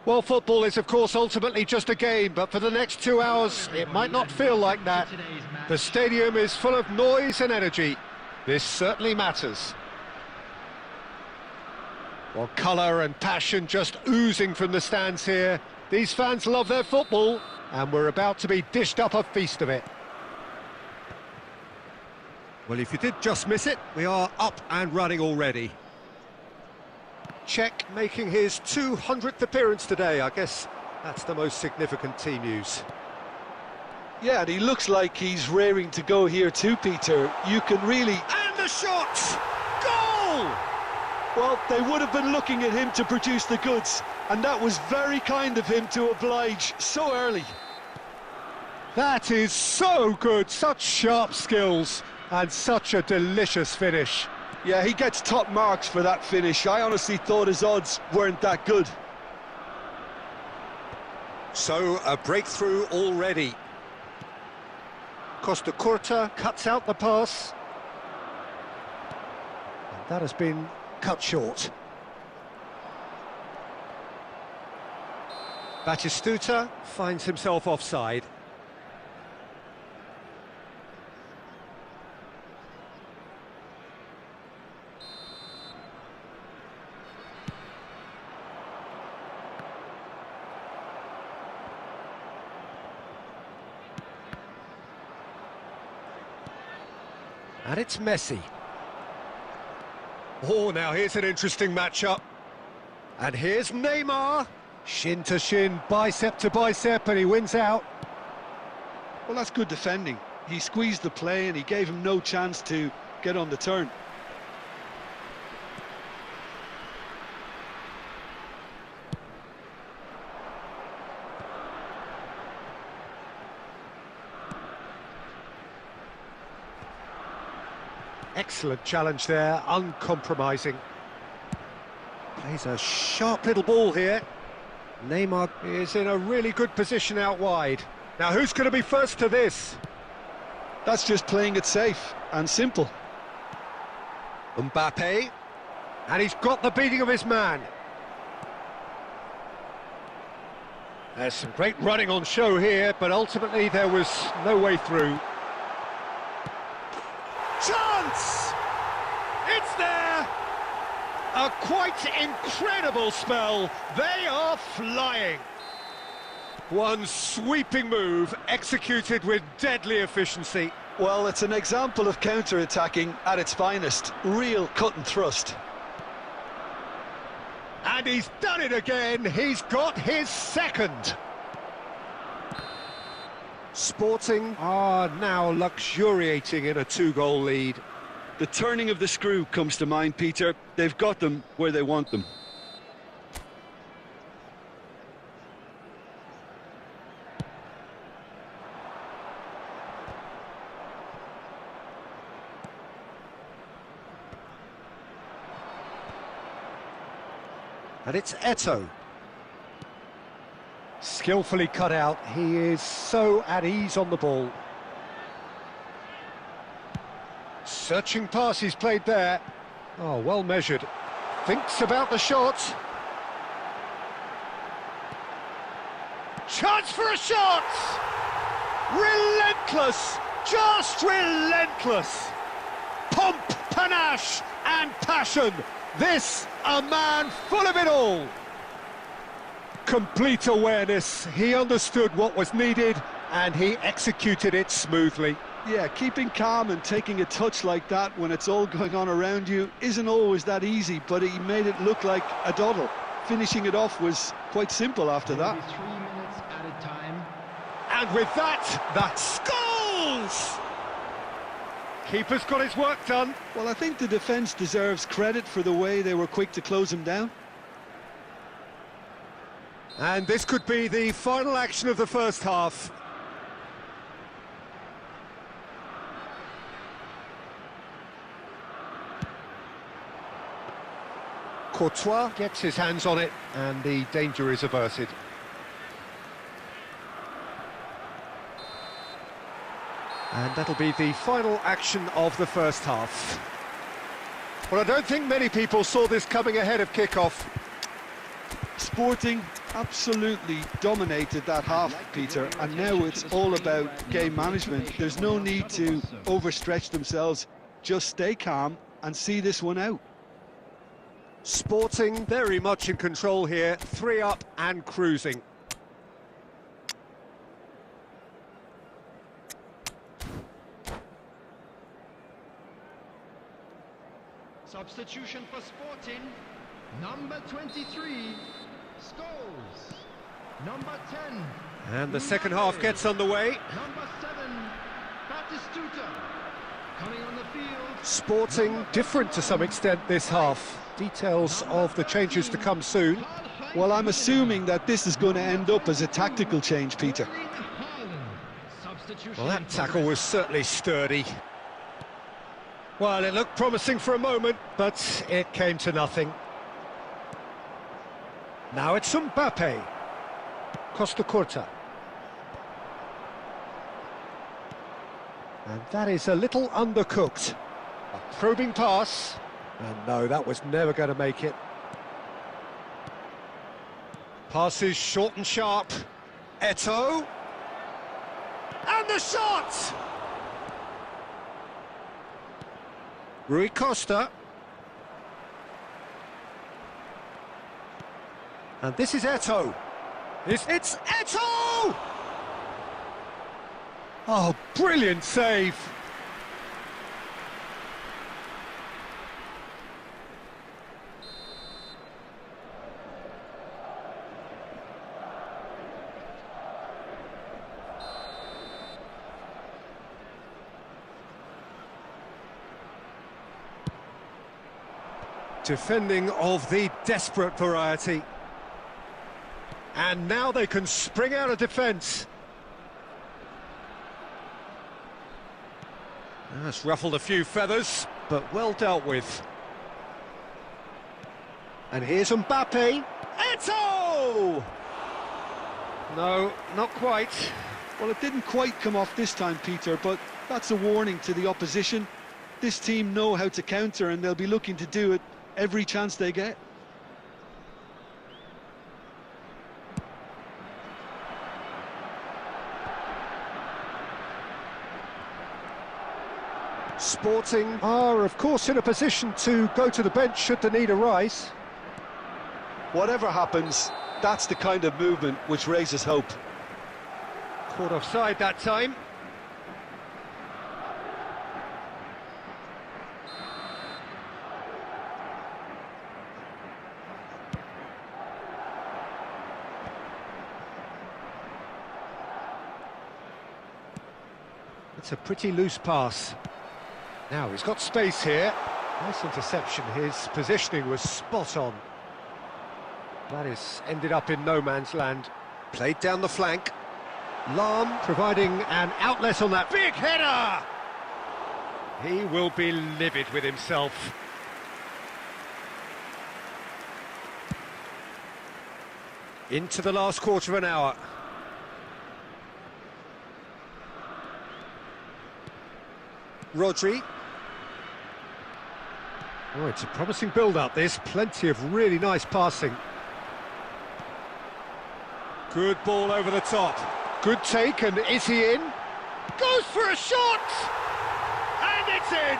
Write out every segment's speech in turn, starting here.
Well, football is, of course, ultimately just a game, but for the next 2 hours, it might not feel like that. The stadium is full of noise and energy. This certainly matters. Well, colour and passion just oozing from the stands here. These fans love their football, and we're about to be dished up a feast of it. Well, if you did just miss it, we are up and running already. Czech making his 200th appearance today. I guess that's the most significant team news. Yeah, and he looks like he's raring to go here too, Peter. You can really... And the shot! Goal! Well, they would have been looking at him to produce the goods, and that was very kind of him to oblige so early. That is so good, such sharp skills, and such a delicious finish. Yeah, he gets top marks for that finish. I honestly thought his odds weren't that good. So, a breakthrough already. Costa Curta cuts out the pass. And that has been cut short. Batistuta finds himself offside. And it's Messi. Oh, now here's an interesting matchup. And here's Neymar. Shin to shin, bicep to bicep, and he wins out. Well, that's good defending. He squeezed the play and he gave him no chance to get on the turn. Excellent challenge there, uncompromising. Plays a sharp little ball here. Neymar is in a really good position out wide. Now who's going to be first to this? That's just playing it safe and simple. Mbappe, and he's got the beating of his man. There's some great running on show here, but ultimately there was no way through. Chance! It's there! A quite incredible spell. They are flying. One sweeping move executed with deadly efficiency. Well, it's an example of counter-attacking at its finest. Real cut and thrust. And he's done it again. He's got his second. Sporting are now luxuriating in a two-goal lead. The turning of the screw comes to mind, Peter. They've got them where they want them. And it's Eto'o. Skillfully cut out. He is so at ease on the ball. Searching pass he's played there. Oh, well measured. Thinks about the shot. Chance for a shot! Relentless! Just relentless! Pomp, panache and passion. This, a man full of it all. Complete awareness. He understood what was needed and he executed it smoothly. Yeah, keeping calm and taking a touch like that when it's all going on around you isn't always that easy, but he made it look like a doddle. Finishing it off was quite simple after that. 3 minutes at a time. And with that, that's goals! Keeper's got his work done. Well, I think the defence deserves credit for the way they were quick to close him down. And this could be the final action of the first half. Courtois gets his hands on it and the danger is averted. And that'll be the final action of the first half. Well, I don't think many people saw this coming ahead of kick-off. Sporting absolutely dominated that half, Peter, and now it's all about game management. There's no need to overstretch themselves. Just stay calm and see this one out. Sporting very much in control here, 3 up and cruising. Substitution for Sporting. Number 23, Scholes. Number 10. And the second half gets underway. Number 7, Batistuta. Coming on the field. Sporting different to some extent this half. Details of the changes to come soon. Well, I'm assuming that this is going to end up as a tactical change, Peter. Well, that tackle was certainly sturdy. Well, it looked promising for a moment, but it came to nothing. Now it's Mbappe. Costa Curta. And that is a little undercooked. A probing pass. And no, that was never going to make it. Passes short and sharp. Eto'o. And the shot! Rui Costa. And this is Eto'o. It's Eto'o! Oh, brilliant save. Defending of the desperate variety. And now they can spring out of defence. That's ruffled a few feathers. but well dealt with. And here's Mbappe. Eto! No, not quite. Well, it didn't quite come off this time, Peter, but that's a warning to the opposition. This team know how to counter, and they'll be looking to do it every chance they get. Sporting are, of course, in a position to go to the bench should the need arise. Whatever happens, that's the kind of movement which raises hope. Caught offside that time. It's a pretty loose pass. Now he's got space here. Nice interception. His positioning was spot on. That is ended up in no man's land. Played down the flank. Lahm providing an outlet on that big header. He will be livid with himself. Into the last quarter of an hour. Rodri. Oh, it's a promising build-up, this. Plenty of really nice passing. Good ball over the top. Good take, and is he in? Goes for a shot! And it's in!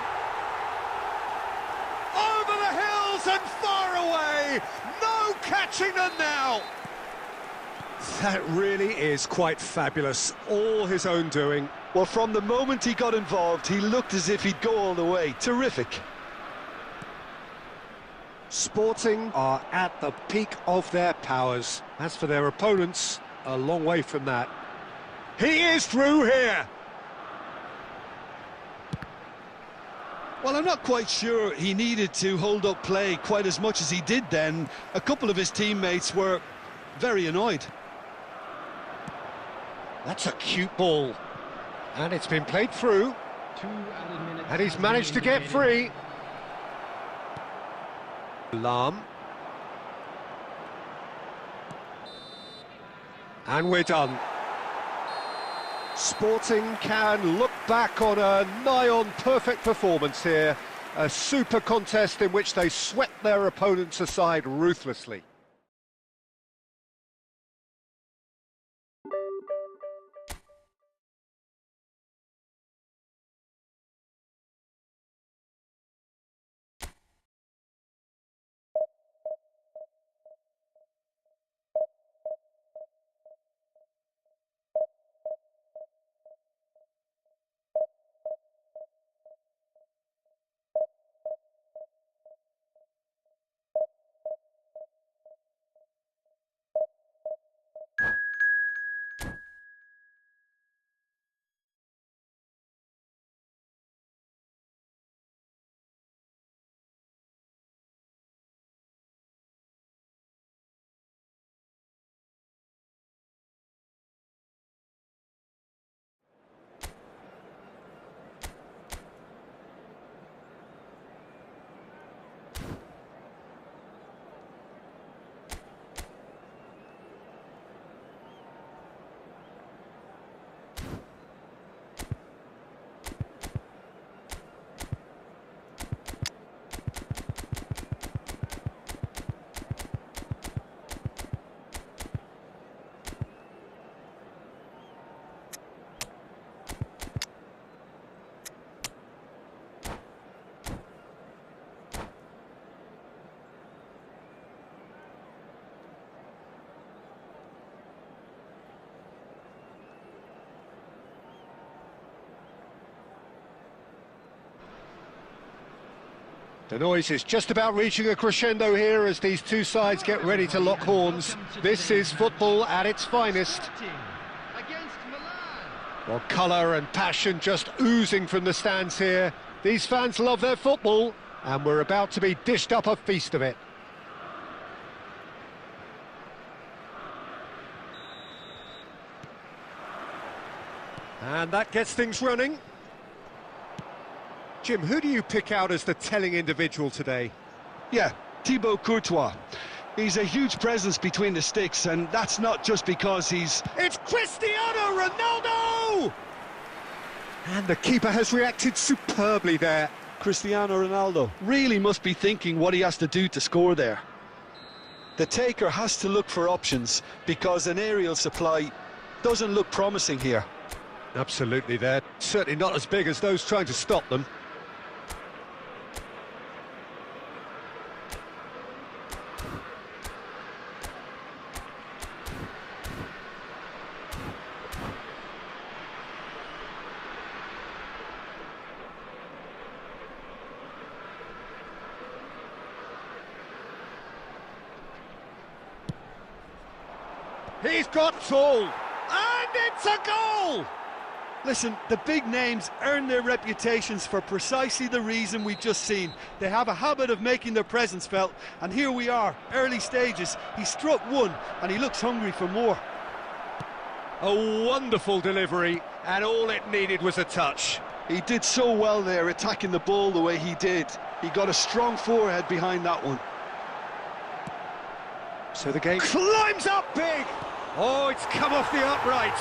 Over the hills and far away! No catching them now! That really is quite fabulous. All his own doing. Well, from the moment he got involved, he looked as if he'd go all the way. Terrific. Sporting are at the peak of their powers. As for their opponents, a long way from that. He is through here! Well, I'm not quite sure he needed to hold up play quite as much as he did then. A couple of his teammates were very annoyed. That's a cute ball. And it's been played through. And he's managed to get free. Lahm. And we're done. Sporting can look back on a nigh-on perfect performance here. A super contest in which they swept their opponents aside ruthlessly. The noise is just about reaching a crescendo here as these two sides get ready to lock horns. This is football at its finest. Well, colour and passion just oozing from the stands here. These fans love their football, and we're about to be dished up a feast of it. And that gets things running. Jim, who do you pick out as the telling individual today? Yeah, Thibaut Courtois. He's a huge presence between the sticks, and that's not just because he's... It's Cristiano Ronaldo! And the keeper has reacted superbly there. Cristiano Ronaldo really must be thinking what he has to do to score there. The taker has to look for options, because an aerial supply doesn't look promising here. Absolutely, they're certainly not as big as those trying to stop them. He's got tall, and it's a goal! Listen, the big names earn their reputations for precisely the reason we've just seen. They have a habit of making their presence felt, and here we are, early stages. He struck one, and he looks hungry for more. A wonderful delivery, and all it needed was a touch. He did so well there, attacking the ball the way he did. He got a strong forehead behind that one. So the game climbs up big! Oh, it's come off the upright.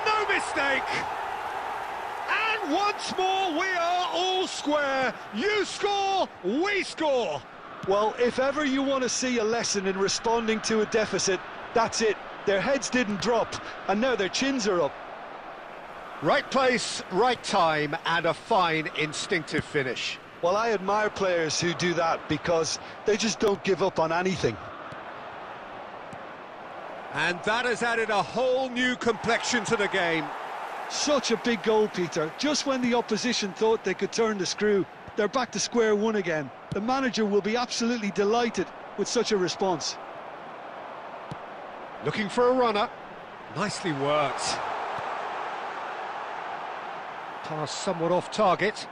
No mistake! And once more, we are all square. You score, we score. Well, if ever you want to see a lesson in responding to a deficit, that's it. Their heads didn't drop, and now their chins are up. Right place, right time, and a fine instinctive finish. Well, I admire players who do that because they just don't give up on anything. And that has added a whole new complexion to the game. Such a big goal, Peter. Just when the opposition thought they could turn the screw, they're back to square one again. The manager will be absolutely delighted with such a response. Looking for a runner. Nicely worked. Pass somewhat off target.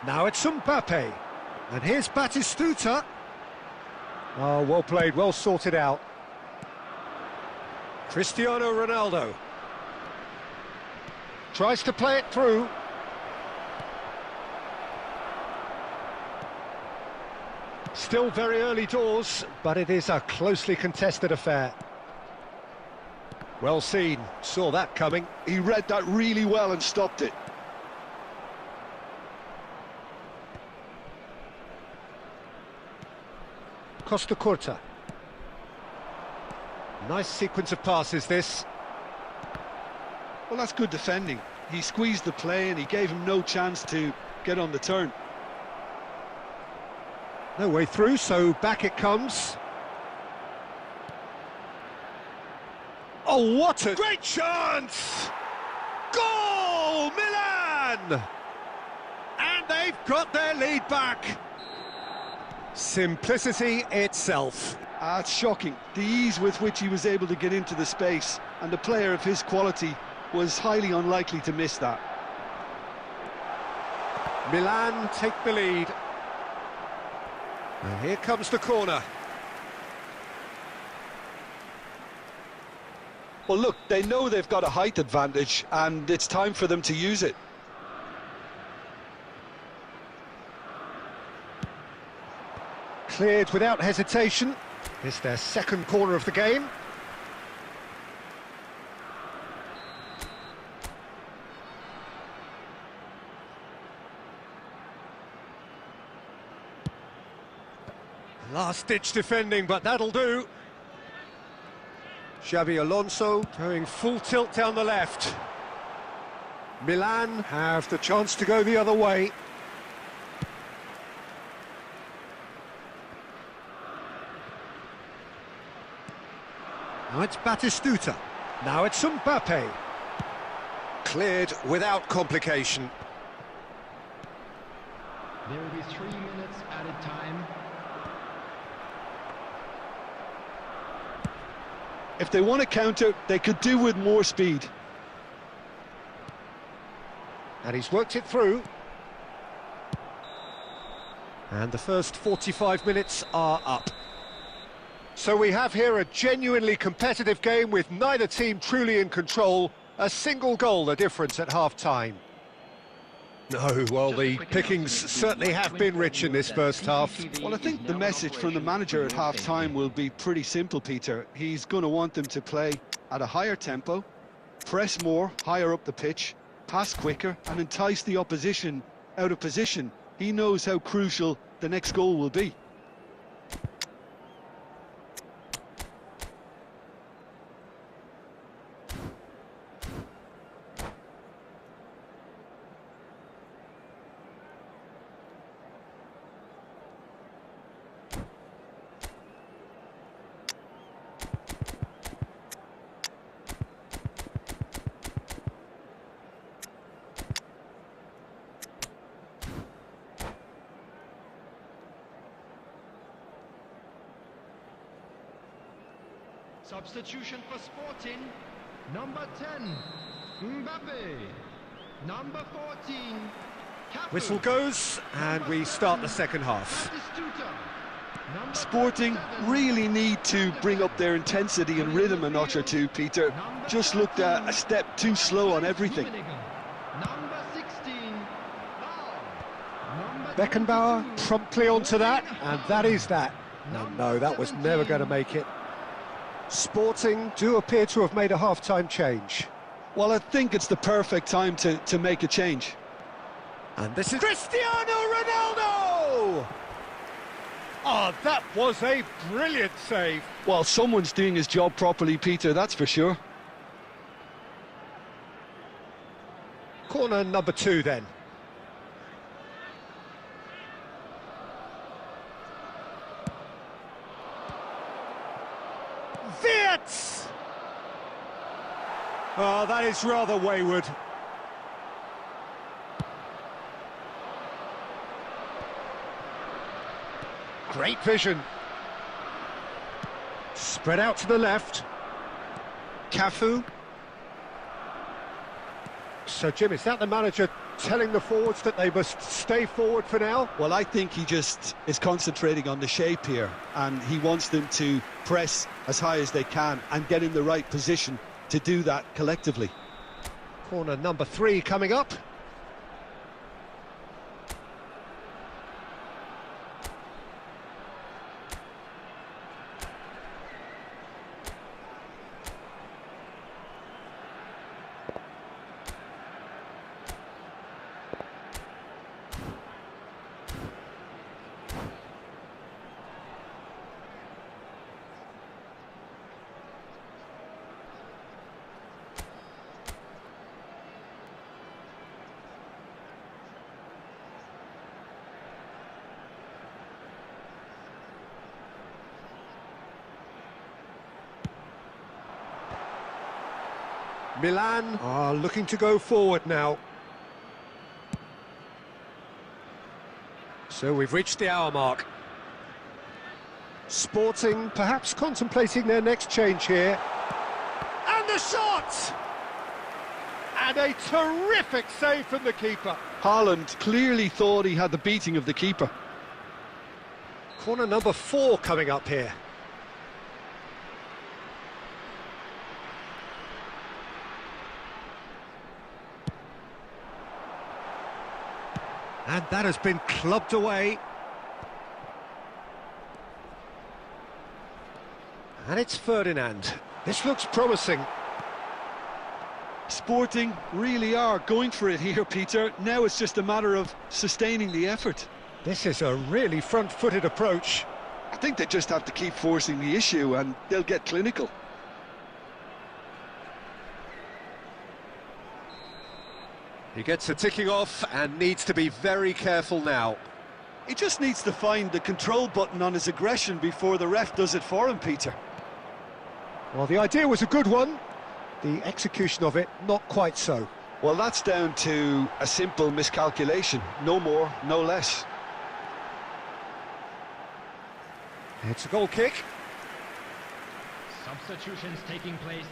Now it's Mbappe, and here's Batistuta. Oh, well played, well sorted out. Cristiano Ronaldo. Tries to play it through. Still very early doors, but it is a closely contested affair. Well seen, saw that coming. He read that really well and stopped it. Costa Curta. Nice sequence of passes, this. Well, that's good defending. He squeezed the play and he gave him no chance to get on the turn. No way through, so back it comes. Oh, what a great chance! Goal, Milan! And they've got their lead back. Simplicity itself. It's shocking, the ease with which he was able to get into the space, and a player of his quality was highly unlikely to miss that. Milan take the lead. And here comes the corner. Well, look, they know they've got a height advantage, and it's time for them to use it. Cleared without hesitation. It's their second corner of the game. Last-ditch defending, but that'll do. Xabi Alonso going full tilt down the left. Milan have the chance to go the other way. Now it's Batistuta. Now it's Mbappe. Cleared without complication. There will be 3 minutes added time. If they want to counter, they could do with more speed. And he's worked it through. And the first 45 minutes are up. So we have here a genuinely competitive game with neither team truly in control. A single goal the difference at half-time. No, well, the pickings certainly have been rich in this first half. Well, I think the message from the manager at half-time will be pretty simple, Peter. He's going to want them to play at a higher tempo, press more, higher up the pitch, pass quicker, and entice the opposition out of position. He knows how crucial the next goal will be. Substitution for Sporting. Number 10, Mbappe. Number 14, Cafu. Whistle goes, and we start the second half. Sporting really need to bring up their intensity and rhythm a notch or two, Peter. Just looked a step too slow on everything. Number 16, Beckenbauer promptly onto that, and that is that. No, that was never going to make it. Sporting do appear to have made a half-time change. Well, I think it's the perfect time to make a change. And this is Cristiano Ronaldo! Oh, that was a brilliant save. Well, someone's doing his job properly, Peter, that's for sure. Corner number 2 then. Wirtz! Oh, that is rather wayward. Great vision. Spread out to the left. Cafu. So, Jim, is that the manager telling the forwards that they must stay forward for now? Well, I think he just is concentrating on the shape here, and he wants them to press as high as they can and get in the right position to do that collectively. Corner number 3 coming up. Milan are looking to go forward now. So we've reached the hour mark. Sporting perhaps contemplating their next change here. And the shot! And a terrific save from the keeper. Haaland clearly thought he had the beating of the keeper. Corner number 4 coming up here. And that has been clubbed away. And it's Ferdinand. This looks promising. Sporting really are going for it here, Peter. Now it's just a matter of sustaining the effort. This is a really front-footed approach. I think they just have to keep forcing the issue and they'll get clinical. He gets a ticking off and needs to be very careful now. He just needs to find the control button on his aggression before the ref does it for him, Peter. Well, the idea was a good one. The execution of it, not quite so. Well, that's down to a simple miscalculation. No more, no less. It's a goal kick. Substitutions taking place.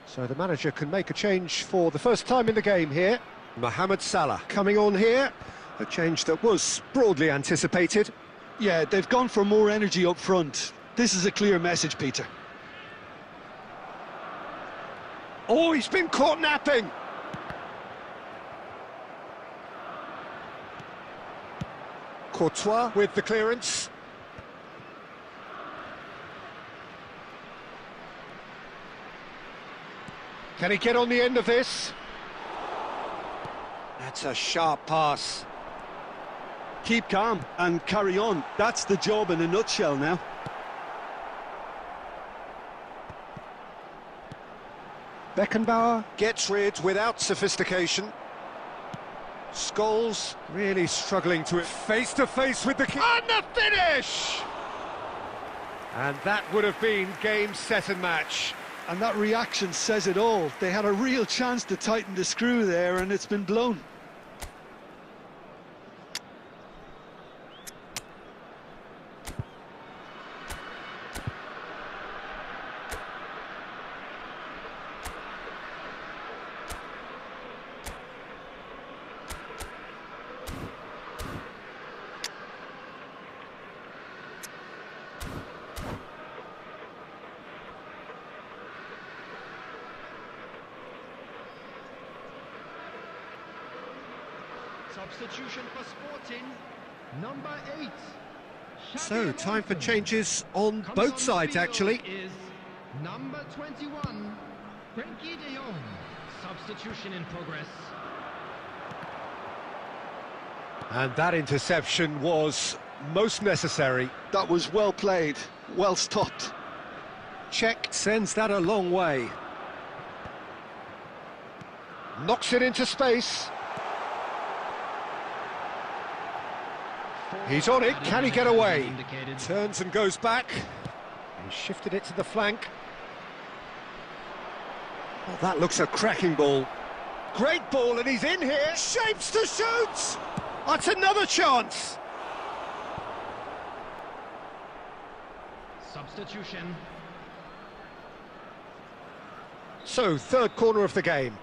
So the manager can make a change for the first time in the game here. Mohamed Salah coming on here. A change that was broadly anticipated. Yeah, they've gone for more energy up front. This is a clear message, Peter. Oh, he's been caught napping. Courtois with the clearance. Can he get on the end of this? That's a sharp pass. Keep calm and carry on. That's the job in a nutshell now. Beckenbauer gets rid without sophistication. Scholes really struggling to face to face with the keeper. And the finish! And that would have been game, set and match. And that reaction says it all. They had a real chance to tighten the screw there, and it's been blown. Substitution for Sporting, number 8. So, time for changes on both sides, actually. Is number 21, Frankie de Jong. Substitution in progress. And that interception was most necessary. That was well played, well stopped. Czech sends that a long way. Knocks it into space. He's on it, can he get away? Turns and goes back. He shifted it to the flank. Oh, that looks a cracking ball. Great ball, and he's in here. Shapes to shoot! That's another chance. Substitution. So, third corner of the game.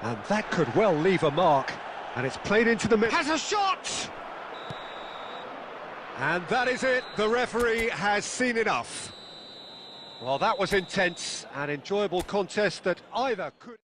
And that could well leave a mark. And it's played into the middle. Has a shot! And that is it. The referee has seen enough. Well, that was intense and enjoyable contest that either could...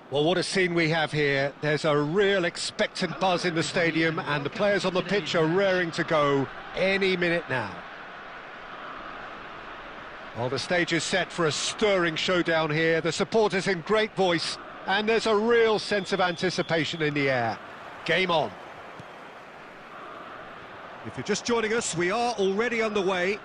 Well, what a scene we have here. There's a real expectant buzz in the stadium, and the players on the pitch are raring to go any minute now. Well, the stage is set for a stirring showdown here. The supporters in great voice, and there's a real sense of anticipation in the air. Game on. If you're just joining us, we are already underway.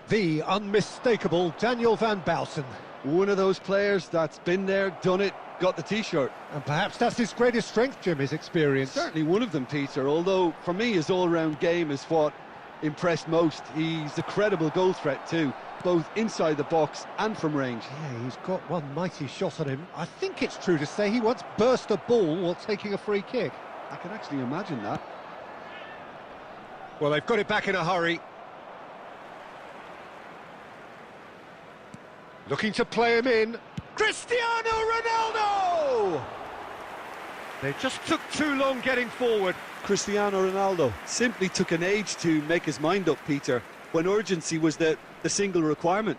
The unmistakable Daniel van Bouten. One of those players that's been there, done it, got the t-shirt. And perhaps that's his greatest strength, Jim, his experience. Certainly one of them, Peter, although for me his all-round game is what impressed most. He's a credible goal threat too, both inside the box and from range. Yeah, he's got one mighty shot on him. I think it's true to say he once burst a ball while taking a free kick. I can actually imagine that. Well, they've got it back in a hurry. Looking to play him in. Cristiano Ronaldo! They just took too long getting forward. Cristiano Ronaldo simply took an age to make his mind up, Peter, when urgency was the single requirement.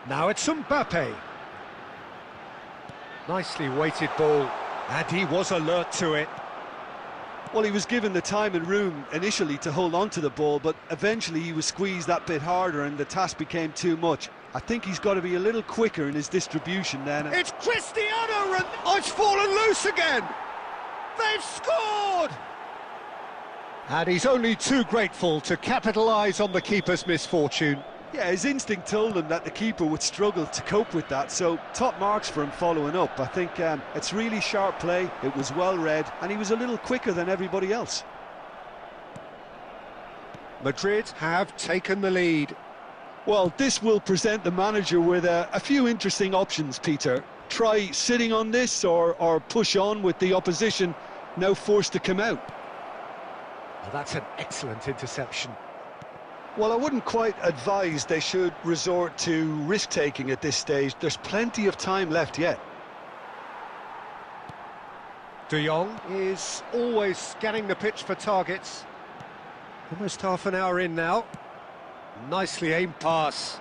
Now it's Mbappe. Nicely weighted ball, and he was alert to it. Well, he was given the time and room initially to hold on to the ball, but eventually he was squeezed that bit harder and the task became too much. I think he's got to be a little quicker in his distribution then. It's Cristiano Ronaldo! Oh, it's fallen loose again! They've scored! And he's only too grateful to capitalise on the keeper's misfortune. Yeah, his instinct told him that the keeper would struggle to cope with that, so top marks for him following up. I think it's really sharp play, it was well read, and he was a little quicker than everybody else. Madrid have taken the lead. Well, this will present the manager with a few interesting options, Peter. Try sitting on this or push on with the opposition now forced to come out. Well, that's an excellent interception. Well, I wouldn't quite advise they should resort to risk-taking at this stage. There's plenty of time left yet. De Jong is always scanning the pitch for targets. Almost half an hour in now. Nicely aimed pass.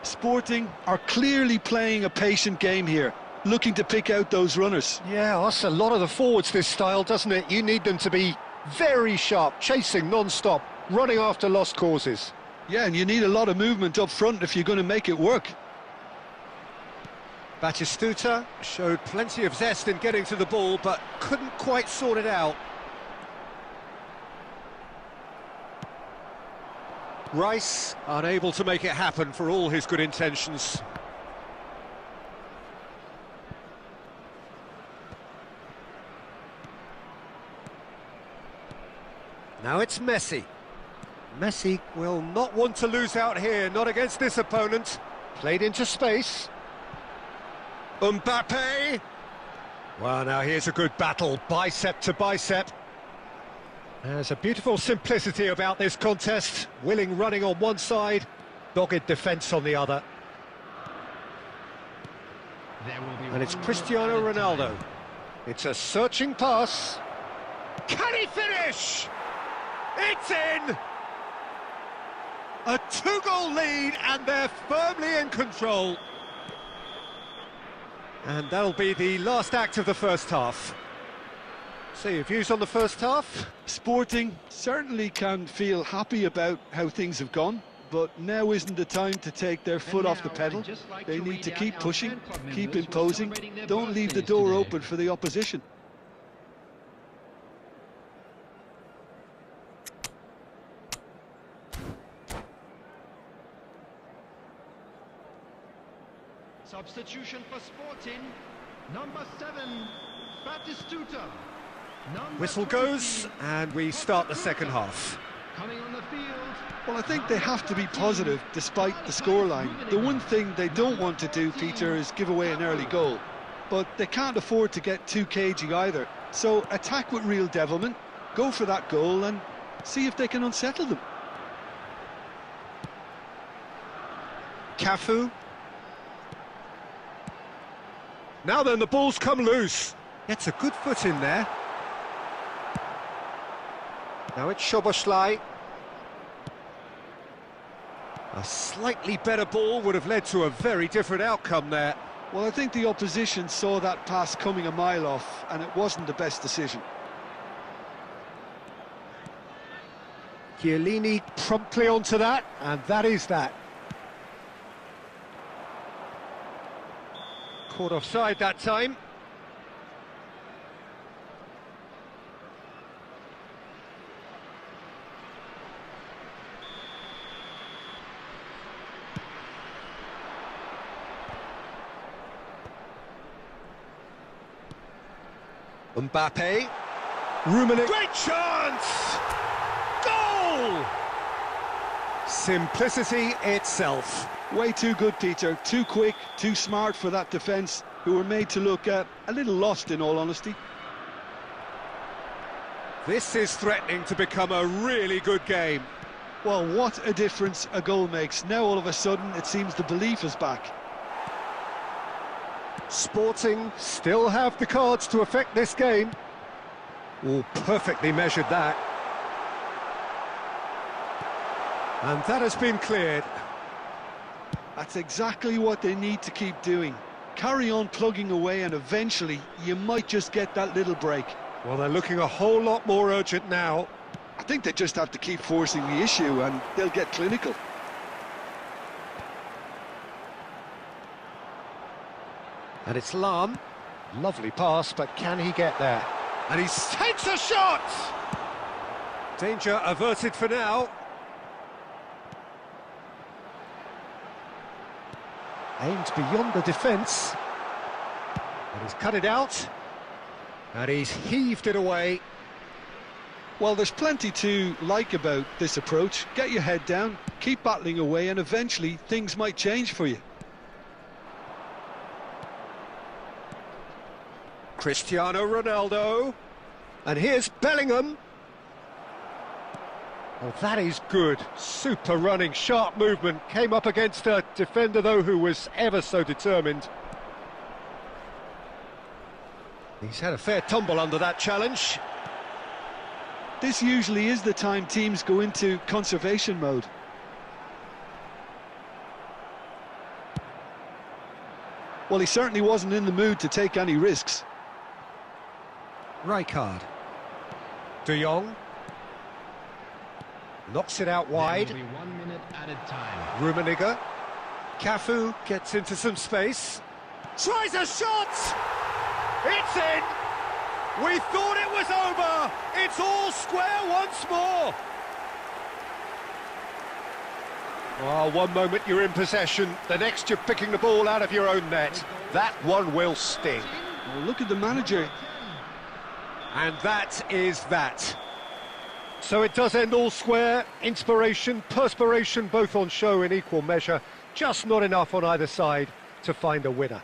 Sporting are clearly playing a patient game here, looking to pick out those runners. Yeah, that's a lot of the forwards, this style, doesn't it? You need them to be very sharp, chasing non-stop, running after lost causes. Yeah, and you need a lot of movement up front if you're going to make it work. Batistuta showed plenty of zest in getting to the ball, but couldn't quite sort it out. Rice unable to make it happen for all his good intentions. Now it's Messi. Messi will not want to lose out here, not against this opponent. Played into space. Mbappe! Well, now here's a good battle, bicep to bicep. There's a beautiful simplicity about this contest. Willing running on one side, dogged defence on the other. And it's Cristiano Ronaldo. It's a searching pass. Can he finish? It's in! A two-goal lead, and they're firmly in control. And that'll be the last act of the first half. So your views on the first half? Sporting certainly can feel happy about how things have gone, but now isn't the time to take their foot off the pedal. They need to keep pushing, keep imposing, don't leave the door open for the opposition. Substitution for Sporting, number 7, Batistuta. Whistle goes, and we start the second half. Coming on the field. Well, I think they have to be positive despite the scoreline. The one thing they don't want to do, Peter, is give away an early goal. But they can't afford to get too cagey either. So attack with real devilment, go for that goal and see if they can unsettle them. Cafu. Now then, the ball's come loose. Gets a good foot in there. Now it's Szoboszlai. A slightly better ball would have led to a very different outcome there. Well, I think the opposition saw that pass coming a mile off, and it wasn't the best decision. Chiellini promptly onto that, and that is that. Caught offside that time. Mbappe. Rummenigge. Great chance! Goal! Simplicity itself. Way too good, Peter. Too quick, too smart for that defence, who were made to look a little lost, in all honesty. This is threatening to become a really good game. Well, what a difference a goal makes. Now, all of a sudden, it seems the belief is back. Sporting still have the cards to affect this game. Oh, perfectly measured that. And that has been cleared. That's exactly what they need to keep doing. Carry on plugging away, and eventually you might just get that little break. Well, they're looking a whole lot more urgent now. I think they just have to keep forcing the issue and they'll get clinical. And it's Lahm. Lovely pass, but can he get there? And he takes a shot! Danger averted for now. Aimed beyond the defence. And he's cut it out. And he's heaved it away. Well, there's plenty to like about this approach. Get your head down, keep battling away, and eventually things might change for you. Cristiano Ronaldo. And here's Bellingham. Oh, that is good. Super running, sharp movement. Came up against a defender, though, who was ever so determined. He's had a fair tumble under that challenge. This usually is the time teams go into conservation mode. Well, he certainly wasn't in the mood to take any risks. Rijkaard. De Jong. Knocks it out wide. There will be 1 minute added time. Rummenigge. Cafu gets into some space. Tries a shot! It's in! We thought it was over! It's all square once more! Well, one moment you're in possession, the next you're picking the ball out of your own net. That one will sting. Well, look at the manager. And that is that. So it does end all square. Inspiration, perspiration, both on show in equal measure. Just not enough on either side to find a winner.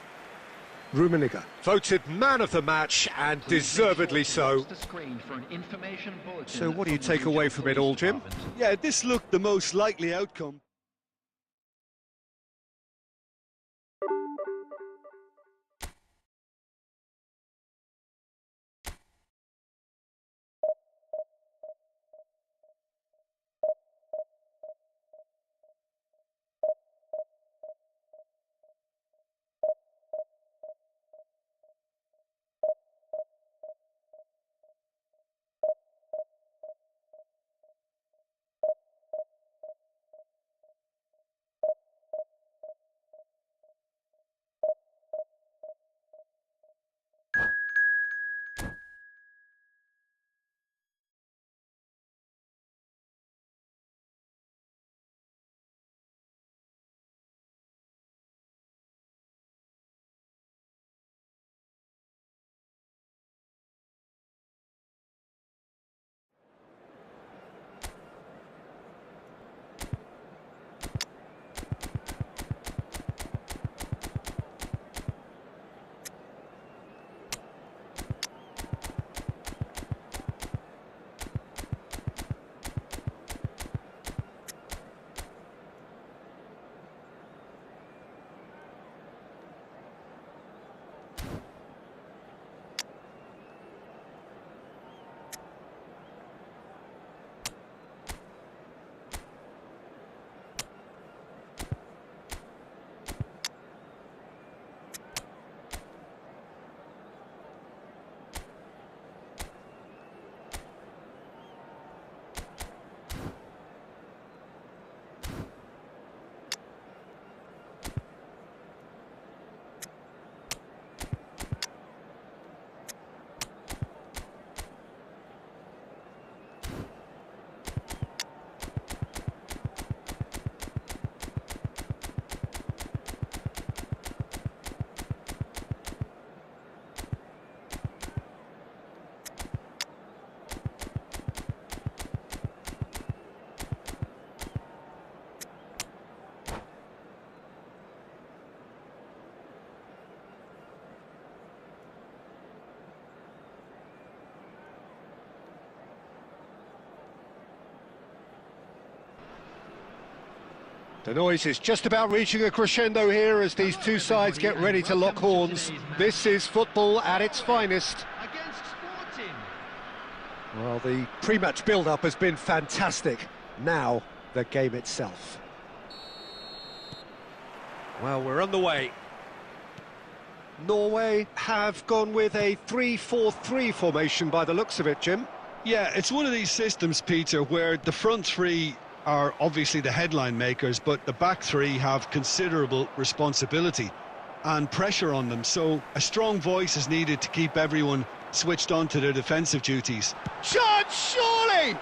Rummenigge, voted man of the match, and deservedly so. So what do you take away from it all, Jim? Yeah, this looked the most likely outcome. The noise is just about reaching a crescendo here as these two sides get ready to lock horns. This is football at its finest. Against Sporting. Well, the pre-match build-up has been fantastic. Now, the game itself. Well, we're on the way. Norway have gone with a 3-4-3 formation by the looks of it, Jim. Yeah, it's one of these systems, Peter, where the front three are obviously the headline makers, but the back three have considerable responsibility and pressure on them. So a strong voice is needed to keep everyone switched on to their defensive duties. Shot, surely!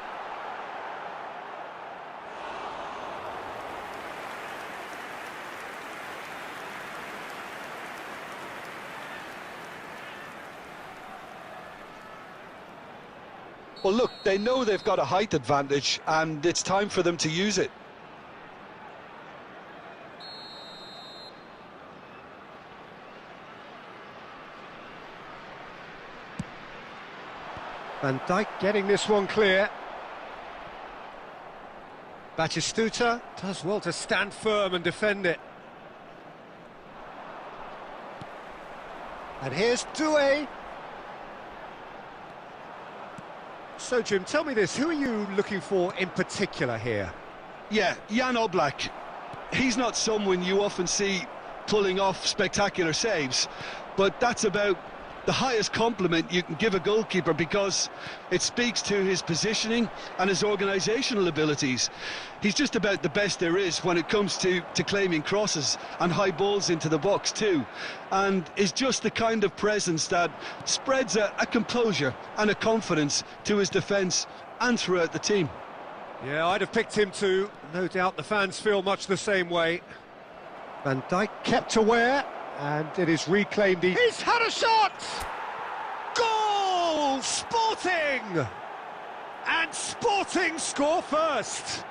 Well, look, they know they've got a height advantage, and it's time for them to use it. Van Dijk getting this one clear. Batistuta does well to stand firm and defend it. And here's Doué. So, Jim, tell me this, who are you looking for in particular here? Yeah, Jan Oblak. He's not someone you often see pulling off spectacular saves, but that's about the highest compliment you can give a goalkeeper, because it speaks to his positioning and his organisational abilities. He's just about the best there is when it comes to claiming crosses and high balls into the box too, and is just the kind of presence that spreads a composure and a confidence to his defence and throughout the team. Yeah, I'd have picked him too. No doubt the fans feel much the same way. Van Dijk kept aware, and it is reclaimed. He's had a shot! Goal! Sporting! And Sporting score first!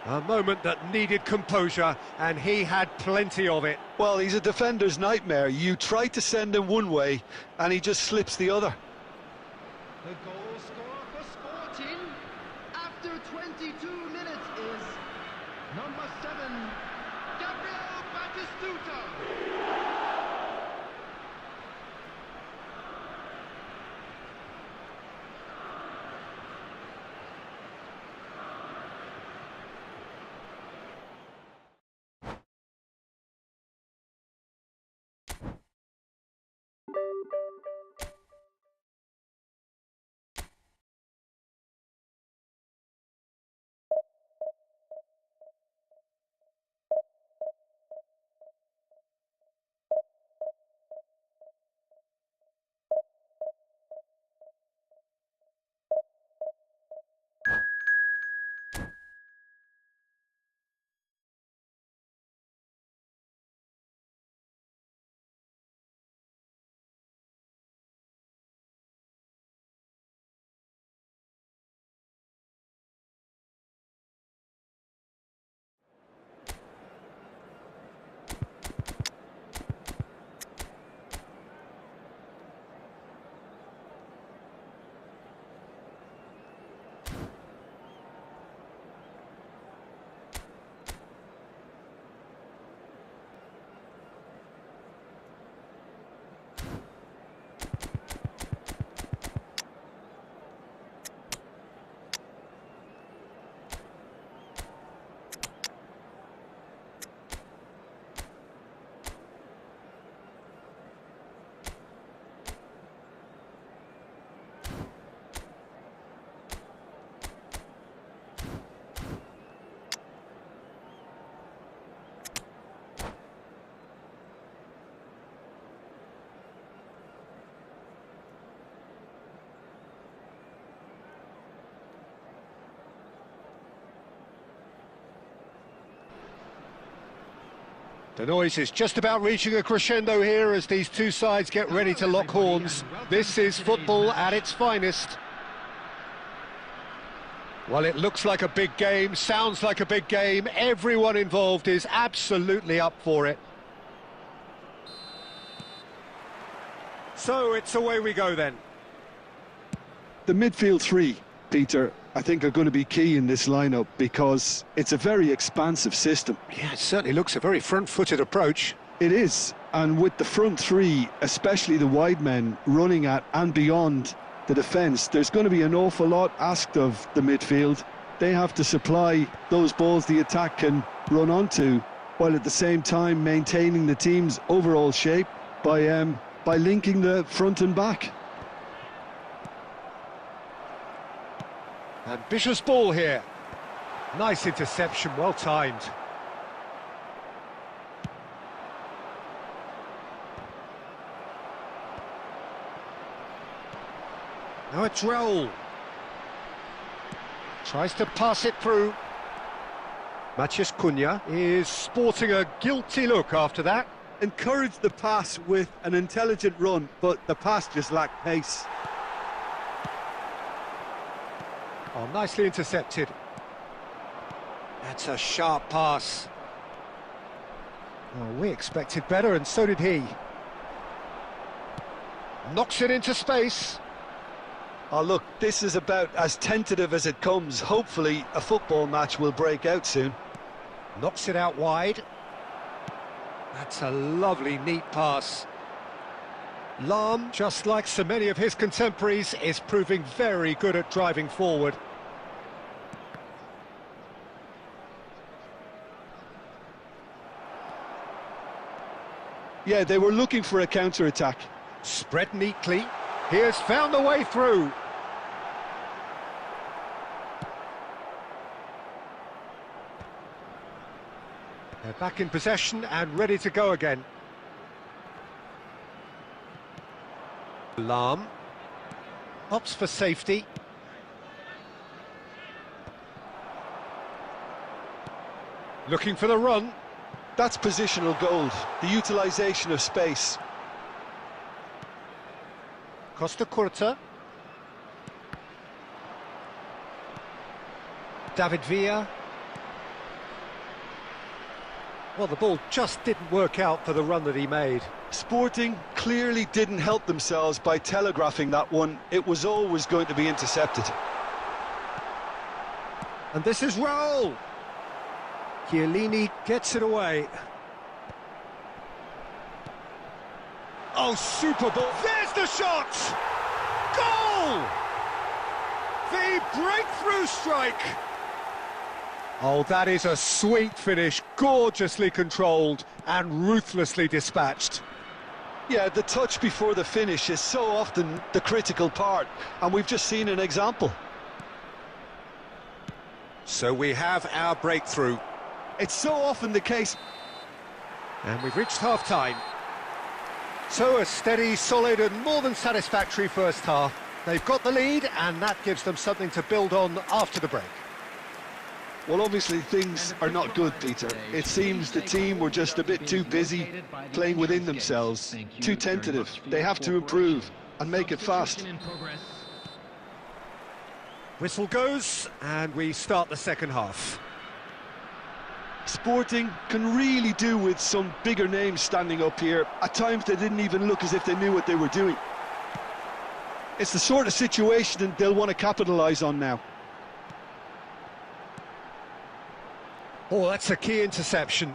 A moment that needed composure, and he had plenty of it. Well, he's a defender's nightmare. You try to send him one way, and he just slips the other. The goal scorer for Sporting after 22 minutes is number 7, Gabriel Batistuta. The noise is just about reaching a crescendo here as these two sides get ready to lock horns. This is football at its finest. Well, it looks like a big game, sounds like a big game. Everyone involved is absolutely up for it. So it's away we go then. The midfield three, Peter, I think are going to be key in this lineup because it's a very expansive system. Yeah, it certainly looks a very front-footed approach. It is, and with the front three, especially the wide men, running at and beyond the defence, there's going to be an awful lot asked of the midfield. They have to supply those balls the attack can run onto, while at the same time maintaining the team's overall shape by linking the front and back. Ambitious ball here. Nice interception, well timed. Now it's Raul. Tries to pass it through. Matías Cunha is sporting a guilty look after that. Encouraged the pass with an intelligent run, but the pass just lacked pace. Oh, nicely intercepted. That's a sharp pass. Oh, we expected better, and so did he. Knocks it into space. Oh, look, this is about as tentative as it comes. Hopefully, a football match will break out soon. Knocks it out wide. That's a lovely, neat pass. Lahm, just like so many of his contemporaries, is proving very good at driving forward. Yeah, they were looking for a counter-attack. Spread neatly. He has found the way through. They're back in possession and ready to go again. Lahm opts for safety. Looking for the run. That's positional gold, the utilisation of space. Costa Curta. David Villa. Well, the ball just didn't work out for the run that he made. Sporting clearly didn't help themselves by telegraphing that one. It was always going to be intercepted. And this is Raul. Chiellini gets it away. Oh, super ball. There's the shot! Goal! The breakthrough strike! Oh, that is a sweet finish, gorgeously controlled and ruthlessly dispatched. Yeah, the touch before the finish is so often the critical part, and we've just seen an example. So we have our breakthrough. It's so often the case. And we've reached half-time. So a steady, solid and more than satisfactory first half. They've got the lead and that gives them something to build on after the break. Well, obviously things are not good, Peter. It seems the team were just a bit too busy playing within themselves, too tentative. They have to improve and make it fast. Whistle goes and we start the second half. Sporting can really do with some bigger names standing up here. At times they didn't even look as if they knew what they were doing. It's the sort of situation they'll want to capitalise on now. Oh, that's a key interception.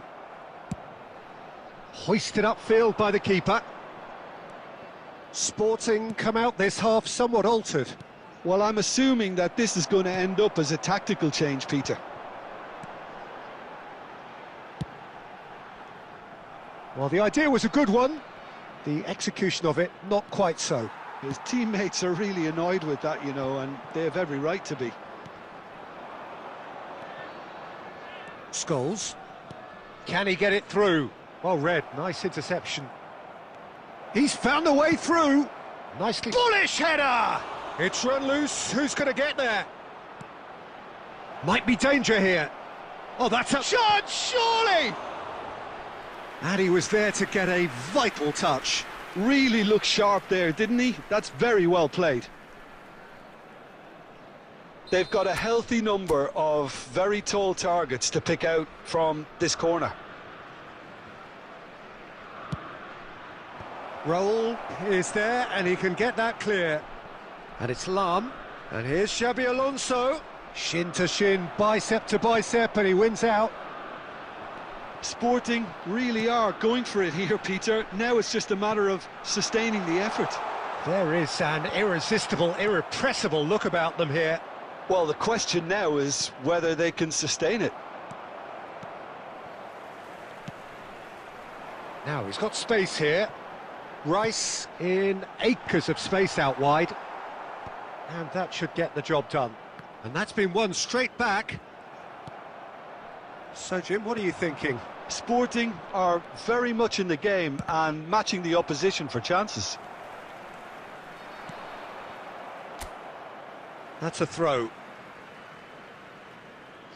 Hoisted upfield by the keeper. Sporting come out this half somewhat altered. Well, I'm assuming that this is going to end up as a tactical change, Peter. Well, the idea was a good one. The execution of it, not quite so. His teammates are really annoyed with that, you know, and they have every right to be. Scholes. Can he get it through? Well read, nice interception. He's found a way through. Nicely. Bullish header! It's run loose, who's going to get there? Might be danger here. Oh, that's a shot, surely! And he was there to get a vital touch. Really looked sharp there, didn't he? That's very well played. They've got a healthy number of very tall targets to pick out from this corner. Raul is there and he can get that clear. And it's Lahm. And here's Xabi Alonso. Shin to shin, bicep to bicep, and he wins out. Sporting really are going for it here, Peter. Now it's just a matter of sustaining the effort. There is an irresistible, irrepressible look about them here. Well, the question now is whether they can sustain it. Now he's got space here. Rice in acres of space out wide. And that should get the job done. And that's been won straight back. So, Jim, what are you thinking? Sporting are very much in the game and matching the opposition for chances. That's a throw.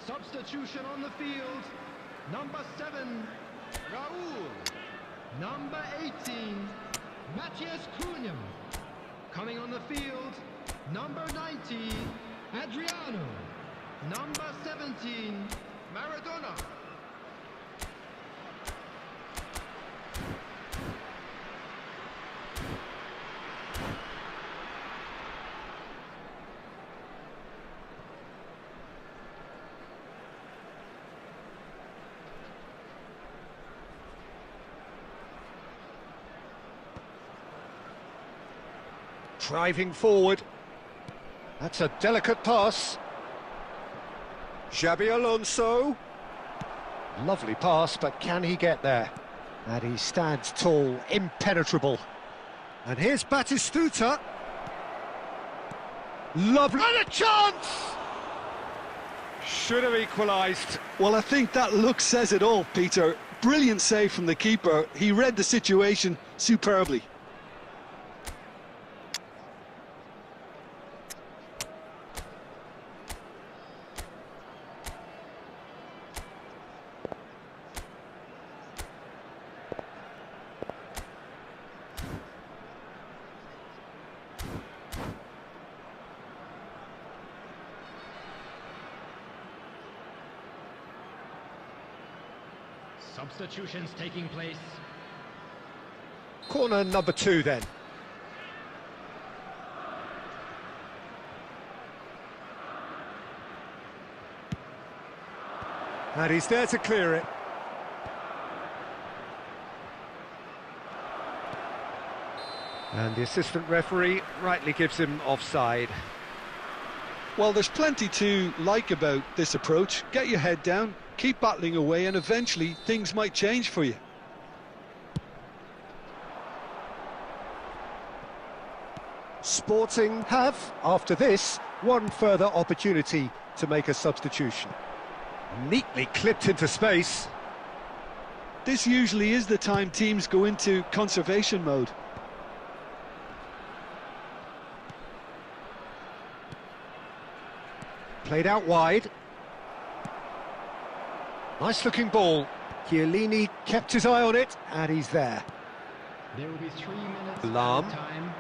Substitution on the field. Number 7, Raul. Number 18, Matthias Cunha. Coming on the field, number 90, Adriano. Number 17, Maradona. Driving forward. That's a delicate pass. Xabi Alonso. Lovely pass, but can he get there? And he stands tall, impenetrable. And here's Batistuta. Lovely. And a chance! Should have equalised. Well, I think that look says it all, Peter. Brilliant save from the keeper. He read the situation superbly. Substitutions taking place. Corner number 2 then. And he's there to clear it. And the assistant referee rightly gives him offside. Well, there's plenty to like about this approach. Get your head down, keep battling away, and eventually things might change for you. Sporting have, after this, one further opportunity to make a substitution. Neatly clipped into space. This usually is the time teams go into conservation mode. Played out wide. Nice looking ball. Chiellini kept his eye on it, and he's there. There will be 3 minutes Lam. of time.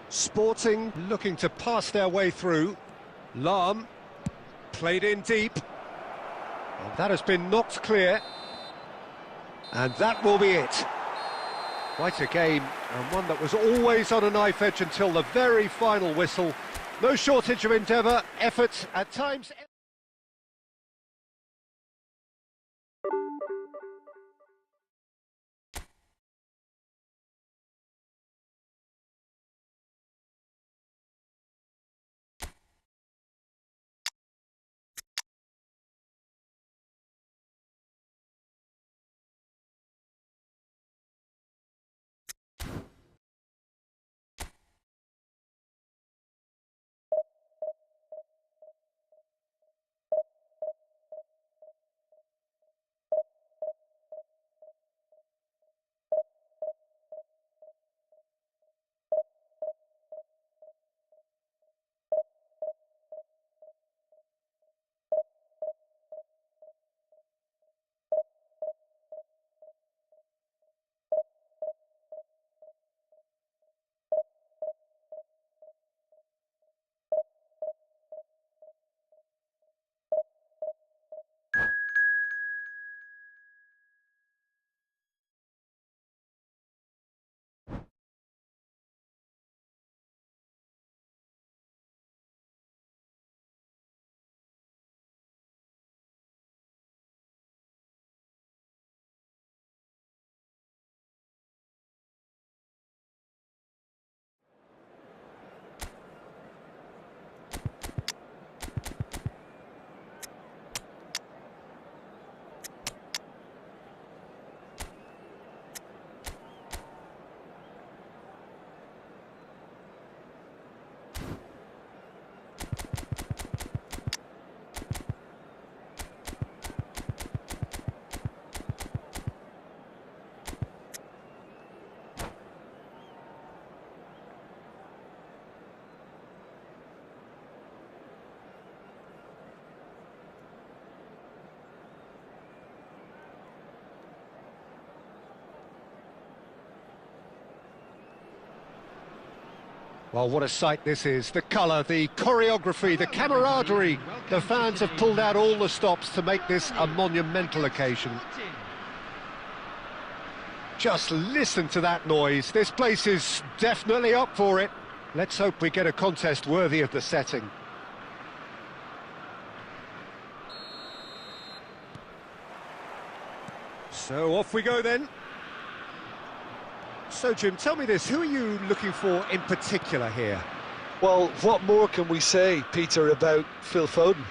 Sporting looking to pass their way through. Lam played in deep. And that has been knocked clear. And that will be it. Quite a game, and one that was always on a knife edge until the very final whistle. No shortage of endeavour, effort, at times... Well, what a sight this is. The colour, the choreography, the camaraderie. The fans have pulled out all the stops to make this a monumental occasion. Just listen to that noise. This place is definitely up for it. Let's hope we get a contest worthy of the setting. So off we go then. So Jim, tell me this, who are you looking for in particular here? Well, what more can we say, Peter, about Phil Foden?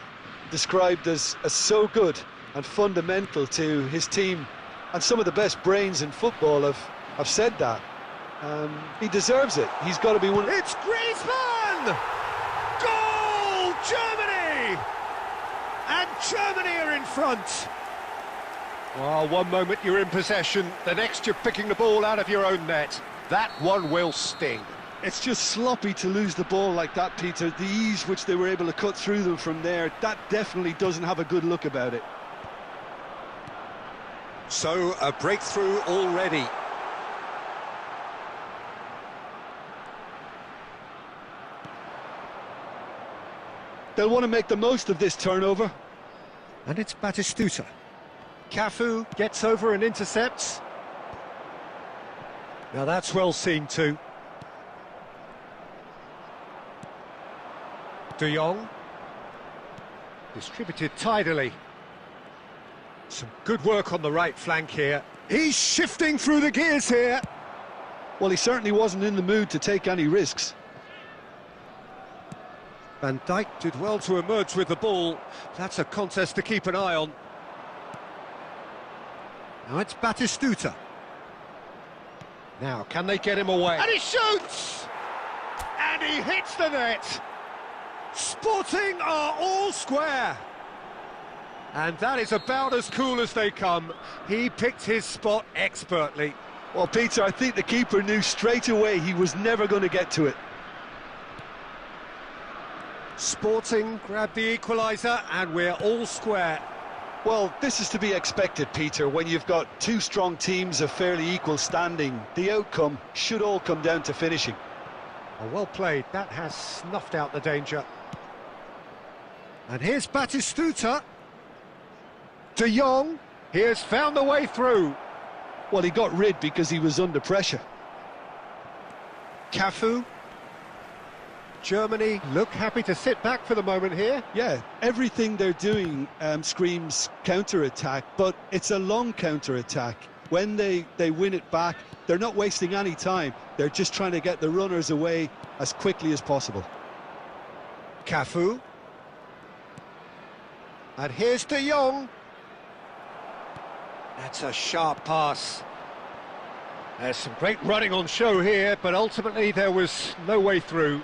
Described as so good and fundamental to his team, and some of the best brains in football have said that. He deserves it. He's got to be one. It's Griezmann! Goal! Germany! And Germany are in front. Well, one moment you're in possession, the next you're picking the ball out of your own net. That one will sting. It's just sloppy to lose the ball like that, Peter. The ease which they were able to cut through them from there, that definitely doesn't have a good look about it. So, a breakthrough already. They'll want to make the most of this turnover. And it's Batistuta. Cafu gets over and intercepts. Now that's well seen too. De Jong. Distributed tidily. Some good work on the right flank here. He's shifting through the gears here. Well, he certainly wasn't in the mood to take any risks. Van Dijk did well to emerge with the ball. That's a contest to keep an eye on. Now it's Batistuta. Now, can they get him away? And he shoots! And he hits the net! Sporting are all square! And that is about as cool as they come. He picked his spot expertly. Well, Peter, I think the keeper knew straight away he was never going to get to it. Sporting grabbed the equaliser, and we're all square. Well, this is to be expected, Peter, when you've got two strong teams of fairly equal standing. The outcome should all come down to finishing. Oh, well played. That has snuffed out the danger. And here's Batistuta. De Jong, he has found the way through. Well, he got rid because he was under pressure. Cafu. Germany look happy to sit back for the moment here. Yeah, everything they're doing screams counter-attack, but it's a long counter-attack. When they win it back, they're not wasting any time. They're just trying to get the runners away as quickly as possible. Cafu. And here's De Jong. That's a sharp pass. There's some great running on show here, but ultimately there was no way through.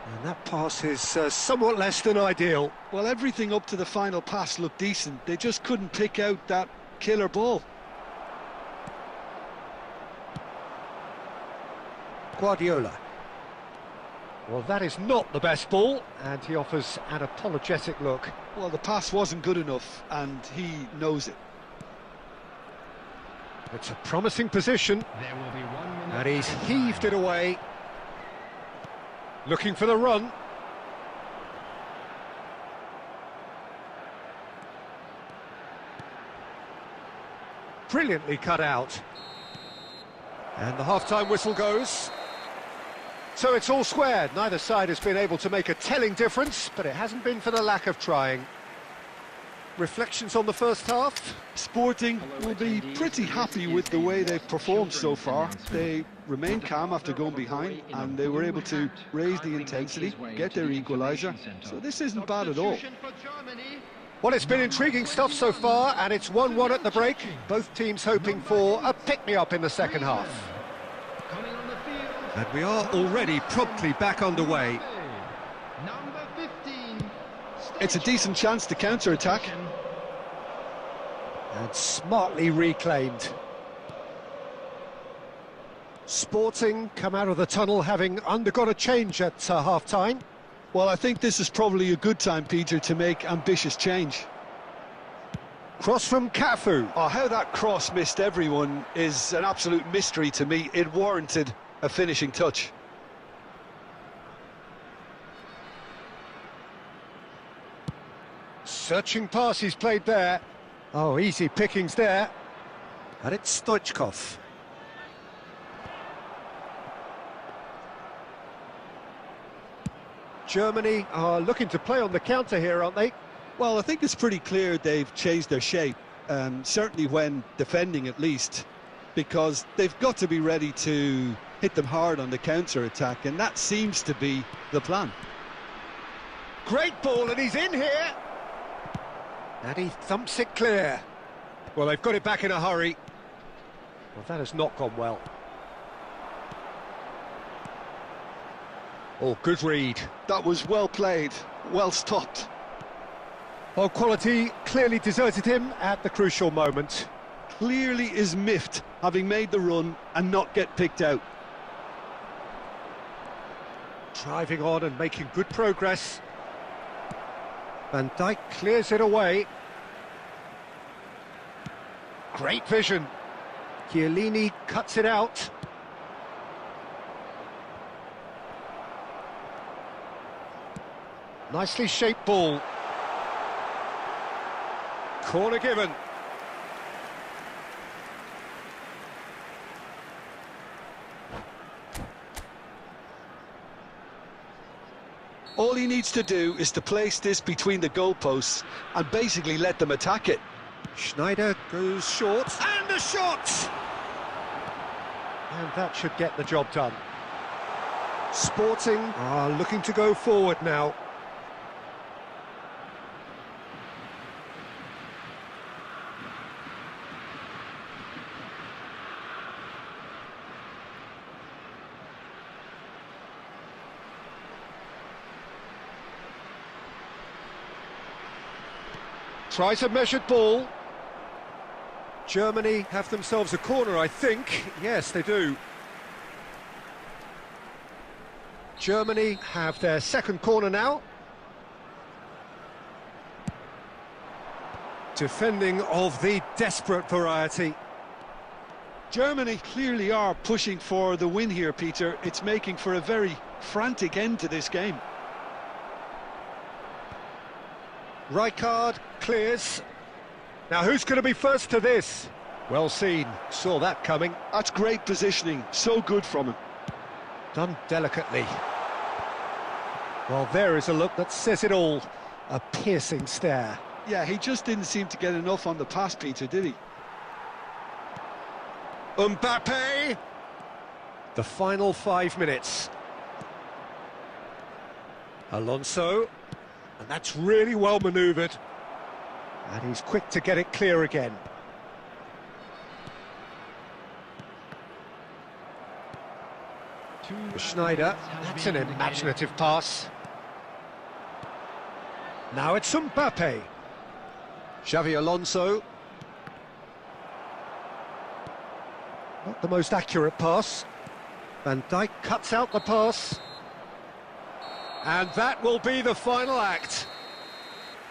And that pass is somewhat less than ideal. Well, everything up to the final pass looked decent. They just couldn't pick out that killer ball. Guardiola. Well, that is not the best ball, and he offers an apologetic look. Well, the pass wasn't good enough, and he knows it. It's a promising position, There will be 1 minute. and he's heaved it away. Looking for the run. Brilliantly cut out. And the half-time whistle goes. So it's all squared. Neither side has been able to make a telling difference, but it hasn't been for the lack of trying. Reflections on the first half? Sporting will be pretty happy with the way they've performed so far. They remained calm after going behind, and they were able to raise the intensity, get their equaliser. So this isn't bad at all. Well, it's been intriguing stuff so far, and it's 1-1 at the break. Both teams hoping for a pick-me-up in the second half. And we are already promptly back underway. Number 15. It's a decent chance to counter-attack. And smartly reclaimed. Sporting come out of the tunnel having undergone a change at half-time. Well, I think this is probably a good time, Peter, to make ambitious change. Cross from Cafu. Oh, how that cross missed everyone is an absolute mystery to me. It warranted a finishing touch. Searching pass he's played there. Oh, easy pickings there. And it's Stoichkov. Germany are looking to play on the counter here, aren't they? Well, I think it's pretty clear they've changed their shape, certainly when defending at least, because they've got to be ready to hit them hard on the counter-attack, and that seems to be the plan. Great ball, and he's in here. And he thumps it clear. Well, they've got it back in a hurry. Well, that has not gone well. Oh, good read. That was well played, well stopped. Well, quality clearly deserted him at the crucial moment. Clearly is miffed, having made the run and not get picked out. Driving on and making good progress. Van Dijk clears it away. Great vision. Chiellini cuts it out. Nicely shaped ball. Corner given. All he needs to do is to place this between the goalposts and basically let them attack it. Schneider goes short, and a shot! And that should get the job done. Sporting are looking to go forward now. Tries a measured ball. Germany have themselves a corner, I think. Yes, they do. Germany have their second corner now. Defending of the desperate variety. Germany clearly are pushing for the win here, Peter. It's making for a very frantic end to this game. Rijkaard clears. Now who's going to be first to this? Well seen, saw that coming. That's great positioning, so good from him. Done delicately. Well, there is a look that says it all. A piercing stare. Yeah, he just didn't seem to get enough on the pass, Peter, did he? Mbappe! The final 5 minutes. Alonso. And that's really well manoeuvred. And he's quick to get it clear again. Schneider, that's an imaginative pass. Now it's Mbappe. Xavi Alonso. Not the most accurate pass. Van Dijk cuts out the pass. And that will be the final act.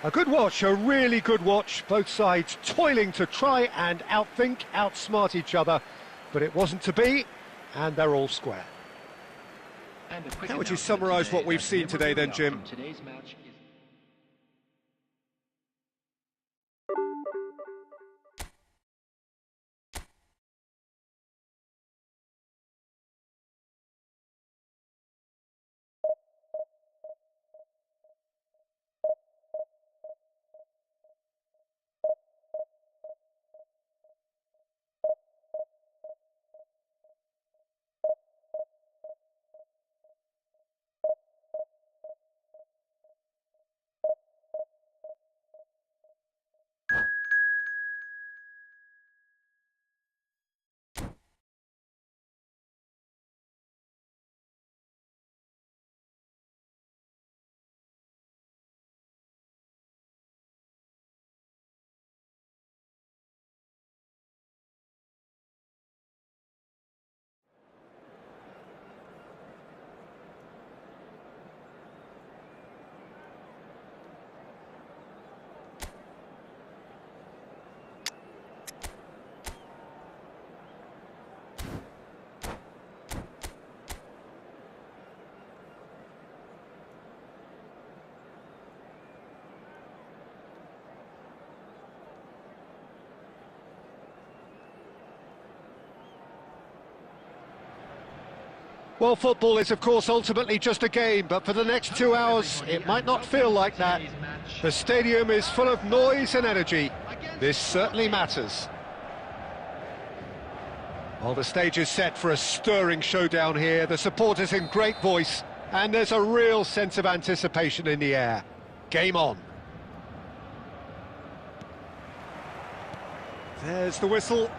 A good watch, a really good watch. Both sides toiling to try and outthink, outsmart each other. But it wasn't to be, and they're all square. How would you summarise what we've seen today then, Jim? Well, football is, of course, ultimately just a game, but for the next 2 hours, it might not feel like that. The stadium is full of noise and energy. This certainly matters. Well, the stage is set for a stirring showdown here. The supporters in great voice, and there's a real sense of anticipation in the air. Game on. There's the whistle.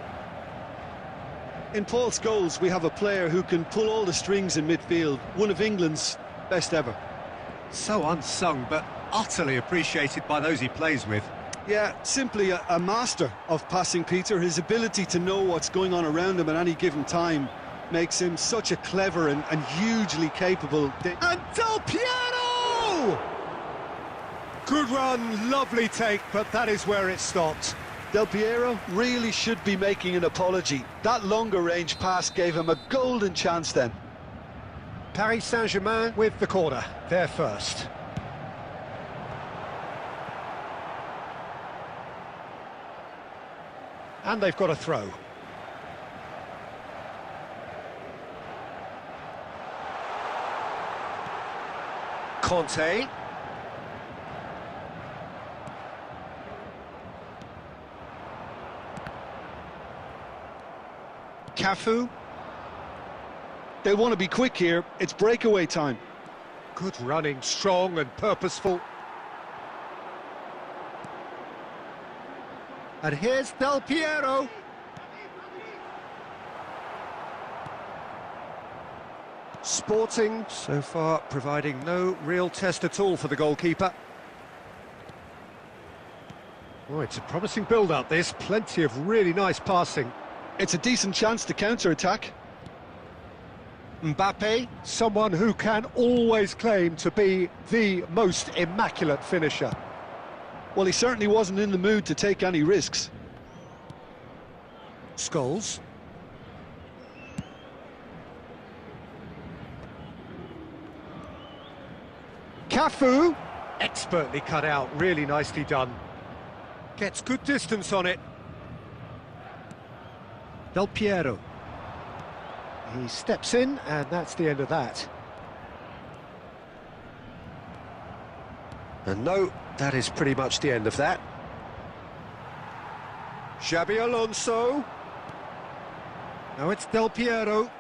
In Paul Scholes, we have a player who can pull all the strings in midfield, one of England's best ever. So unsung, but utterly appreciated by those he plays with. Yeah, simply a master of passing, Peter. His ability to know what's going on around him at any given time makes him such a clever and hugely capable... And Del Piero! Good run, lovely take, but that is where it stopped. Del Piero really should be making an apology. That longer range pass gave him a golden chance then. Paris Saint-Germain with the corner, they're first. And they've got a throw. Conte. Cafu. They'll want to be quick here. It's breakaway time. Good running, strong and purposeful. And here's Del Piero. Sporting, so far, providing no real test at all for the goalkeeper. Oh, it's a promising build-up, this. Plenty of really nice passing. It's a decent chance to counter-attack. Mbappe, someone who can always claim to be the most immaculate finisher. Well, he certainly wasn't in the mood to take any risks. Scholes. Cafu, expertly cut out, really nicely done. Gets good distance on it. Del Piero. He steps in, and that's the end of that. And no, that is pretty much the end of that. Xabi Alonso. Now it's Del Piero.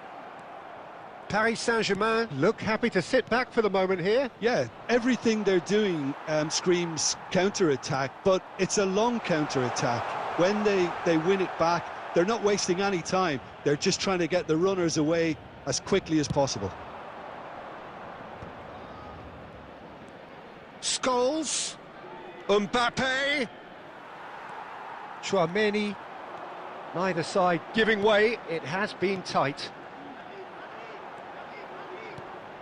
Paris Saint-Germain look happy to sit back for the moment here. Yeah, everything they're doing screams counter-attack, but it's a long counter-attack. When they win it back, they're not wasting any time. They're just trying to get the runners away as quickly as possible. Scholes. Mbappe. Tchouaméni. Neither side giving way. It has been tight.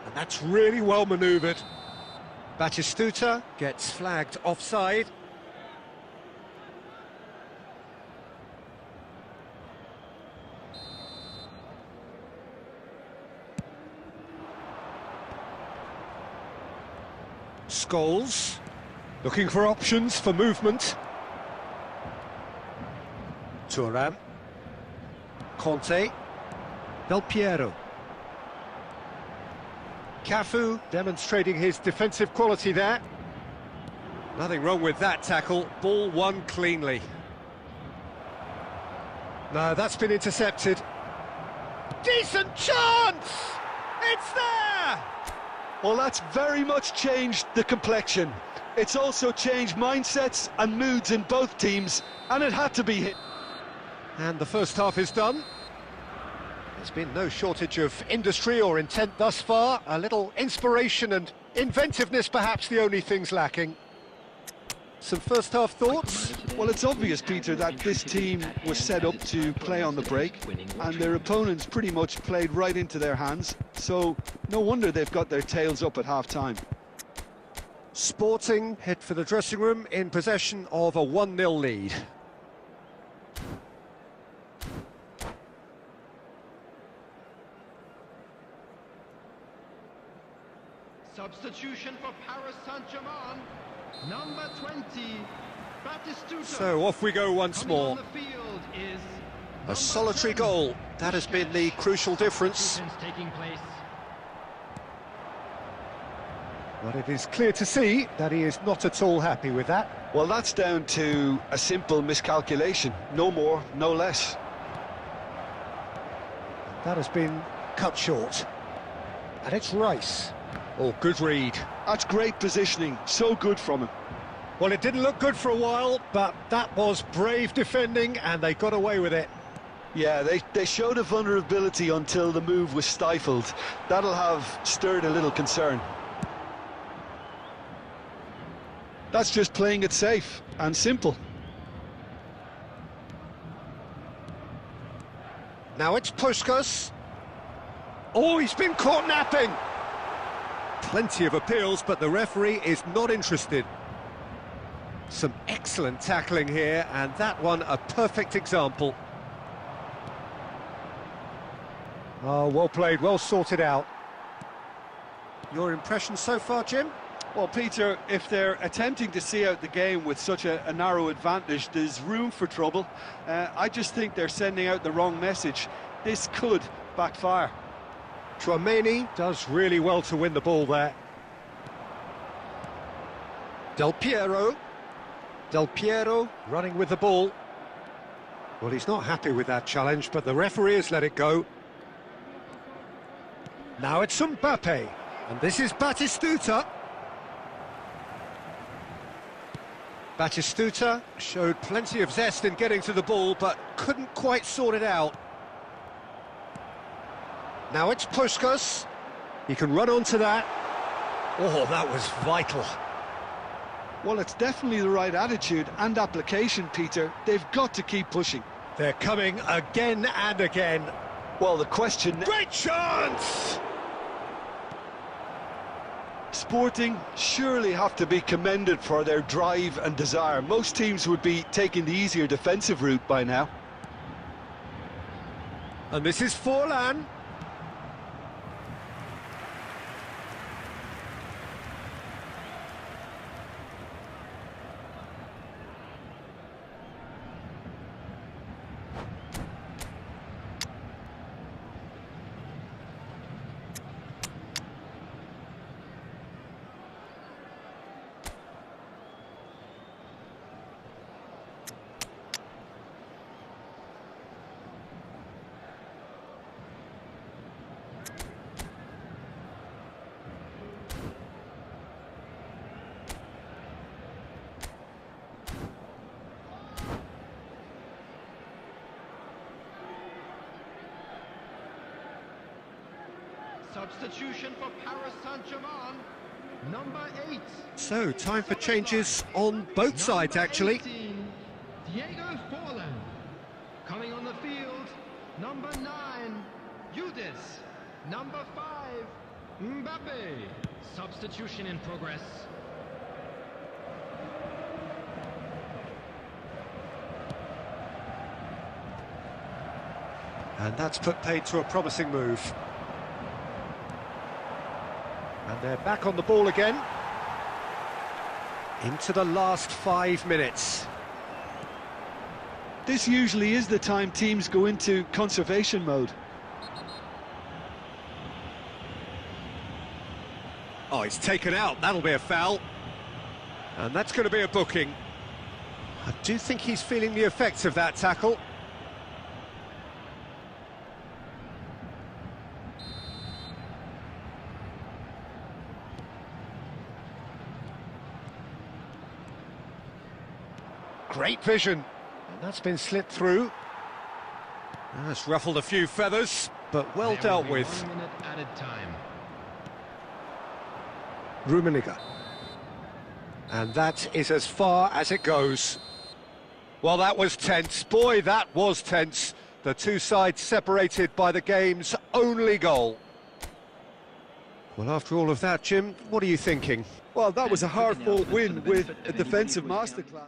And that's really well manoeuvred. Batistuta gets flagged offside. Scholes, looking for options for movement. Thuram. Conte. Del Piero. Cafu demonstrating his defensive quality there. Nothing wrong with that tackle. Ball won cleanly. No, that's been intercepted. Decent chance! It's there! Well, that's very much changed the complexion. It's also changed mindsets and moods in both teams, and it had to be hit. And the first half is done. There's been no shortage of industry or intent thus far. A little inspiration and inventiveness, perhaps the only things lacking. Some first half thoughts? Well, it's obvious, Peter, that this team was set up to play on the break, and their opponents pretty much played right into their hands, so no wonder they've got their tails up at half-time. Sporting head for the dressing room in possession of a 1-0 lead. Substitution for Paris Saint-Germain. Number 20, Batistuta. So off we go once more. On the field is A solitary goal. That has been the crucial difference. taking place. But it is clear to see that he is not at all happy with that. Well, that's down to a simple miscalculation. No more, no less. That has been cut short. And it's Rice. Oh, good read. That's great positioning. So good from him. Well, it didn't look good for a while, but that was brave defending, and they got away with it. Yeah, they showed a vulnerability until the move was stifled. That'll have stirred a little concern. That's just playing it safe and simple. Now it's Puskás. Oh, he's been caught napping. Plenty of appeals, but the referee is not interested. Some excellent tackling here, and that one a perfect example. Oh, well played, well sorted out. Your impression so far, Jim? Well, Peter, if they're attempting to see out the game with such a narrow advantage, there's room for trouble. I just think they're sending out the wrong message. This could backfire. Tchouaméni does really well to win the ball there. Del Piero running with the ball. Well, he's not happy with that challenge, but the referee has let it go. Now it's Mbappe, and this is Batistuta. Batistuta showed plenty of zest in getting to the ball, but couldn't quite sort it out. Now it's Puskás. He can run onto that. Oh, that was vital. Well, it's definitely the right attitude and application, Peter. They've got to keep pushing. They're coming again and again. Well, the question... Great chance! Sporting surely have to be commended for their drive and desire. Most teams would be taking the easier defensive route by now. And this is Forlan. Substitution for Paris Saint-Germain, number 8. So, time for changes on both sides, actually. 18, Diego Forlan. Coming on the field, number 9, Udis. Number 5, Mbappe. Substitution in progress. And that's put paid to a promising move. And they're back on the ball again. Into the last 5 minutes. This usually is the time teams go into conservation mode. Oh, he's taken out. That'll be a foul. And that's going to be a booking. I do think he's feeling the effects of that tackle. Great vision, and that's been slipped through. That's ruffled a few feathers, but well dealt with. 1 minute added time. Rummenigge. And that is as far as it goes. Well, that was tense. Boy, that was tense. The two sides separated by the game's only goal. Well, after all of that, Jim, what are you thinking? Well, that was a hard-fought win with a defensive masterclass.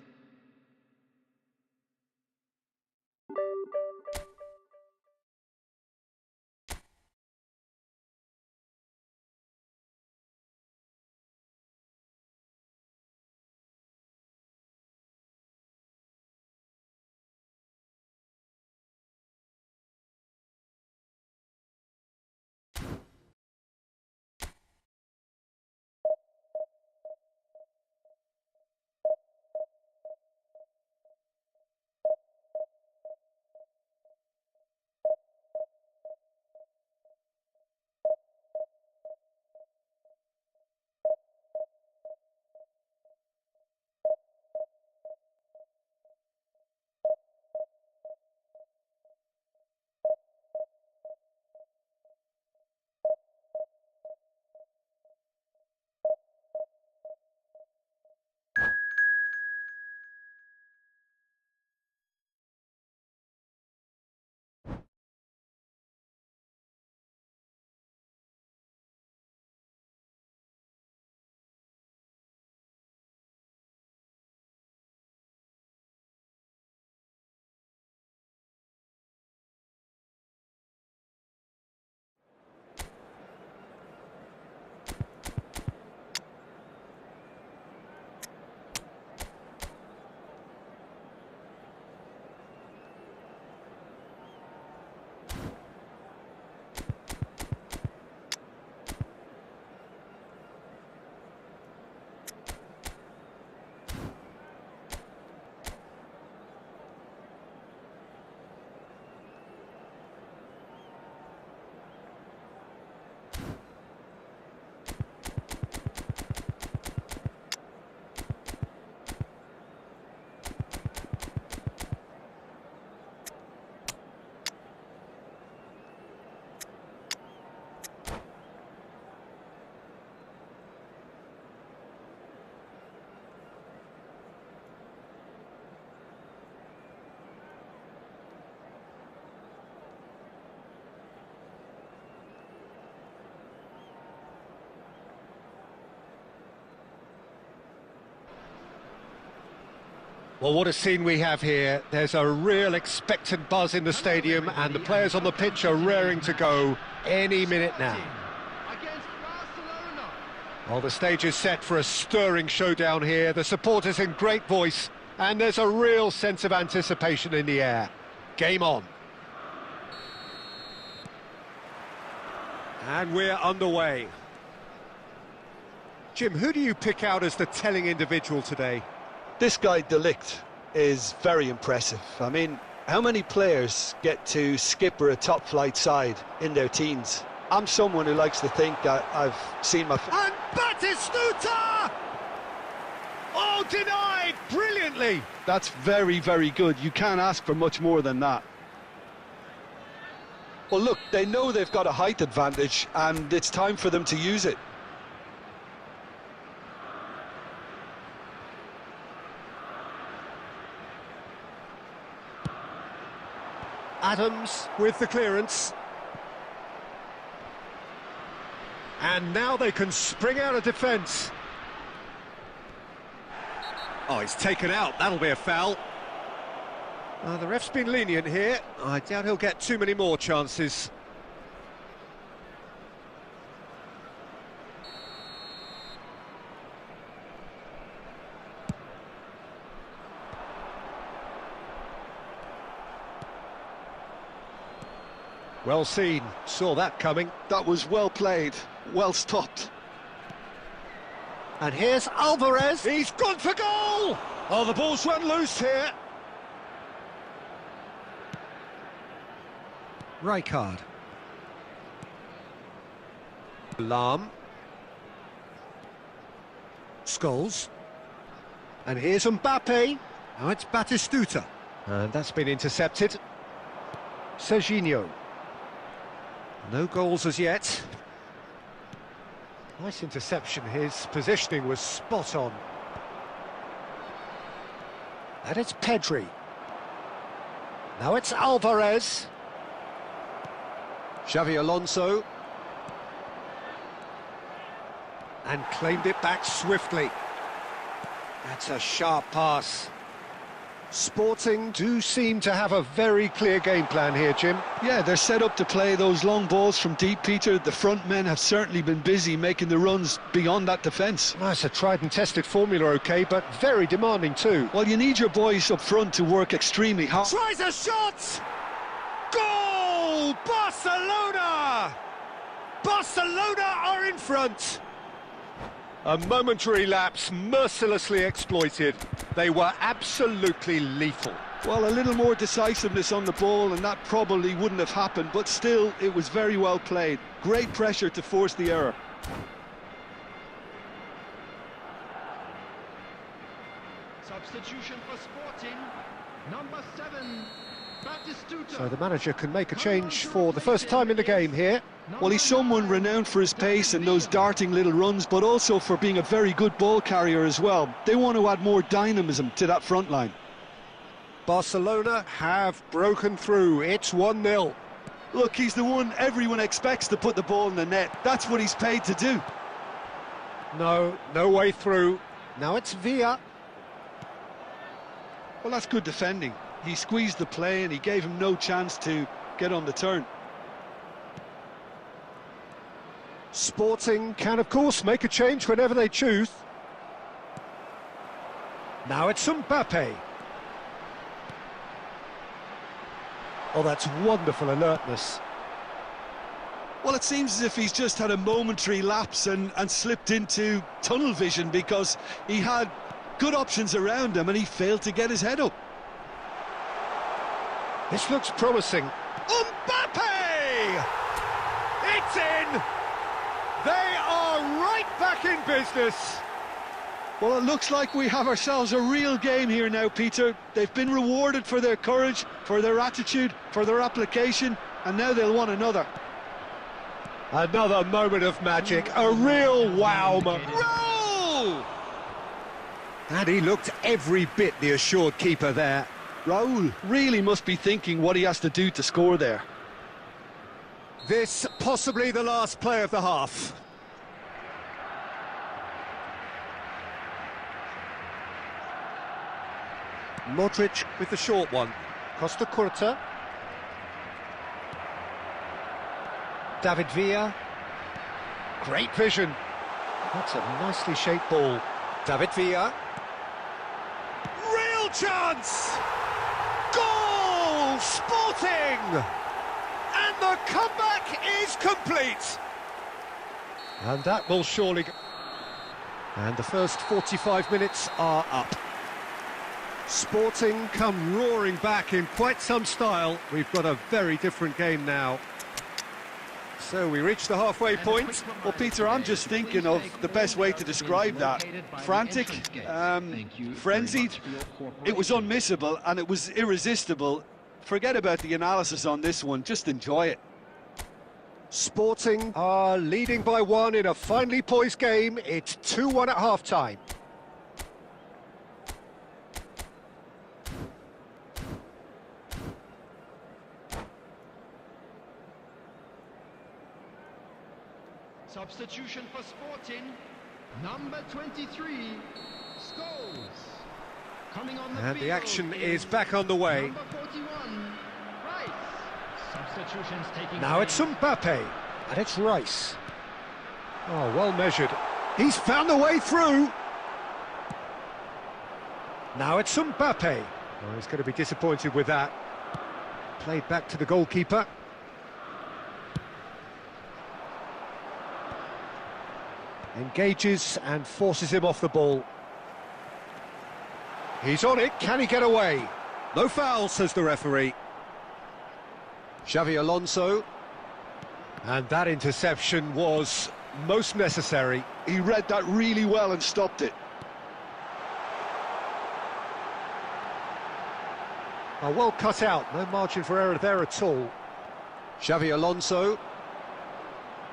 Well, what a scene we have here. There's a real expectant buzz in the stadium, and the players on the pitch are raring to go any minute now. Against Barcelona. Well, the stage is set for a stirring showdown here. The supporters in great voice, and there's a real sense of anticipation in the air. Game on. And we're underway. Jim, who do you pick out as the telling individual today? This guy, De Ligt, is very impressive. I mean, how many players get to skipper a top-flight side in their teens? I'm someone who likes to think that I've seen my... And Batistuta! Oh, denied brilliantly! That's very, very good. You can't ask for much more than that. Well, look, they know they've got a height advantage, and it's time for them to use it. Adams with the clearance. And now they can spring out of defence. Oh, he's taken out. That'll be a foul. The ref's been lenient here. I doubt he'll get too many more chances. Well seen, saw that coming. That was well played, well stopped. And here's Alvarez, he's gone for goal! Oh, the ball's run loose here. Rijkaard. Lahm. Scholes. And here's Mbappe. Now it's Batistuta. And that's been intercepted. Serginho. No goals as yet. Nice interception, his positioning was spot on. And it's Pedri. Now it's Alvarez. Xavi Alonso. And claimed it back swiftly. That's a sharp pass. Sporting do seem to have a very clear game plan here, Jim. Yeah, they're set up to play those long balls from deep, Peter. The front men have certainly been busy making the runs beyond that defence. Well, it's a tried and tested formula, OK, but very demanding too. Well, you need your boys up front to work extremely hard. Tries a shot! Goal! Barcelona! Barcelona are in front! A momentary lapse mercilessly exploited. They were absolutely lethal. Well, a little more decisiveness on the ball and that probably wouldn't have happened, but still, it was very well played. Great pressure to force the error. Substitution for Sporting. Number 7, Batistuta. So the manager can make a change for the first time in the game here. Well, he's someone renowned for his pace and those darting little runs, but also for being a very good ball carrier as well. They want to add more dynamism to that front line. Barcelona have broken through. It's 1-0. Look, he's the one everyone expects to put the ball in the net. That's what he's paid to do. No way through. Now it's Villa. Well, that's good defending. He squeezed the play and he gave him no chance to get on the turn. Sporting can, of course, make a change whenever they choose. Now it's Mbappe. Oh, that's wonderful alertness. Well, it seems as if he's just had a momentary lapse and slipped into tunnel vision because he had good options around him and he failed to get his head up. This looks promising. Mbappe! It's in! They are right back in business. Well, it looks like we have ourselves a real game here now, Peter. They've been rewarded for their courage, for their attitude, for their application, and now they'll want another. Another moment of magic, a real wow moment. Roll! And he looked every bit the assured keeper there. Raul really must be thinking what he has to do to score there. This possibly the last play of the half. Modric with the short one. Costa Curta. David Villa. Great vision. That's a nicely shaped ball. David Villa. Real chance! Goal! Sporting! And the comeback is complete! And that will surely go. And the first 45 minutes are up. Sporting come roaring back in quite some style. We've got a very different game now. So we reach the halfway point. Well, Peter, I'm just thinking of the best way to describe that. Frantic, frenzied. It was unmissable and it was irresistible. Forget about the analysis on this one, just enjoy it. Sporting are leading by one in a finely poised game. It's 2-1 at half-time. Substitution for Sporting, number 23, Scholes. Coming on the And the field action is back on the way. Number 41, Rice. Substitutions taking Now it's place. Mbappe, and it's Rice. Oh, well measured. He's found the way through. Now it's Mbappe. Oh, he's going to be disappointed with that. Played back to the goalkeeper. Engages and forces him off the ball. He's on it, can he get away? No foul, says the referee. Xavi Alonso. And that interception was most necessary. He read that really well and stopped it. Oh, well cut out, no margin for error there at all. Xavi Alonso.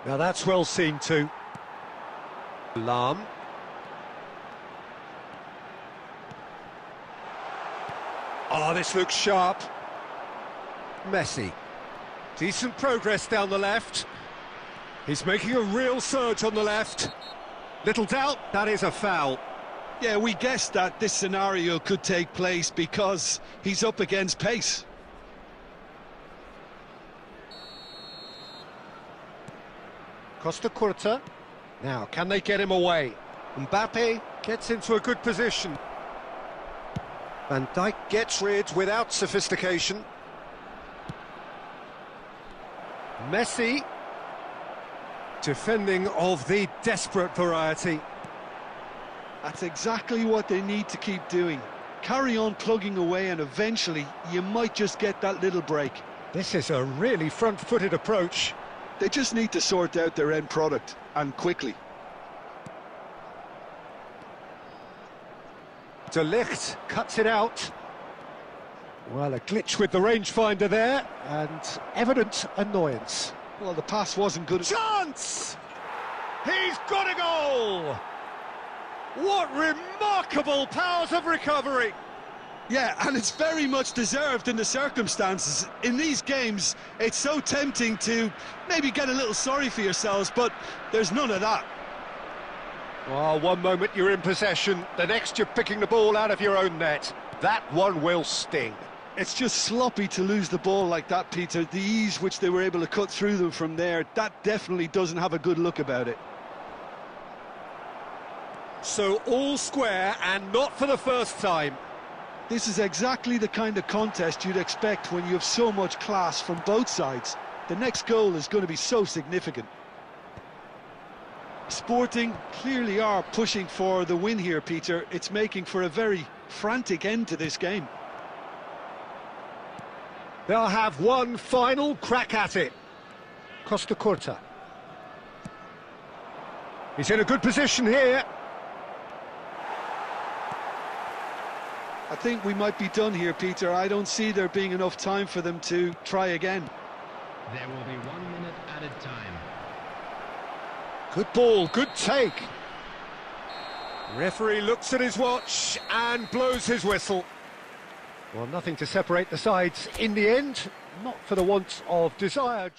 Now that's well seen too. Lam. Oh, this looks sharp. Messi. Decent progress down the left. He's making a real surge on the left. Little doubt, that is a foul. Yeah, we guessed that this scenario could take place because he's up against pace. Costa Curta. Now, can they get him away? Mbappe gets into a good position. Van Dijk gets rid without sophistication. Messi. Defending of the desperate variety. That's exactly what they need to keep doing. Carry on plugging away and eventually you might just get that little break. This is a really front-footed approach. They just need to sort out their end product, and quickly. De Ligt cuts it out. Well, a glitch with the rangefinder there, and evident annoyance. Well, the pass wasn't good. Chance! He's got a goal! What remarkable powers of recovery! Yeah, and it's very much deserved in the circumstances. In these games, it's so tempting to maybe get a little sorry for yourselves, but there's none of that. Oh, one moment you're in possession, the next you're picking the ball out of your own net. That one will sting. It's just sloppy to lose the ball like that, Peter. The ease which they were able to cut through them from there, that definitely doesn't have a good look about it. So all square, and not for the first time. This is exactly the kind of contest you'd expect when you have so much class from both sides. The next goal is going to be so significant. Sporting clearly are pushing for the win here, Peter. It's making for a very frantic end to this game. They'll have one final crack at it. Costa Curta. He's in a good position here. I think we might be done here, Peter. I don't see there being enough time for them to try again. There will be 1 minute added time. Good ball, good take. Referee looks at his watch and blows his whistle. Well, nothing to separate the sides in the end, not for the want of desire.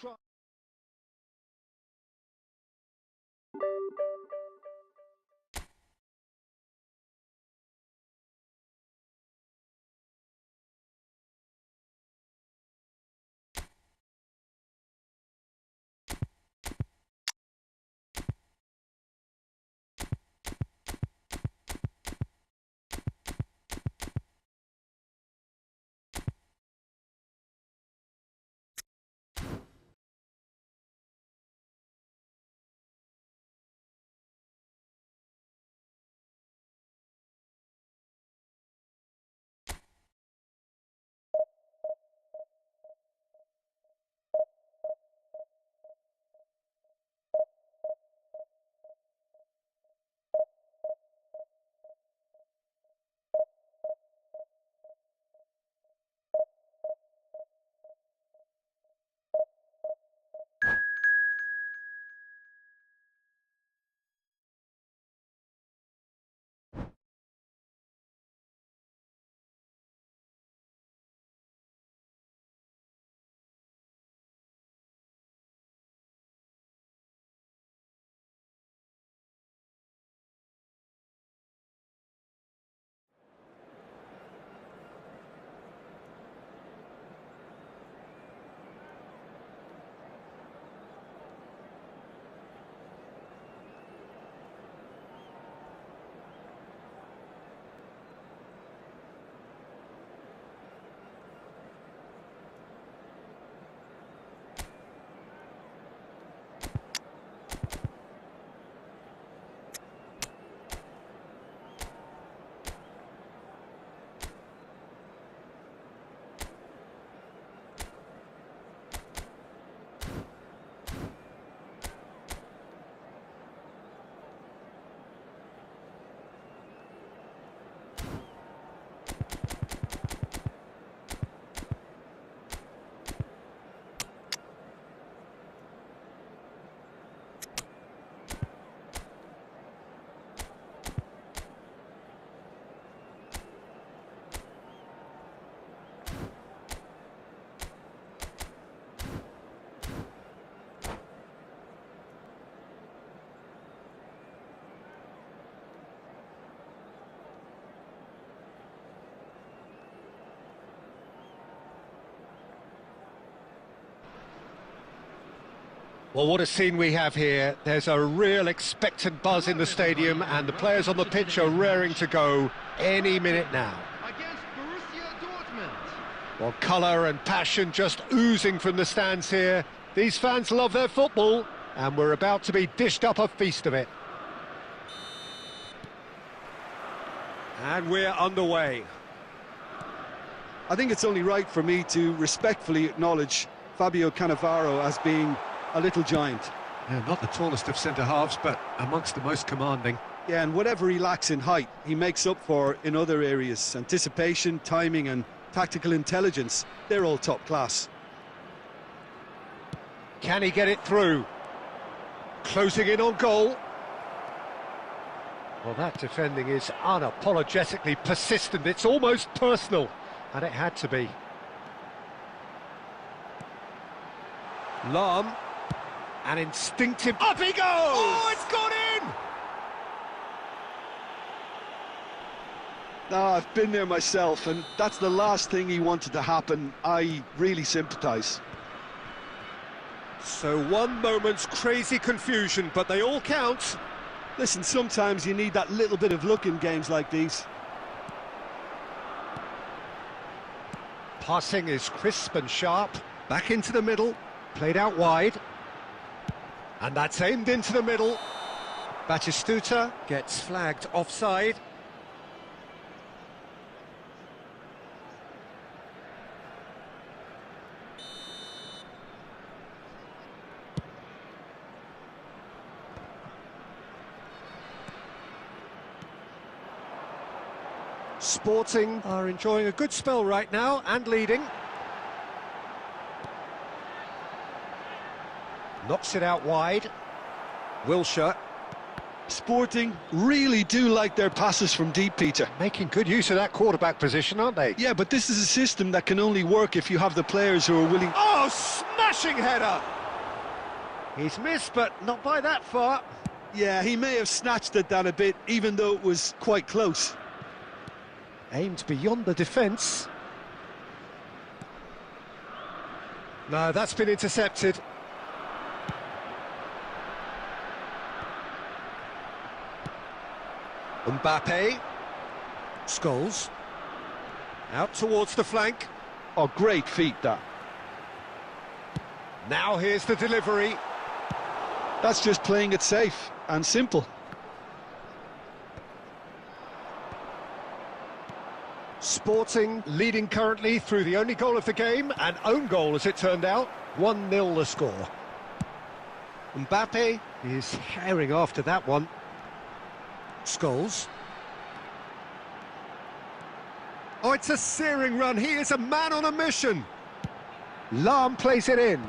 Well, what a scene we have here. There's a real expectant buzz in the stadium, and the players on the pitch are raring to go any minute now. Against Borussia Dortmund. Well, colour and passion just oozing from the stands here. These fans love their football, and we're about to be dished up a feast of it. And we're underway. I think it's only right for me to respectfully acknowledge Fabio Cannavaro as being a little giant. Yeah, not the tallest of centre-halves, but amongst the most commanding. Yeah, and whatever he lacks in height, he makes up for in other areas. Anticipation, timing and tactical intelligence, they're all top class. Can he get it through? Closing in on goal. Well, that defending is unapologetically persistent. It's almost personal, and it had to be. Lahm, an instinctive... Up he goes! Oh, it's gone in! No, I've been there myself, and that's the last thing he wanted to happen. I really sympathise. So one moment's crazy confusion, but they all count. Listen, sometimes you need that little bit of luck in games like these. Passing is crisp and sharp. Back into the middle. Played out wide. And that's aimed into the middle. Batistuta gets flagged offside. Sporting are enjoying a good spell right now and leading. Knocks it out wide. Wilshere. Sporting really do like their passes from deep, Peter. Making good use of that quarterback position, aren't they? Yeah, but this is a system that can only work if you have the players who are willing... Oh, smashing header! He's missed, but not by that far. Yeah, he may have snatched at that a bit, even though it was quite close. Aimed beyond the defence. No, that's been intercepted. Mbappe. Scholes. Out towards the flank. Oh, great feat, that. Now here's the delivery. That's just playing it safe and simple. Sporting leading currently through the only goal of the game, an own goal as it turned out. 1-0 the score. Mbappe is herring after that one. Scholes. Oh, it's a searing run. He is a man on a mission. Lahm plays it in.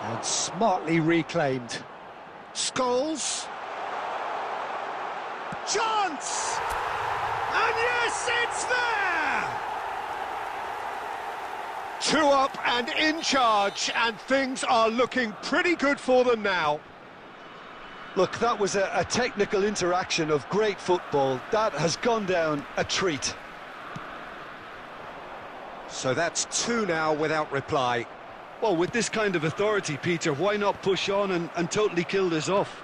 And smartly reclaimed. Scholes. Chance! And yes, it's there! 2 up and in charge, and things are looking pretty good for them now. Look, that was a technical interaction of great football. That has gone down a treat. So that's 2 now without reply. Well, with this kind of authority, Peter, why not push on and totally kill this off?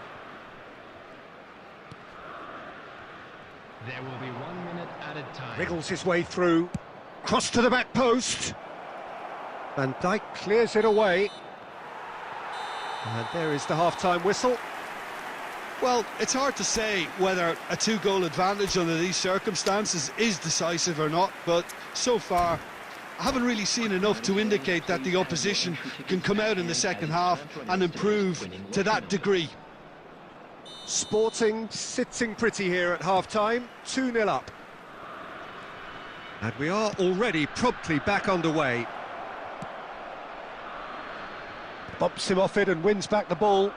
There will be 1 minute at a time. Wriggles his way through. Cross to the back post. Van Dijk clears it away. And there is the half-time whistle. Well, it's hard to say whether a 2-goal advantage under these circumstances is decisive or not, but so far I haven't really seen enough to indicate that the opposition can come out in the second half and improve to that degree. Sporting sitting pretty here at half-time, 2-0 up. And we are already promptly back underway. Bumps him off it and wins back the ball.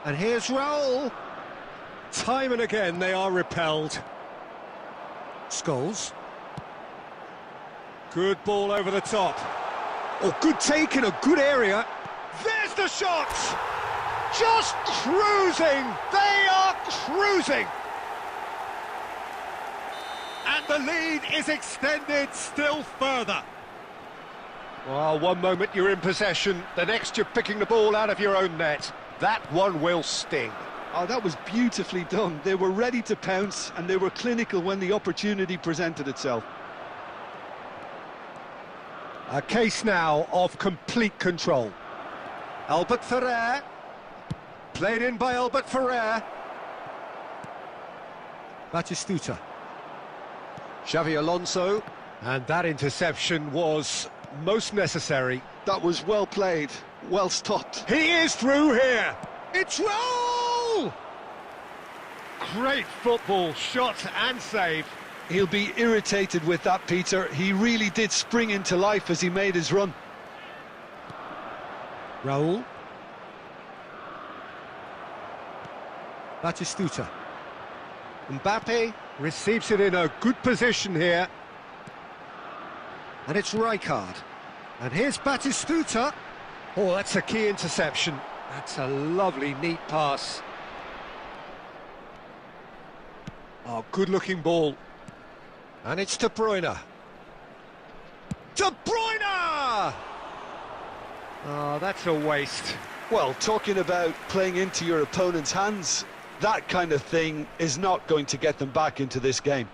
And here's Raul. Time and again they are repelled. Scholes. Good ball over the top. Oh, good take in a good area. There's the shot! just cruising! They are cruising! And the lead is extended still further. Well, one moment you're in possession, the next you're picking the ball out of your own net. That one will sting. Oh, that was beautifully done. They were ready to pounce, and they were clinical when the opportunity presented itself. A case now of complete control. Albert Ferrer. Played in by Albert Ferrer. Batistuta. Xavi Alonso. And that interception was most necessary. That was well played, well stopped. He is through here. It's roll! Great football, shot and save. He'll be irritated with that, Peter. He really did spring into life as he made his run. Raul. Batistuta. Mbappe receives it in a good position here. And it's Rijkaard. And here's Batistuta. Oh, that's a key interception. That's a lovely, neat pass. Oh, good-looking ball. And it's De Bruyne. De Bruyne! Oh, that's a waste. Well, talking about playing into your opponent's hands, that kind of thing is not going to get them back into this game.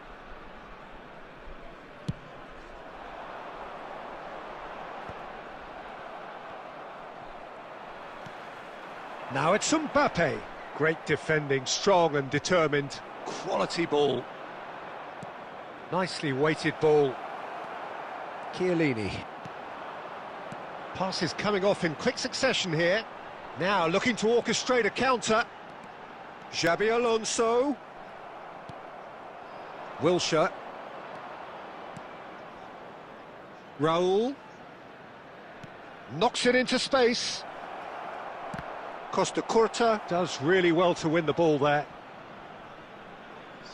Now it's Mbappe. Great defending, strong and determined. Quality ball. Nicely weighted ball. Chiellini. Passes coming off in quick succession here. Now looking to orchestrate a counter. Xabi Alonso. Wilshere. Raul. Knocks it into space. Costa Curta does really well to win the ball there.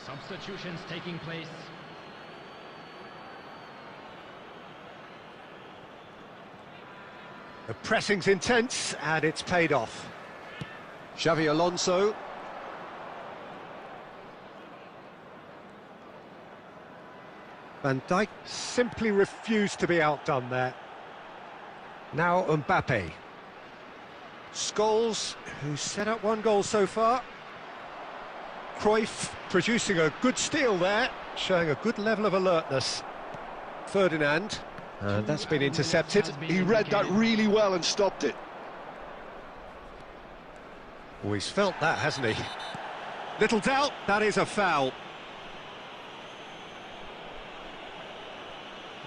Substitutions taking place. The pressing's intense and it's paid off. Xavi Alonso. Van Dijk simply refused to be outdone there. Now Mbappe. Scholes, who set up one goal so far. Cruyff producing a good steal there, showing a good level of alertness. Ferdinand, and that's been intercepted. He read that really well and stopped it. Oh, he's felt that, hasn't he? Little doubt, that is a foul.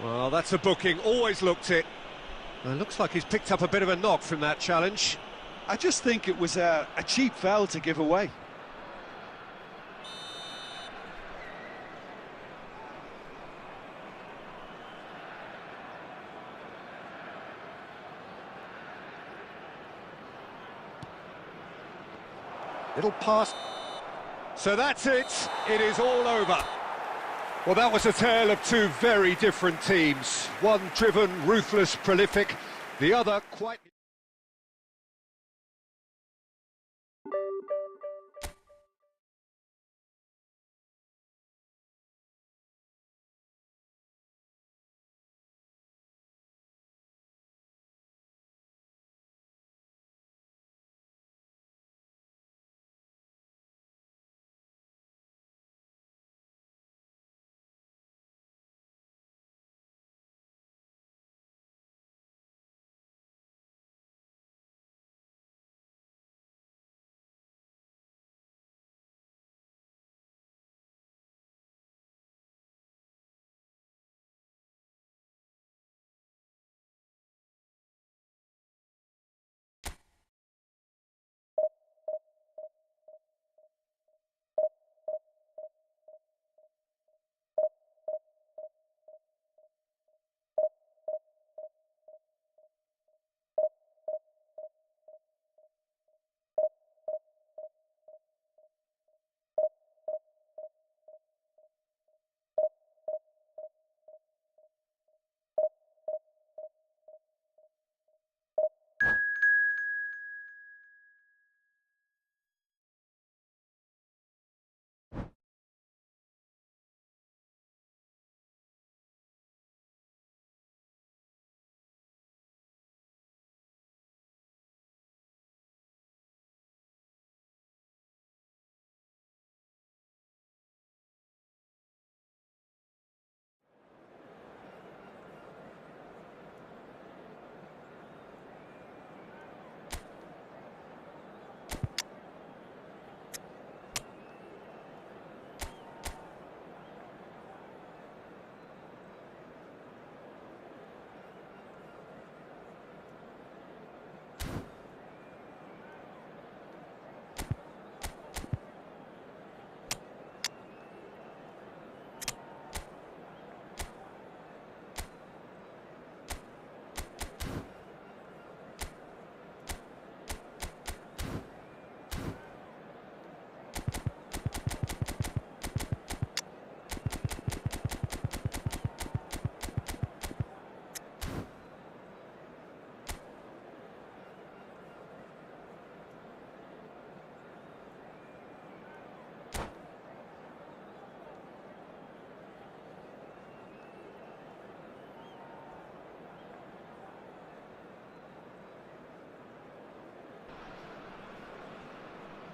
Well, that's a booking, always looked it. It looks like he's picked up a bit of a knock from that challenge. I just think it was a cheap foul to give away. Little pass. So that's it. It is all over. Well, that was a tale of two very different teams. One driven, ruthless, prolific. The other quite...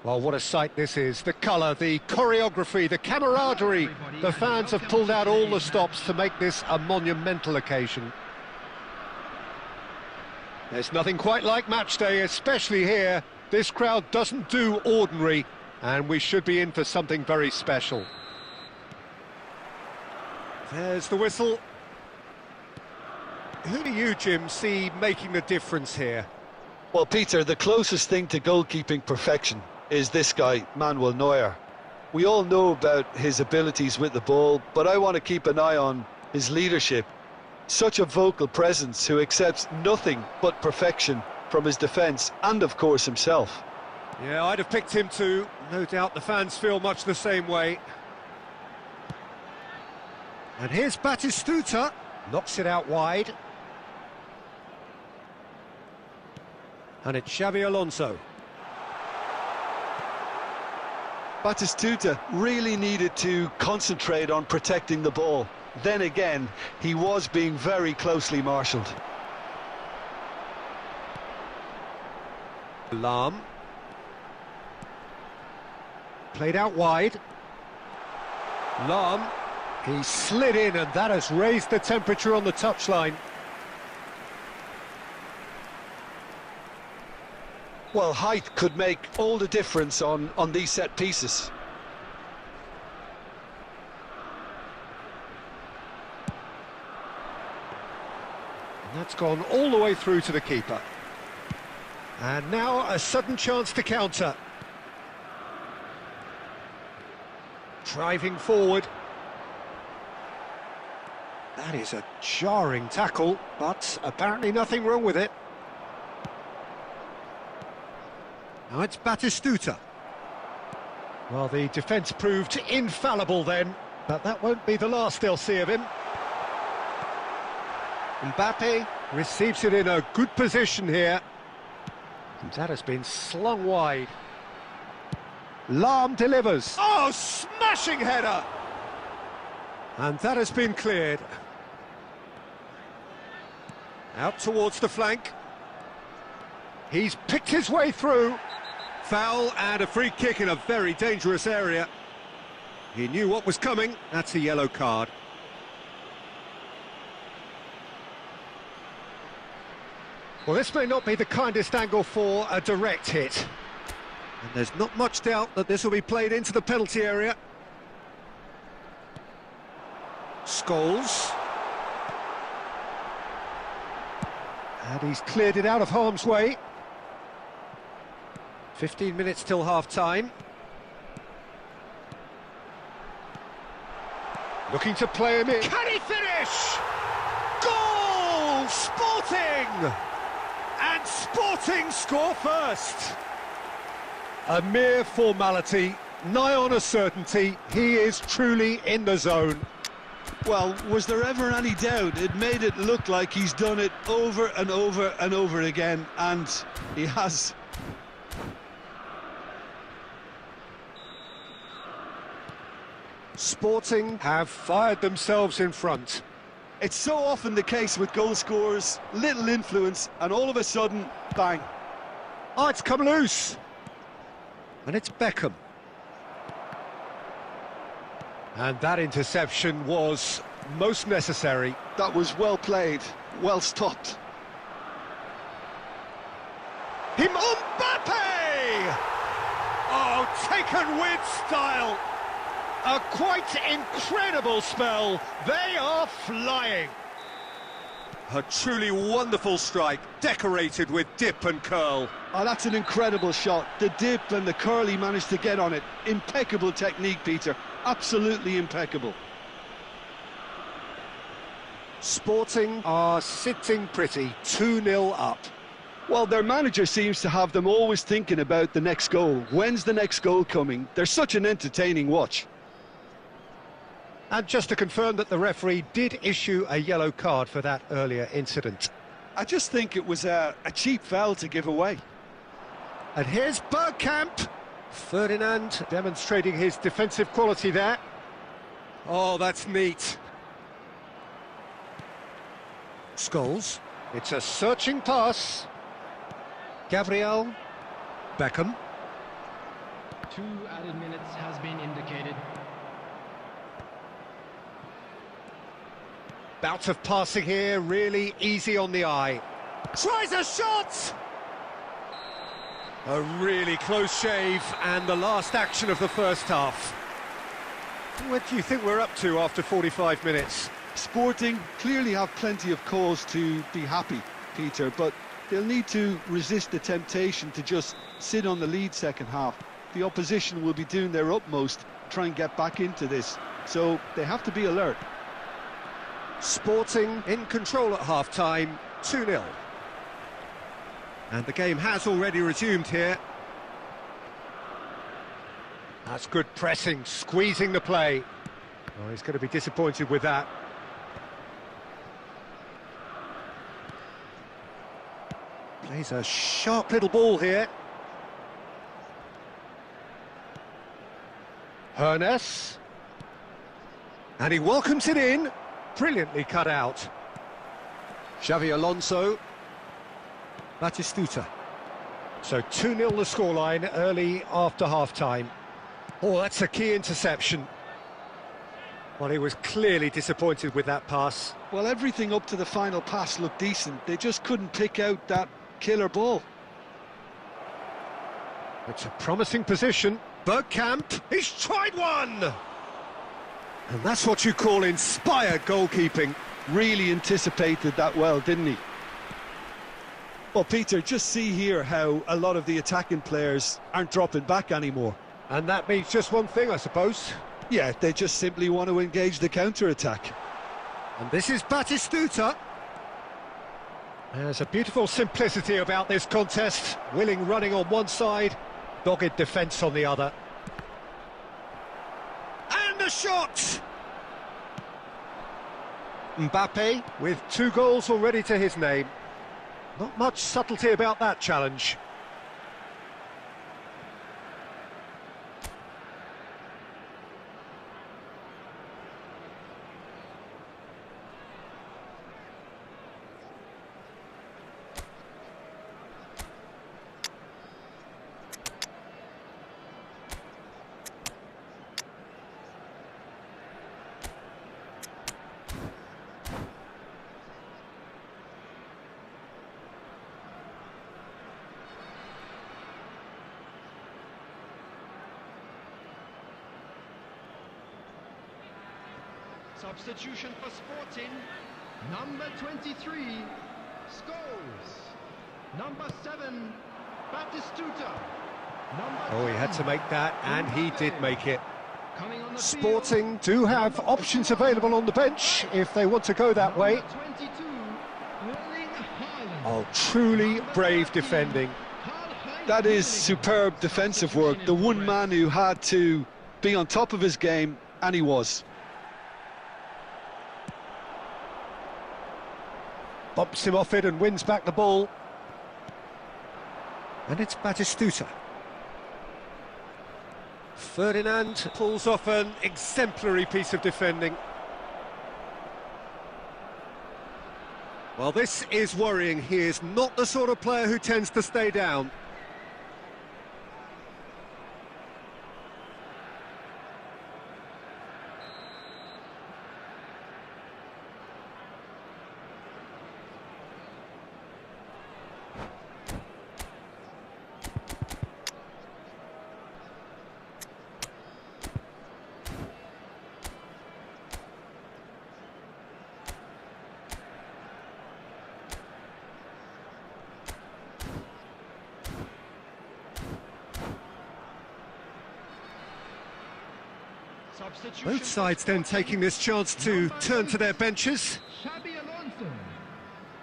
Well, what a sight this is. The colour, the choreography, the camaraderie. The fans have pulled out all the stops to make this a monumental occasion. There's nothing quite like match day, especially here. This crowd doesn't do ordinary, and we should be in for something very special. There's the whistle. Who do you, Jim, see making the difference here? Well, Peter, the closest thing to goalkeeping perfection is this guy, Manuel Neuer. We all know about his abilities with the ball, but I want to keep an eye on his leadership. Such a vocal presence who accepts nothing but perfection from his defence and, of course, himself. Yeah, I'd have picked him too. No doubt the fans feel much the same way. And here's Batistuta. Knocks it out wide. And it's Xabi Alonso. Batistuta really needed to concentrate on protecting the ball. Then again, he was being very closely marshalled. Lahm. Played out wide. Lahm. He slid in, and that has raised the temperature on the touchline. Well, height could make all the difference on these set pieces. And that's gone all the way through to the keeper. And now a sudden chance to counter. Driving forward. That is a jarring tackle, but apparently nothing wrong with it. Now it's Batistuta. Well, the defence proved infallible then, but that won't be the last they'll see of him. Mbappe receives it in a good position here. And that has been slung wide. Lahm delivers. Oh, smashing header! And that has been cleared. Out towards the flank. He's picked his way through. Foul and a free kick in a very dangerous area. He knew what was coming. That's a yellow card. Well, this may not be the kindest angle for a direct hit. And there's not much doubt that this will be played into the penalty area. Scholes. And he's cleared it out of harm's way. 15 minutes till half-time. Looking to play him in. Can he finish? Goal! Sporting! And Sporting score first. A mere formality, nigh on a certainty. He is truly in the zone. Well, was there ever any doubt? It made it look like he's done it over and over and over again, and he has. Sporting have fired themselves in front. It's so often the case with goal scorers, little influence, and all of a sudden, bang. Oh, it's come loose. And it's Beckham. And that interception was most necessary. That was well played, well stopped. Mbappe! Oh, taken with style. A quite incredible spell. They are flying. A truly wonderful strike, decorated with dip and curl. Oh, that's an incredible shot. The dip and the curl he managed to get on it. Impeccable technique, Peter. Absolutely impeccable. Sporting are sitting pretty, 2-0 up. Well, their manager seems to have them always thinking about the next goal. When's the next goal coming? They're such an entertaining watch. And just to confirm that the referee did issue a yellow card for that earlier incident. I just think it was a cheap foul to give away. And here's Bergkamp. Ferdinand demonstrating his defensive quality there. Oh, that's neat. Scholes. It's a searching pass. Gabriel. Beckham. 2 added minutes has been indicated. Bout of passing here, really easy on the eye. Tries a shot! A really close shave, and the last action of the first half. What do you think we're up to after 45 minutes? Sporting clearly have plenty of cause to be happy, Peter, but they'll need to resist the temptation to just sit on the lead second half. The opposition will be doing their utmost to try and get back into this, so they have to be alert. Sporting in control at half-time, 2-0. And the game has already resumed here. That's good pressing, squeezing the play. Oh, he's going to be disappointed with that. Plays a sharp little ball here. Hernes. And he welcomes it in. Brilliantly cut out. Xavi Alonso. Batistuta. So 2-0 the scoreline early after half-time. Oh, that's a key interception. Well, he was clearly disappointed with that pass. Well, everything up to the final pass looked decent. They just couldn't pick out that killer ball. It's a promising position. Bergkamp, he's tried one! And that's what you call inspired goalkeeping. Really anticipated that well, didn't he? Well, Peter, just see here how a lot of the attacking players aren't dropping back anymore. And that means just one thing, I suppose. Yeah, they just simply want to engage the counter-attack. And this is Batistuta. There's a beautiful simplicity about this contest. Willing running on one side, dogged defence on the other. And the shot! Mbappe with 2 goals already to his name. Not much subtlety about that challenge. Substitution for Sporting. Number 23, Scholes. Number 7, Batistuta. Oh, he had to make that, and he did make it. Coming on the Sporting do have options available on the bench if they want to go that way. Number 22, Erling Haaland. Oh, truly brave defending. That is superb defensive work. The one man who had to be on top of his game, and he was. Bumps him off it and wins back the ball. And it's Batistuta. Ferdinand pulls off an exemplary piece of defending. Well, this is worrying. He is not the sort of player who tends to stay down. Both sides then taking this chance to turn to their benches. Xabi Alonso.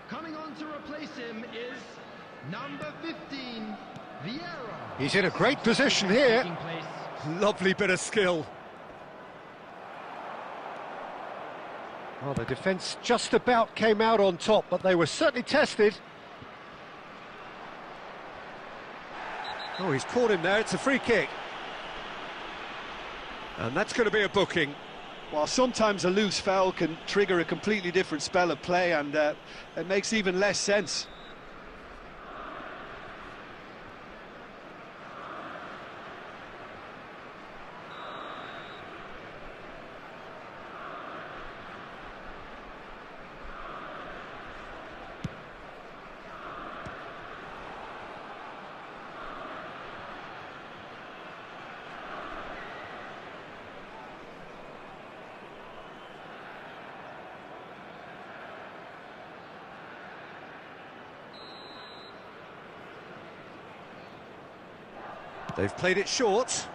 Coming on to replace him is number 15, Vieira. He's in a great position here. Taking place. Lovely bit of skill. Well, the defence just about came out on top, but they were certainly tested. Oh, he's caught him there. It's a free kick. And that's going to be a booking. Well, sometimes a loose foul can trigger a completely different spell of play, and it makes even less sense. They've played it short.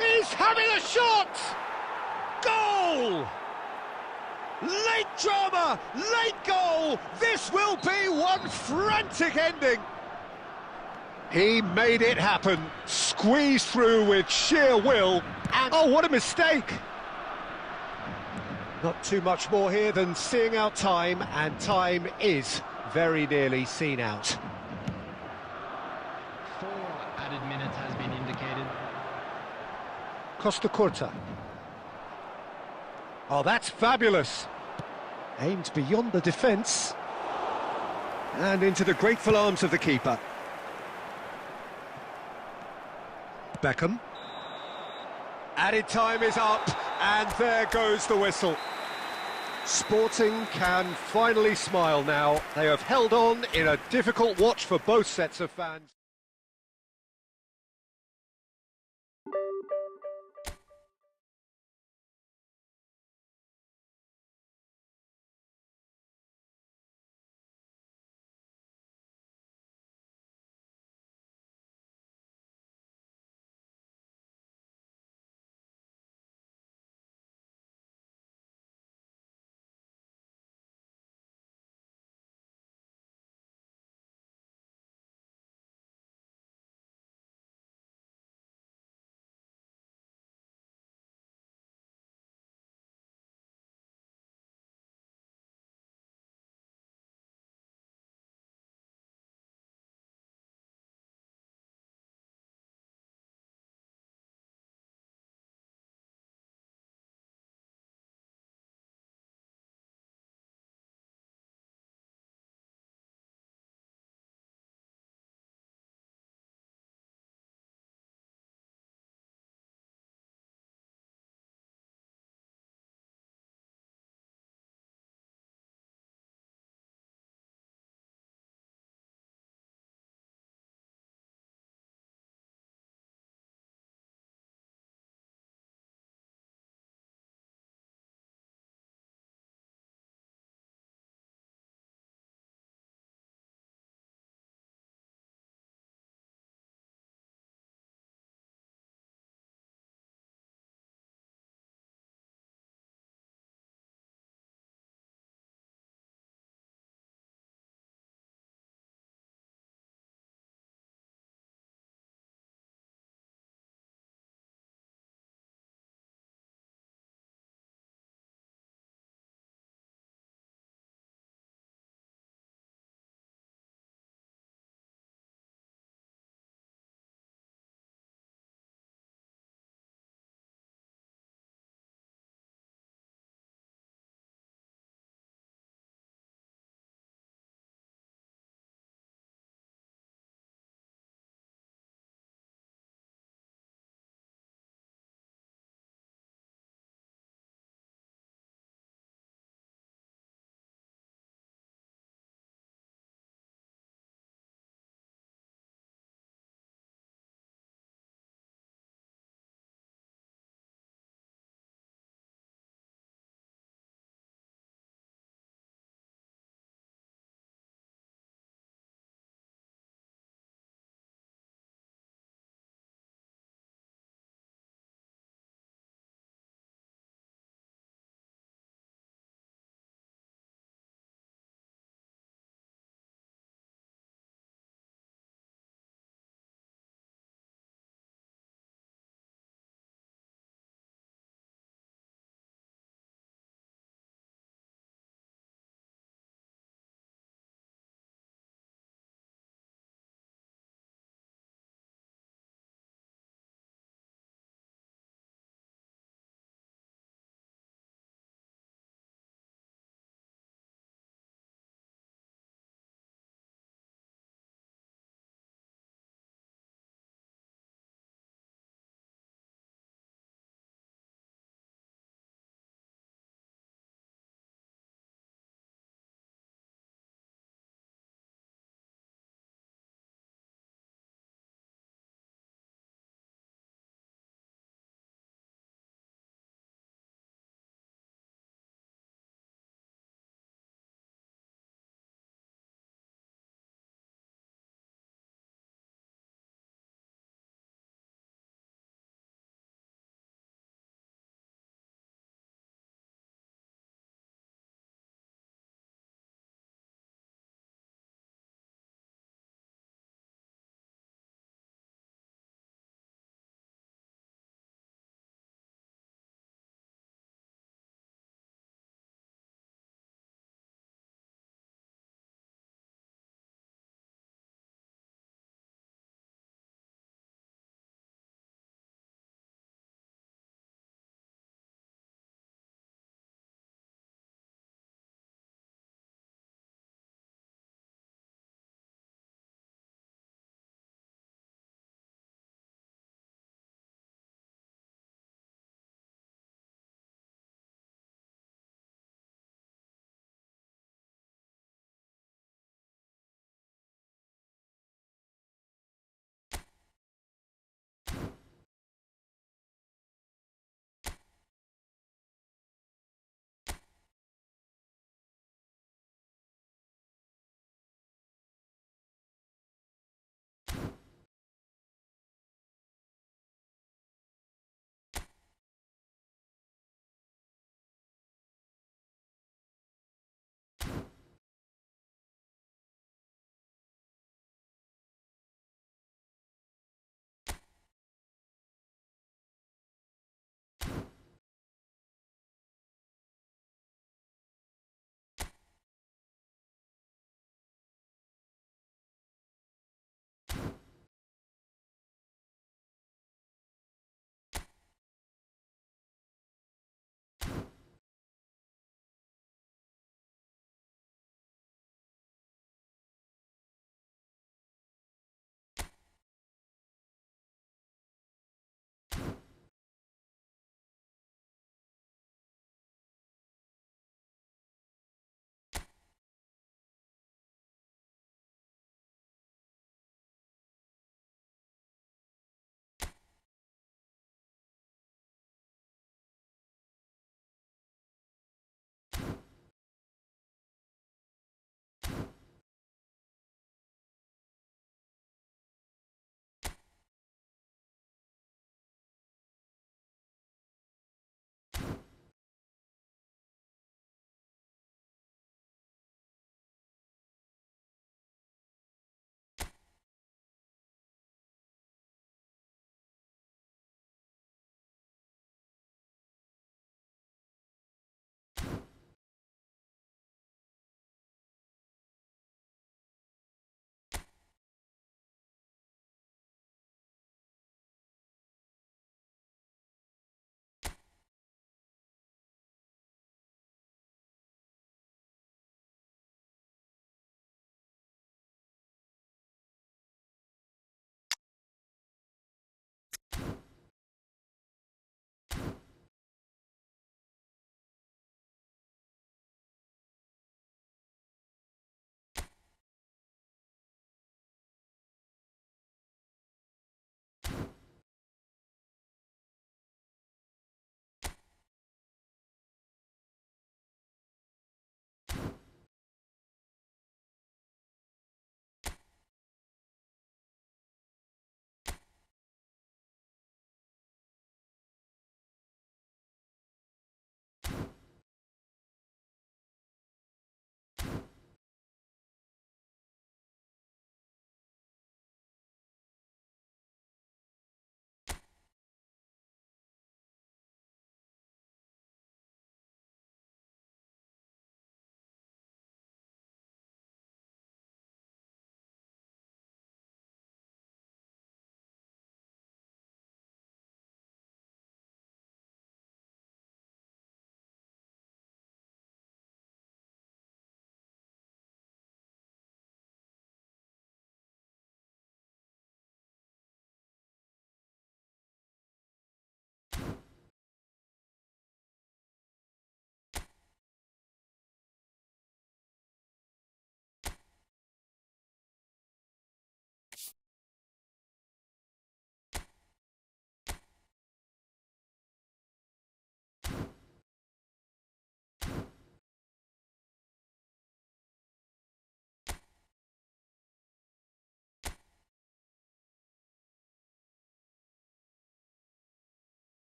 He's having a shot! Goal! Late drama, late goal! This will be one frantic ending! He made it happen, squeezed through with sheer will, and oh, what a mistake! Not too much more here than seeing out time, and time is very nearly seen out. 4 added minutes has been indicated. Costa Curta. Oh, that's fabulous! Aimed beyond the defence. And into the grateful arms of the keeper. Beckham. Added time is up, and there goes the whistle. Sporting can finally smile now. They have held on in a difficult watch for both sets of fans.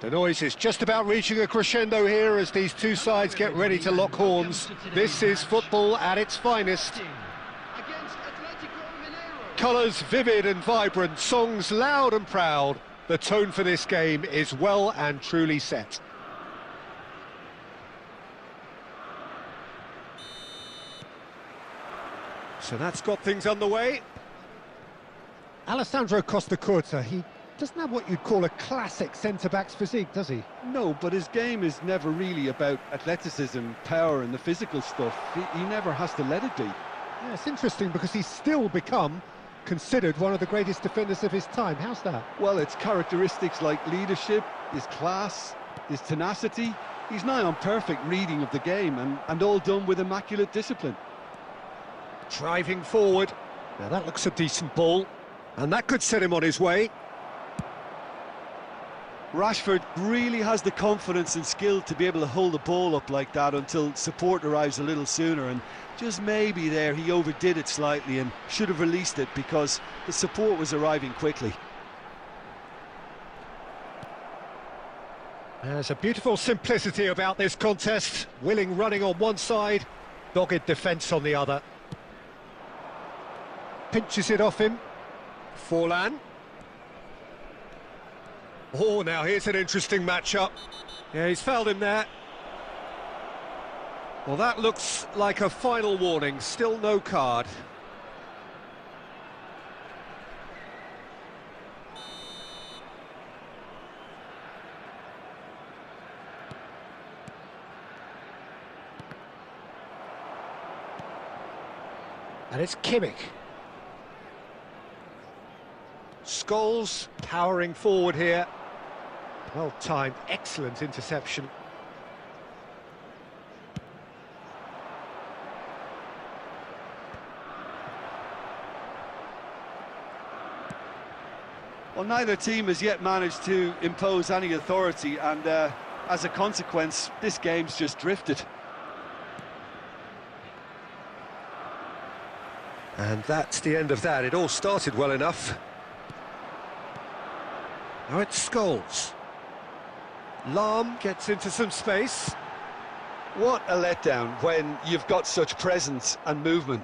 The noise is just about reaching a crescendo here as these two sides get ready to lock horns. This is football at its finest. Colours vivid and vibrant, songs loud and proud. The tone for this game is well and truly set. So that's got things underway. Alessandro Costa Curta, he doesn't have what you'd call a classic centre-back's physique, does he? No, but his game is never really about athleticism, power and the physical stuff. He never has to let it be. Yeah, it's interesting because he's still become considered one of the greatest defenders of his time. How's that? Well, it's characteristics like leadership, his class, his tenacity. He's nigh on perfect reading of the game and all done with immaculate discipline. Driving forward. Now that looks a decent ball. And that could set him on his way. Rashford really has the confidence and skill to be able to hold the ball up like that until support arrives a little sooner, and just maybe there he overdid it slightly and should have released it because the support was arriving quickly. There's a beautiful simplicity about this contest. Willing running on one side, dogged defence on the other. Pinches it off him. Forlan. Oh, now here's an interesting matchup. Yeah, he's fouled him there. Well, that looks like a final warning. Still no card. And it's Kimmich. Scholes powering forward here. Well timed, excellent interception. Well, neither team has yet managed to impose any authority, and as a consequence, this game's just drifted. And that's the end of that. It all started well enough. Now it's Scholes. Lahm gets into some space. What a letdown when you've got such presence and movement.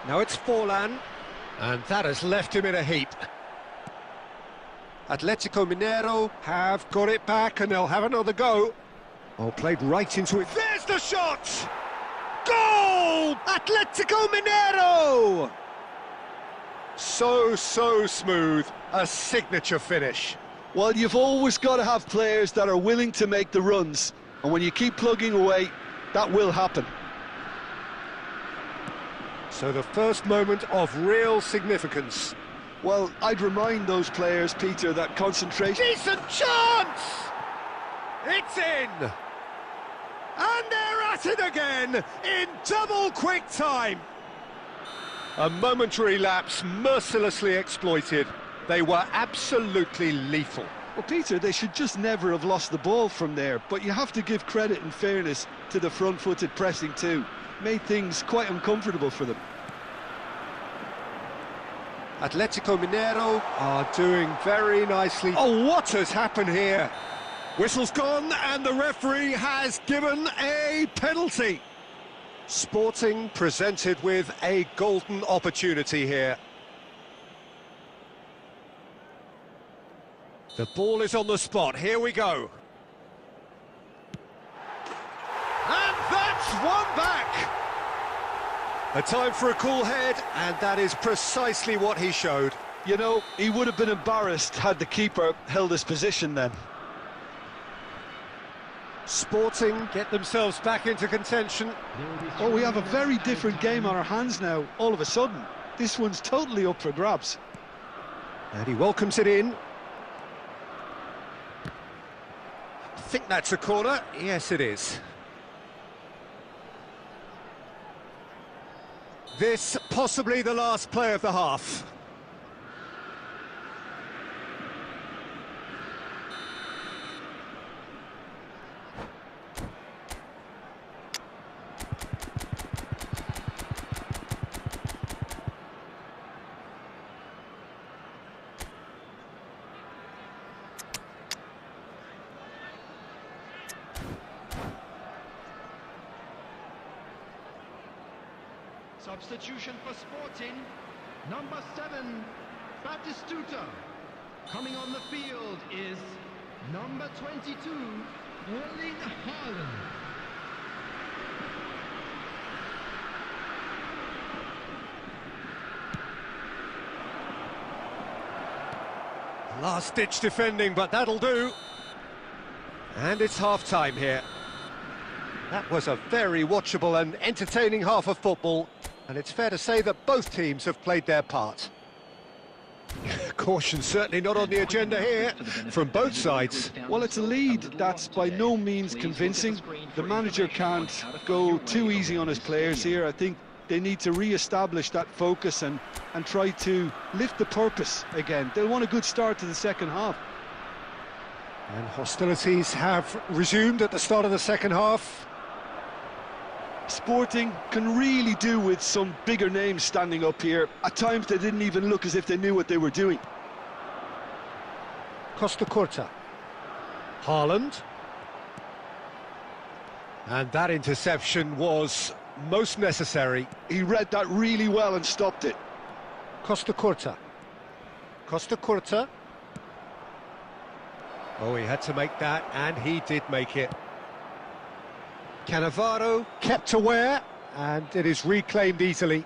Now it's Forlan, and that has left him in a heap. Atletico Mineiro have got it back, and they'll have another go. Oh, played right into it. There's the shot! Goal! Atletico Mineiro! So smooth. A signature finish. Well, you've always got to have players that are willing to make the runs, and when you keep plugging away, that will happen. So the first moment of real significance. Well, I'd remind those players, Peter, that concentration... Decent chance! It's in! And they're at it again, in double quick time! A momentary lapse mercilessly exploited. They were absolutely lethal. Well, Peter, they should just never have lost the ball from there, but you have to give credit and fairness to the front-footed pressing too. Made things quite uncomfortable for them. Atletico Mineiro are doing very nicely. Oh, what has happened here? Whistle's gone and the referee has given a penalty. Sporting presented with a golden opportunity here. The ball is on the spot, here we go. And that's one back! A time for a cool head, and that is precisely what he showed. You know, he would have been embarrassed had the keeper held his position then. Sporting get themselves back into contention. Oh, we have a very different game on our hands now, all of a sudden. This one's totally up for grabs. And he welcomes it in. I think that's a corner. Yes, it is. This possibly the last play of the half. Substitution for Sporting, number 7, Batistuta. Coming on the field is number 22, Erling Haaland. Last-ditch defending, but that'll do. And it's half-time here. That was a very watchable and entertaining half of football, and it's fair to say that both teams have played their part. Caution certainly not on the agenda here, from both sides. Well, it's a lead that's by no means convincing. The manager can't go too easy on his players here. I think they need to re-establish that focus and try to lift the purpose again. They'll want a good start to the second half. And hostilities have resumed at the start of the second half. Sporting can really do with some bigger names standing up here. At times they didn't even look as if they knew what they were doing. Costa Curta. Haaland. And that interception was most necessary. He read that really well and stopped it. Costa Curta. Costa Curta. Oh, he had to make that, and he did make it. Cannavaro kept aware, and it is reclaimed easily.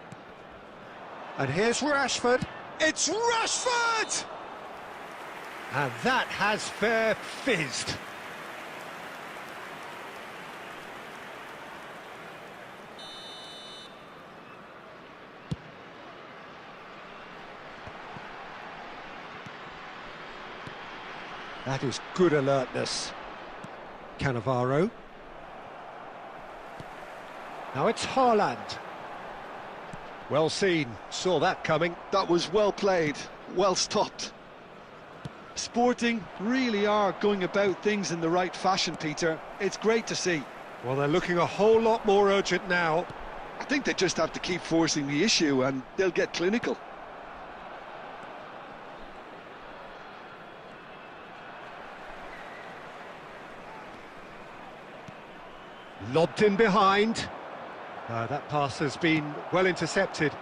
And here's Rashford. It's Rashford! And that has fair fizzed. That is good alertness. Cannavaro. Now it's Haaland. Well seen, saw that coming. That was well played, well stopped. Sporting really are going about things in the right fashion, Peter. It's great to see. Well, they're looking a whole lot more urgent now. I think they just have to keep forcing the issue and they'll get clinical. Lobbed in behind. That pass has been well intercepted.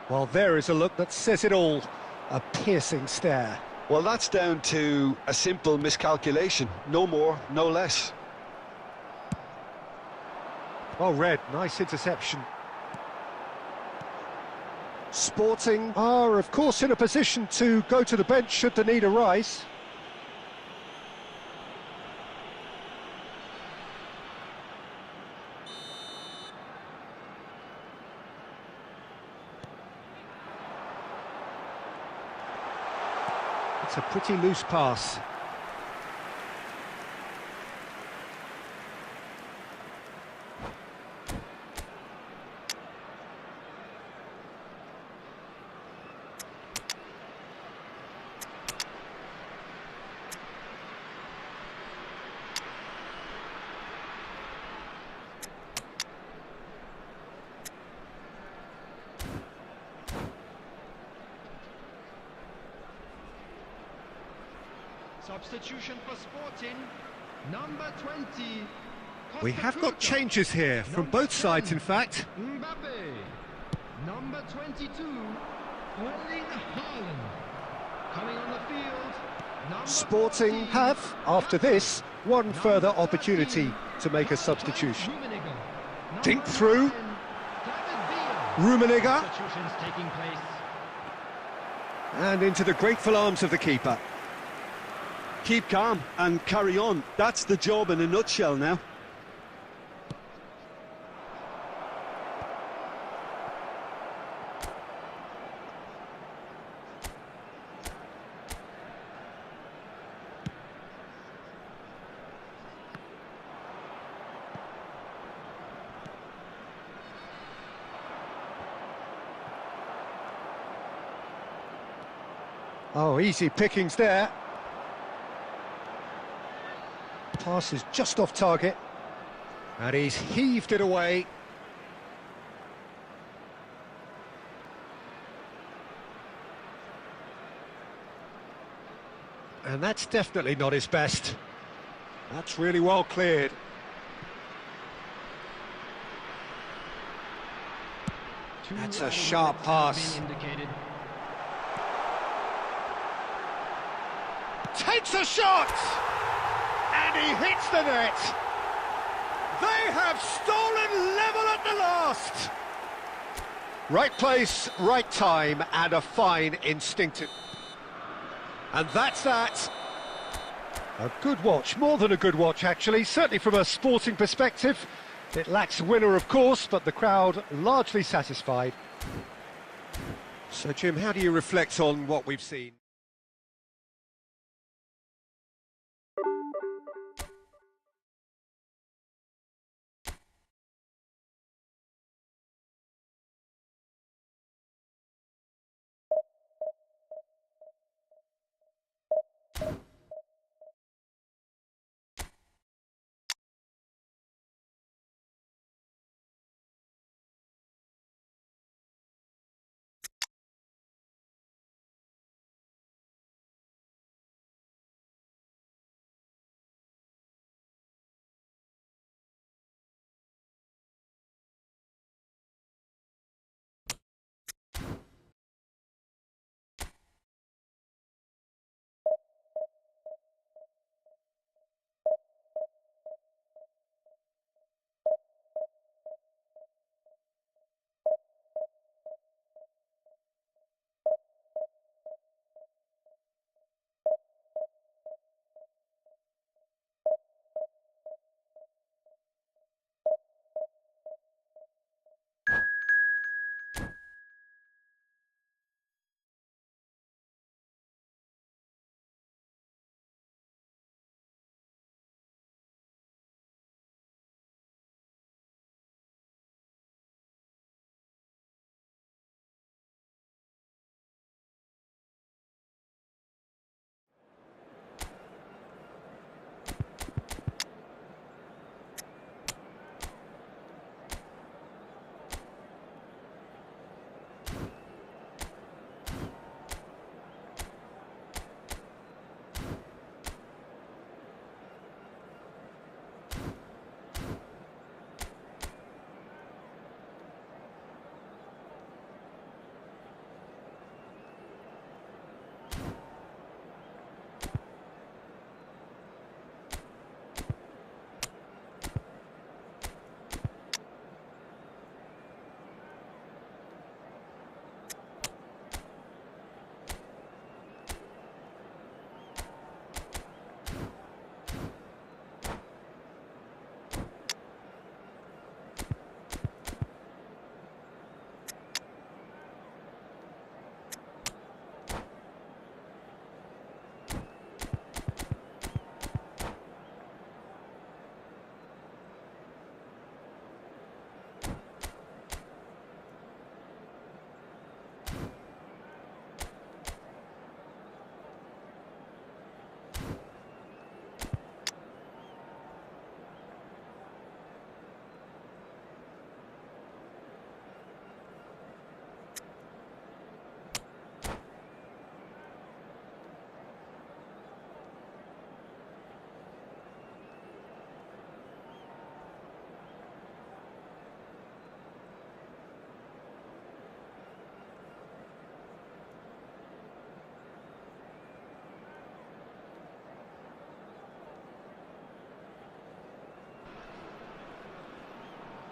Well, there is a look that says it all. A piercing stare. Well, that's down to a simple miscalculation. No more, no less. Well read, nice interception. Sporting are, of course, in a position to go to the bench should the need arise. It's a pretty loose pass. Substitution for Sporting, number 20. We have got changes here from both sides, in fact. Mbappe, number 22, Erling Haaland. Coming on the field, number Sporting 14, have, after this, one further opportunity to make a substitution. Rummenigge. Dink through. David Villa. Rummenigge, Substitutions taking place. and into the grateful arms of the keeper. Keep calm and carry on. That's the job in a nutshell now. Oh, easy pickings there. Pass is just off target. And he's heaved it away. And that's definitely not his best. That's really well cleared. That's a sharp pass. Takes a shot! And he hits the net! They have stolen level at the last! Right place, right time, and a fine instinctive. And that's that. A good watch, more than a good watch actually, certainly from a sporting perspective. It lacks a winner, of course, but the crowd largely satisfied. So, Jim, how do you reflect on what we've seen?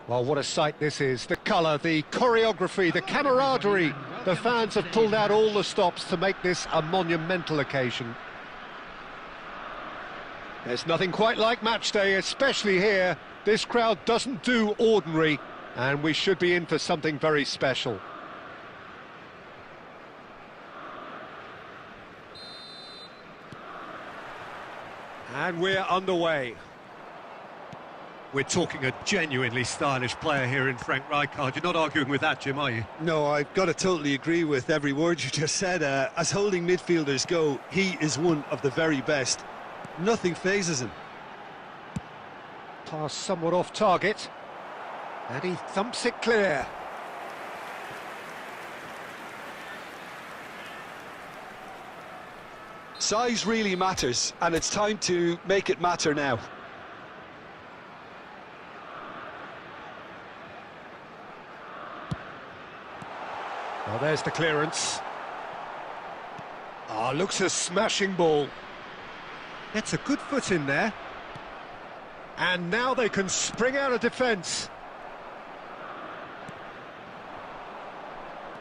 Well, what a sight this is. The colour, the choreography, the camaraderie. The fans have pulled out all the stops to make this a monumental occasion. There's nothing quite like match day, especially here. This crowd doesn't do ordinary, and we should be in for something very special. And we're underway. We're talking a genuinely stylish player here in Frank Rijkaard. You're not arguing with that, Jim, are you? No, I've got to totally agree with every word you just said. As holding midfielders go, he is one of the very best. Nothing phases him. Pass somewhat off target. And he thumps it clear. Size really matters, and it's time to make it matter now. Oh, there's the clearance. Ah, looks a smashing ball. Gets a good foot in there. And now they can spring out of defence.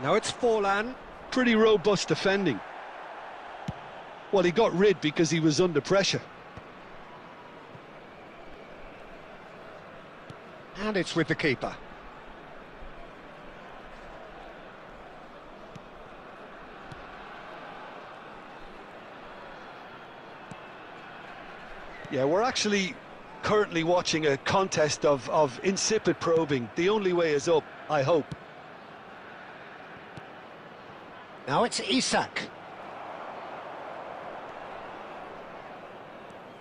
Now it's Forlan. Pretty robust defending. Well, he got rid because he was under pressure. And it's with the keeper. Yeah, we're actually currently watching a contest of insipid probing. The only way is up, I hope. Now it's Isak.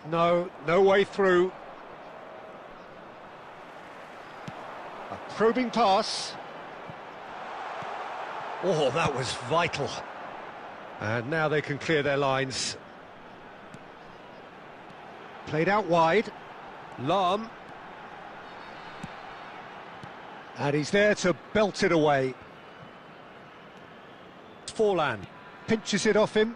No way through. A probing pass. Oh, that was vital. And now they can clear their lines. Played out wide. Lahm. And he's there to belt it away. Forlan pinches it off him.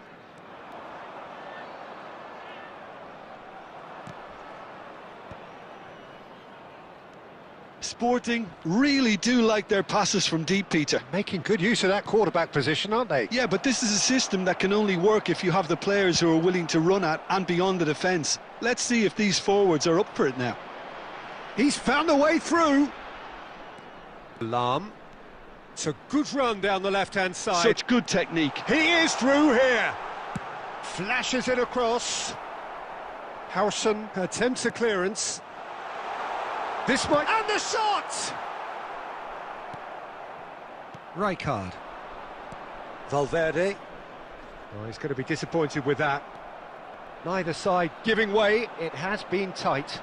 Sporting really do like their passes from deep, Peter. Making good use of that quarterback position, aren't they? Yeah, but this is a system that can only work if you have the players who are willing to run at and beyond the defence. Let's see if these forwards are up for it now. He's found a way through. Lahm. It's a good run down the left-hand side. Such good technique. He is through here. Flashes it across. Howson attempts a clearance. This might... And the shot! Rijkaard. Valverde. Oh, he's going to be disappointed with that. Neither side giving way. It has been tight.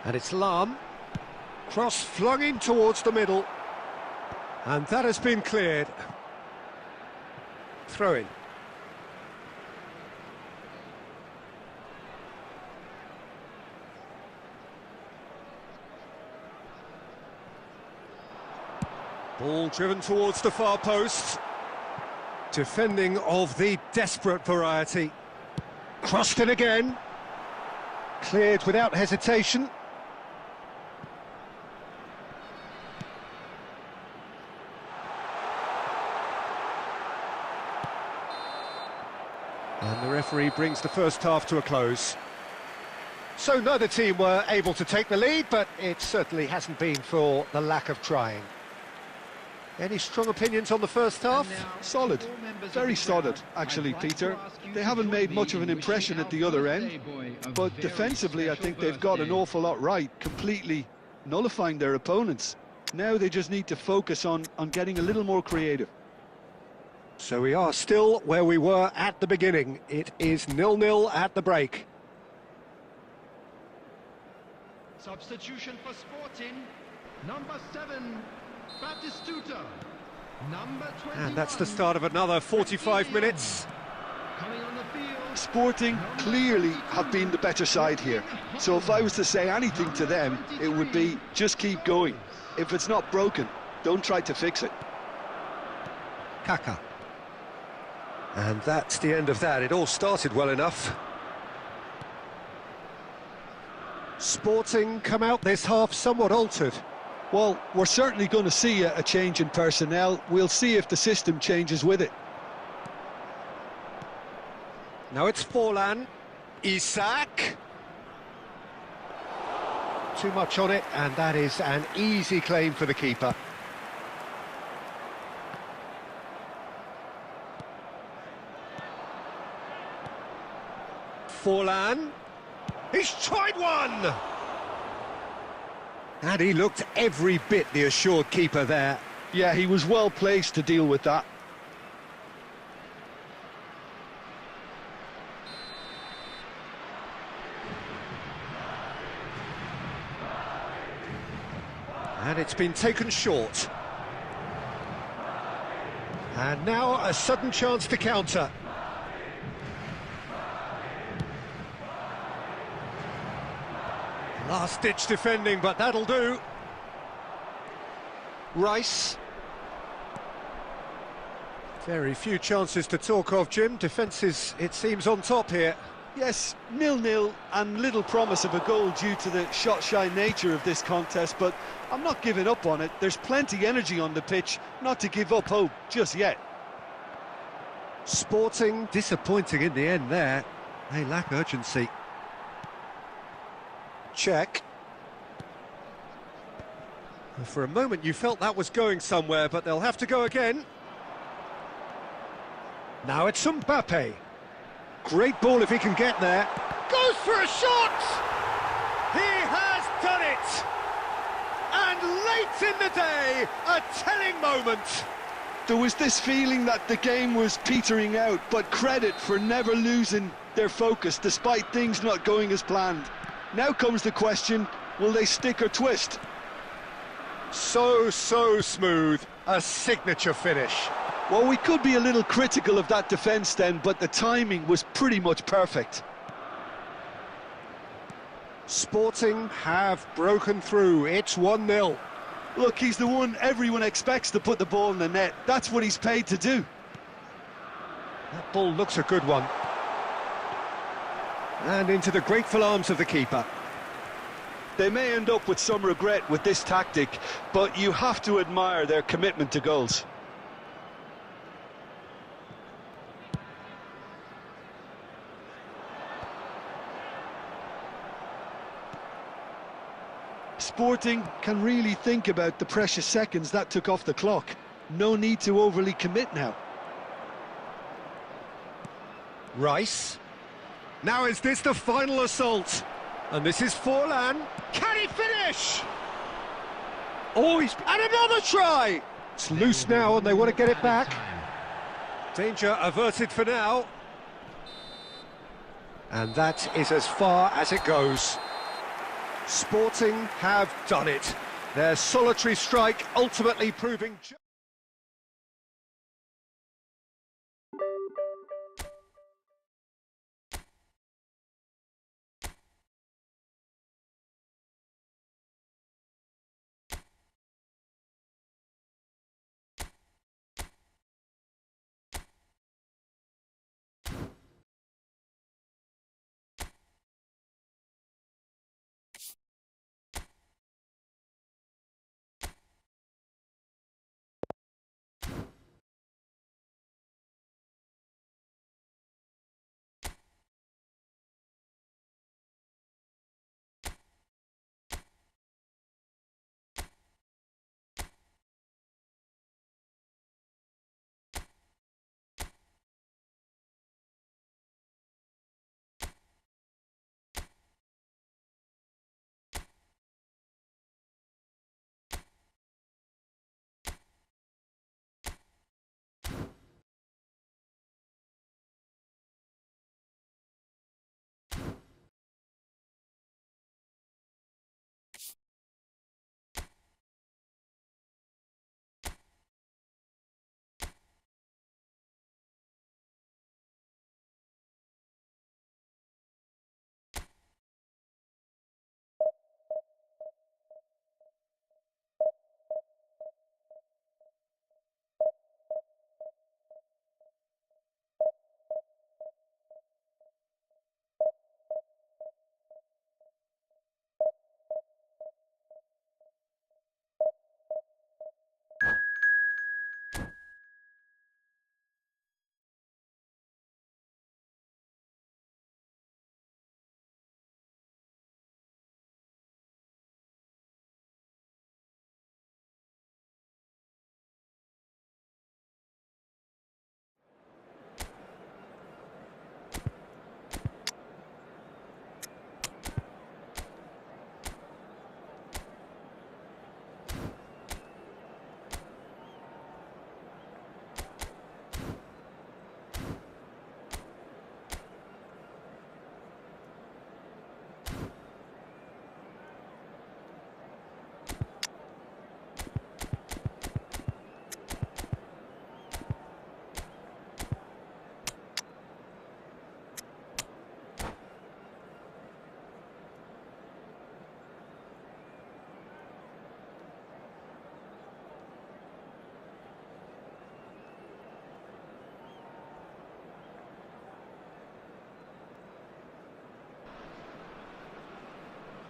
And it's Lahm. Cross flung in towards the middle. And that has been cleared. Throw in. Ball driven towards the far post. Defending of the desperate variety. Crossed it again. Cleared without hesitation. And the referee brings the first half to a close. So neither team were able to take the lead, but it certainly hasn't been for the lack of trying. Any strong opinions on the first half? Solid. Very solid, actually, Peter. They haven't made much of an impression at the other end, but defensively I think they've got an awful lot right, completely nullifying their opponents. Now they just need to focus on getting a little more creative. So we are still where we were at the beginning. It is 0-0 at the break. Substitution for Sporting, number 7, Batistuta, number 21. And that's the start of another 45 minutes. Coming on the field. Sporting clearly have been the better side here. So if I was to say anything to them, it would be just keep going. If it's not broken, don't try to fix it. Kaka. And that's the end of that. It all started well enough. Sporting come out this half somewhat altered. Well, we're certainly going to see a change in personnel. We'll see if the system changes with it. Now it's Forlan. Isak. Too much on it, and that is an easy claim for the keeper. Forlan. He's tried one! And he looked every bit the assured keeper there. Yeah, he was well placed to deal with that. And it's been taken short. And now a sudden chance to counter. Last-ditch defending, but that'll do. Rice. Very few chances to talk of, Jim. Defence is, it seems, on top here. Yes, 0-0 and little promise of a goal due to the shot-shy nature of this contest, but I'm not giving up on it. There's plenty energy on the pitch, not to give up hope just yet. Sporting disappointing in the end there. They lack urgency. Check. For a moment you felt that was going somewhere, but they'll have to go again. Now it's Mbappe. Great ball if he can get there. Goes for a shot! He has done it! And late in the day, a telling moment. There was this feeling that the game was petering out, but credit for never losing their focus despite things not going as planned. Now comes the question, will they stick or twist? So smooth. A signature finish. Well, we could be a little critical of that defence then, but the timing was pretty much perfect. Sporting have broken through. It's 1-0. Look, he's the one everyone expects to put the ball in the net. That's what he's paid to do. That ball looks a good one. And into the grateful arms of the keeper. They may end up with some regret with this tactic, but you have to admire their commitment to goals. Sporting can really think about the precious seconds that took off the clock. No need to overly commit now. Rice. Now is this the final assault? And this is Forlan. Can he finish? Oh, and another try! It's loose now and they want to get it back. Danger averted for now. And that is as far as it goes. Sporting have done it. Their solitary strike ultimately proving...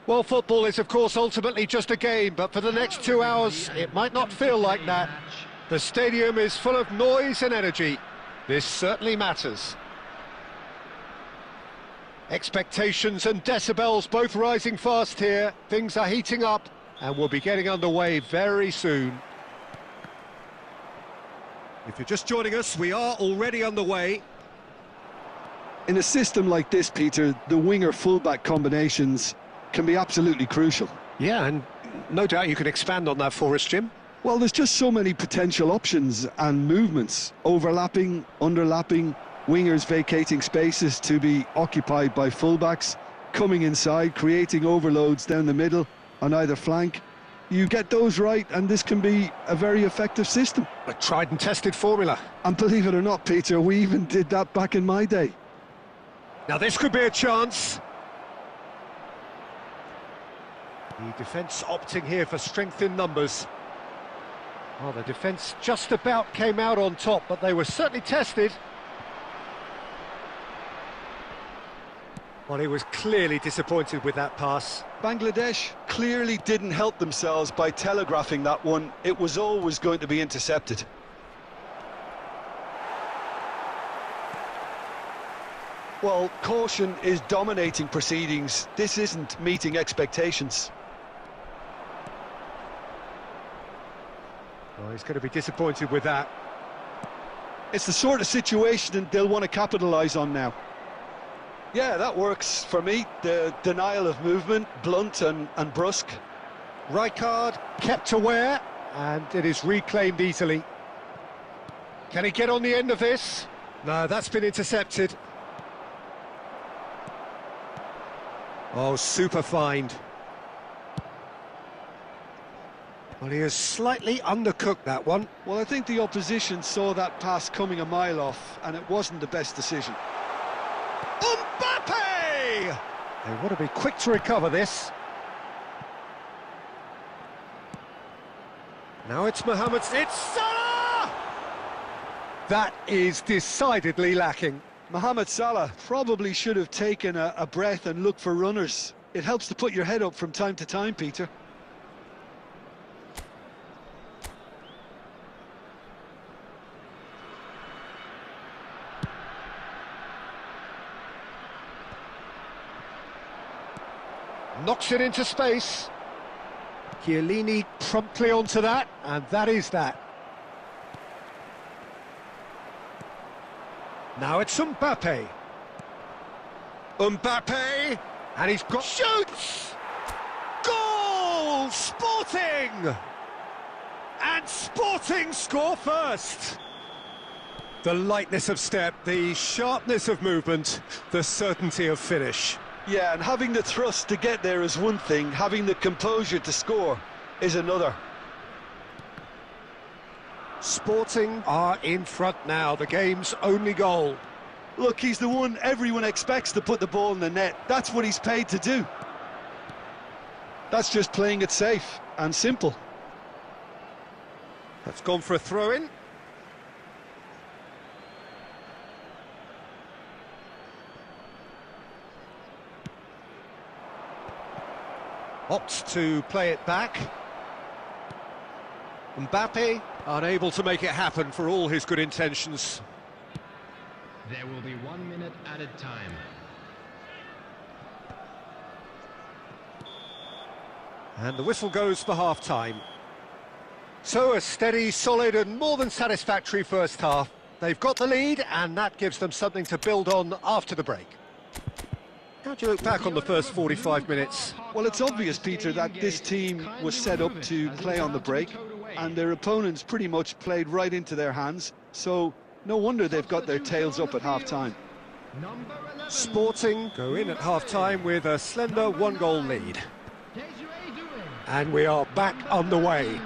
Well, football is, of course, ultimately just a game, but for the next 2 hours, it might not feel like that. The stadium is full of noise and energy. This certainly matters. Expectations and decibels both rising fast here. Things are heating up, and we'll be getting underway very soon. If you're just joining us, we are already underway. In a system like this, Peter, the winger-fullback combinations can be absolutely crucial. Yeah, and no doubt you can expand on that for us, Jim. Well, there's just so many potential options and movements, overlapping, underlapping, wingers vacating spaces to be occupied by fullbacks, coming inside, creating overloads down the middle on either flank. You get those right, and this can be a very effective system. A tried and tested formula. And believe it or not, Peter, we even did that back in my day. Now this could be a chance. The defence opting here for strength in numbers. Well, the defence just about came out on top, but they were certainly tested. Well, he was clearly disappointed with that pass. Bangladesh clearly didn't help themselves by telegraphing that one. It was always going to be intercepted. Well, caution is dominating proceedings. This isn't meeting expectations. Well, he's going to be disappointed with that. It's the sort of situation they'll want to capitalise on now. Yeah, that works for me. The denial of movement, blunt and brusque. Rijkaard kept aware, and it is reclaimed easily. Can he get on the end of this? No, that's been intercepted. Oh, super find. Well, he has slightly undercooked that one. Well, I think the opposition saw that pass coming a mile off, and it wasn't the best decision. Mbappe! They want to be quick to recover this. Now it's Mohamed. It's Salah! That is decidedly lacking. Mohamed Salah probably should have taken a breath and looked for runners. It helps to put your head up from time to time, Peter. Knocks it into space. Chiellini promptly onto that, and that is that. Now it's Mbappe. Mbappe! And he's got... Shoots! Goal! Sporting! And Sporting score first. The lightness of step, the sharpness of movement, the certainty of finish. Yeah, and having the thrust to get there is one thing, having the composure to score is another. Sporting are in front now, the game's only goal. Look, he's the one everyone expects to put the ball in the net. That's what he's paid to do. That's just playing it safe and simple. That's gone for a throw-in. Opts to play it back. Mbappe unable to make it happen for all his good intentions. There will be 1 minute added time. And the whistle goes for half-time. So a steady, solid and more than satisfactory first half. They've got the lead and that gives them something to build on after the break. How do you look back on the first 45 minutes? Well, it's obvious, Peter, that this team was set up to play on the break, and their opponents pretty much played right into their hands, so no wonder they've got their tails up at half-time. Sporting go in at half-time with a slender one-goal lead. And we are back underway.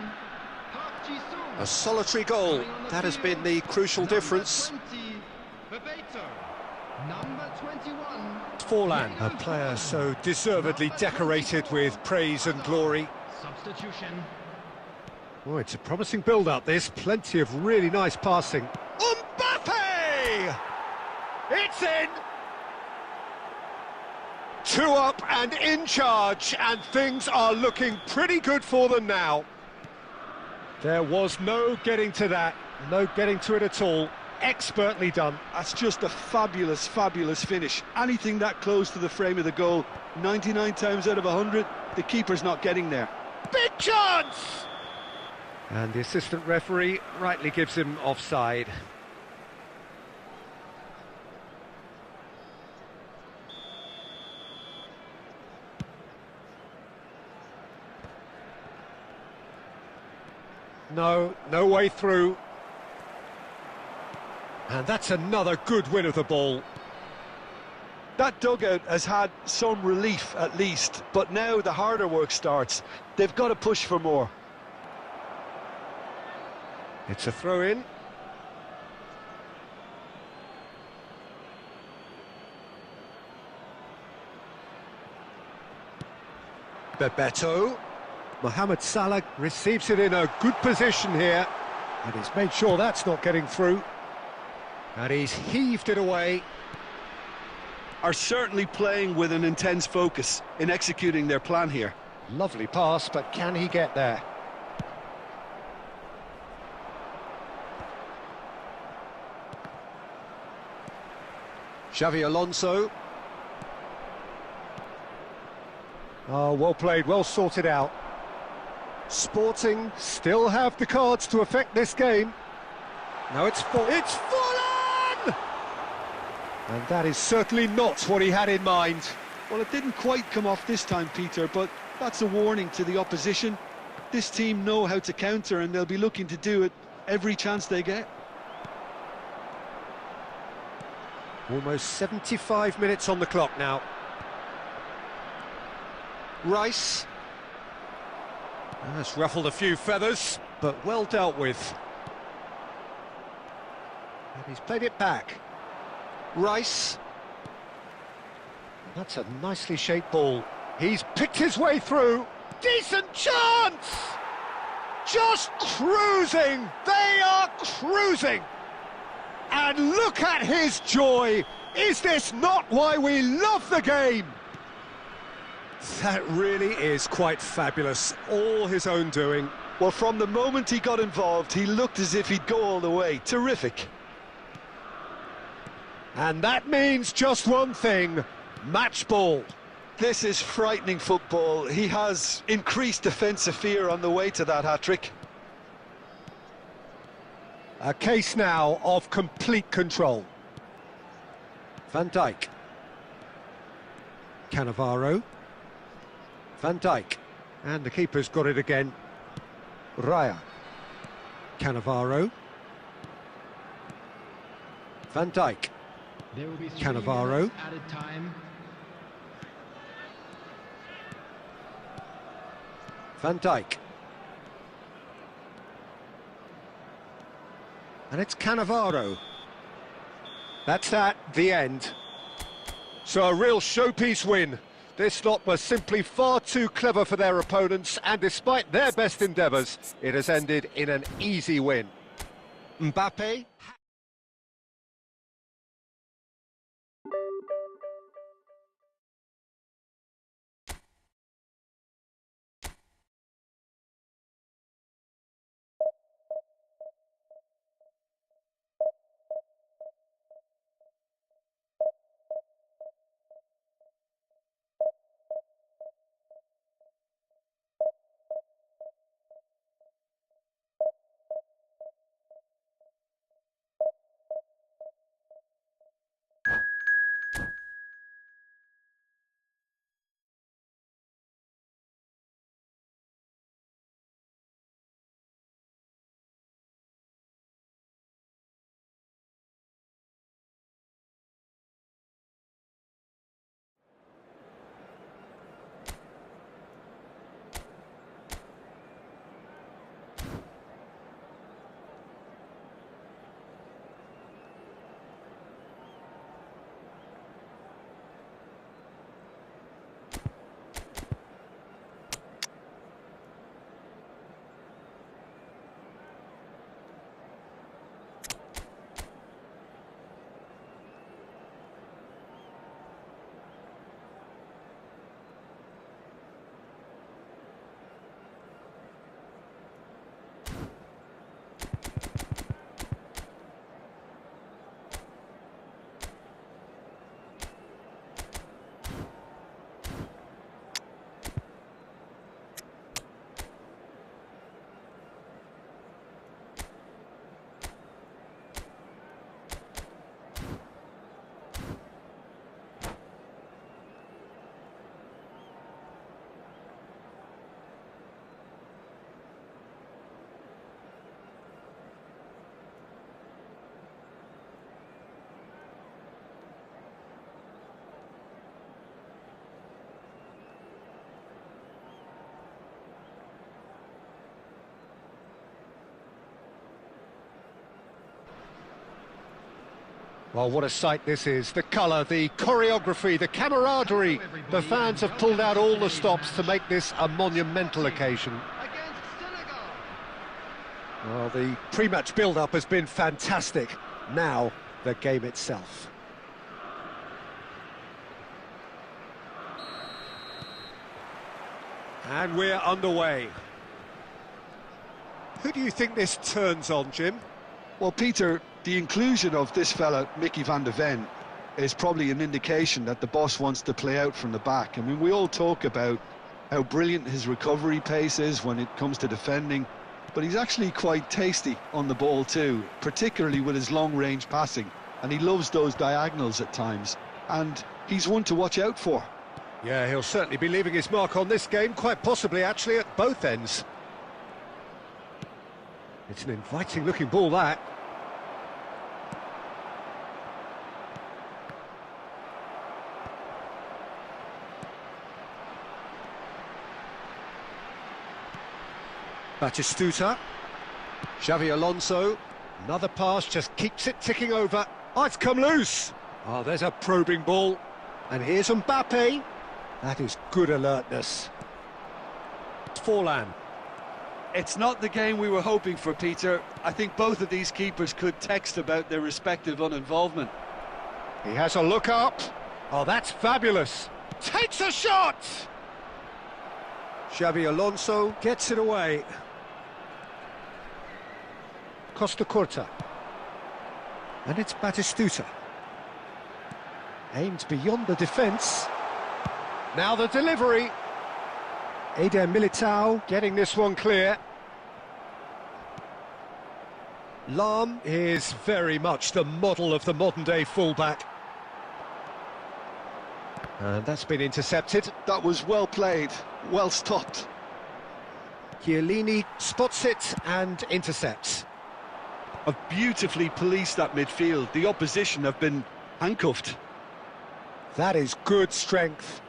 A solitary goal, that has been the crucial difference. Forlan, a player so deservedly decorated with praise and glory. Substitution. Oh, it's a promising build-up, this. Plenty of really nice passing. Mbappe! It's in! 2 up and in charge, and things are looking pretty good for them now. There was no getting to that, no getting to it at all. Expertly done. That's just a fabulous, fabulous finish. Anything that close to the frame of the goal, 99 times out of 100, the keeper's not getting there. Big chance! And the assistant referee rightly gives him offside. No way through. And that's another good win of the ball. That dugout has had some relief at least, but now the harder work starts. They've got to push for more. It's a throw-in. Bebeto. Mohamed Salah receives it in a good position here, and he's made sure that's not getting through. And he's heaved it away. Are certainly playing with an intense focus in executing their plan here. Lovely pass, but can he get there? Xavi Alonso. Oh, well played, well sorted out. Sporting still have the cards to affect this game. Now it's fallen! And that is certainly not what he had in mind. Well, it didn't quite come off this time, Peter, but that's a warning to the opposition. This team know how to counter, and they'll be looking to do it every chance they get. Almost 75 minutes on the clock now. Rice. That's ruffled a few feathers, but well dealt with. And he's played it back. Rice. That's a nicely shaped ball. He's picked his way through. Decent chance! Just cruising! They are cruising! And look at his joy! Is this not why we love the game? That really is quite fabulous. All his own doing. Well, from the moment he got involved, he looked as if he'd go all the way. Terrific. And that means just one thing, match ball. This is frightening football. He has increased defensive fear on the way to that hat-trick. A case now of complete control. Van Dijk. Cannavaro. Van Dijk. And the keeper's got it again. Raya. Cannavaro. Van Dijk. There will be 3 Cannavaro. minutes added time. Van Dijk. And it's Cannavaro. That's the end. So a real showpiece win. This lot was simply far too clever for their opponents, and despite their best endeavours, it has ended in an easy win. Mbappe Well, what a sight this is. The colour, the choreography, the camaraderie. The fans have pulled out all the stops to make this a monumental occasion. Against Senegal. Well, the pre-match build-up has been fantastic. Now, the game itself. And we're underway. Who do you think this turns on, Jim? Well, Peter, the inclusion of this fella, Mickey van de Ven, is probably an indication that the boss wants to play out from the back. I mean, we all talk about how brilliant his recovery pace is when it comes to defending, but he's actually quite tasty on the ball too, particularly with his long-range passing, and he loves those diagonals at times, and he's one to watch out for. Yeah, he'll certainly be leaving his mark on this game, quite possibly actually at both ends. It's an inviting-looking ball, that. Batistuta. Xavi Alonso. Another pass, just keeps it ticking over. Oh, it's come loose. Oh, there's a probing ball. And here's Mbappe. That is good alertness. Forlan. It's not the game we were hoping for, Peter. I think both of these keepers could text about their respective uninvolvement. He has a look up. Oh, that's fabulous. Takes a shot! Xavi Alonso gets it away. Costa Curta. And it's Batistuta. Aimed beyond the defence. Now the delivery. Eder Militao getting this one clear. Lahm is very much the model of the modern-day fullback. And that's been intercepted. That was well played, well stopped. Chiellini spots it and intercepts. Have beautifully policed that midfield. The opposition have been handcuffed. That is good strength.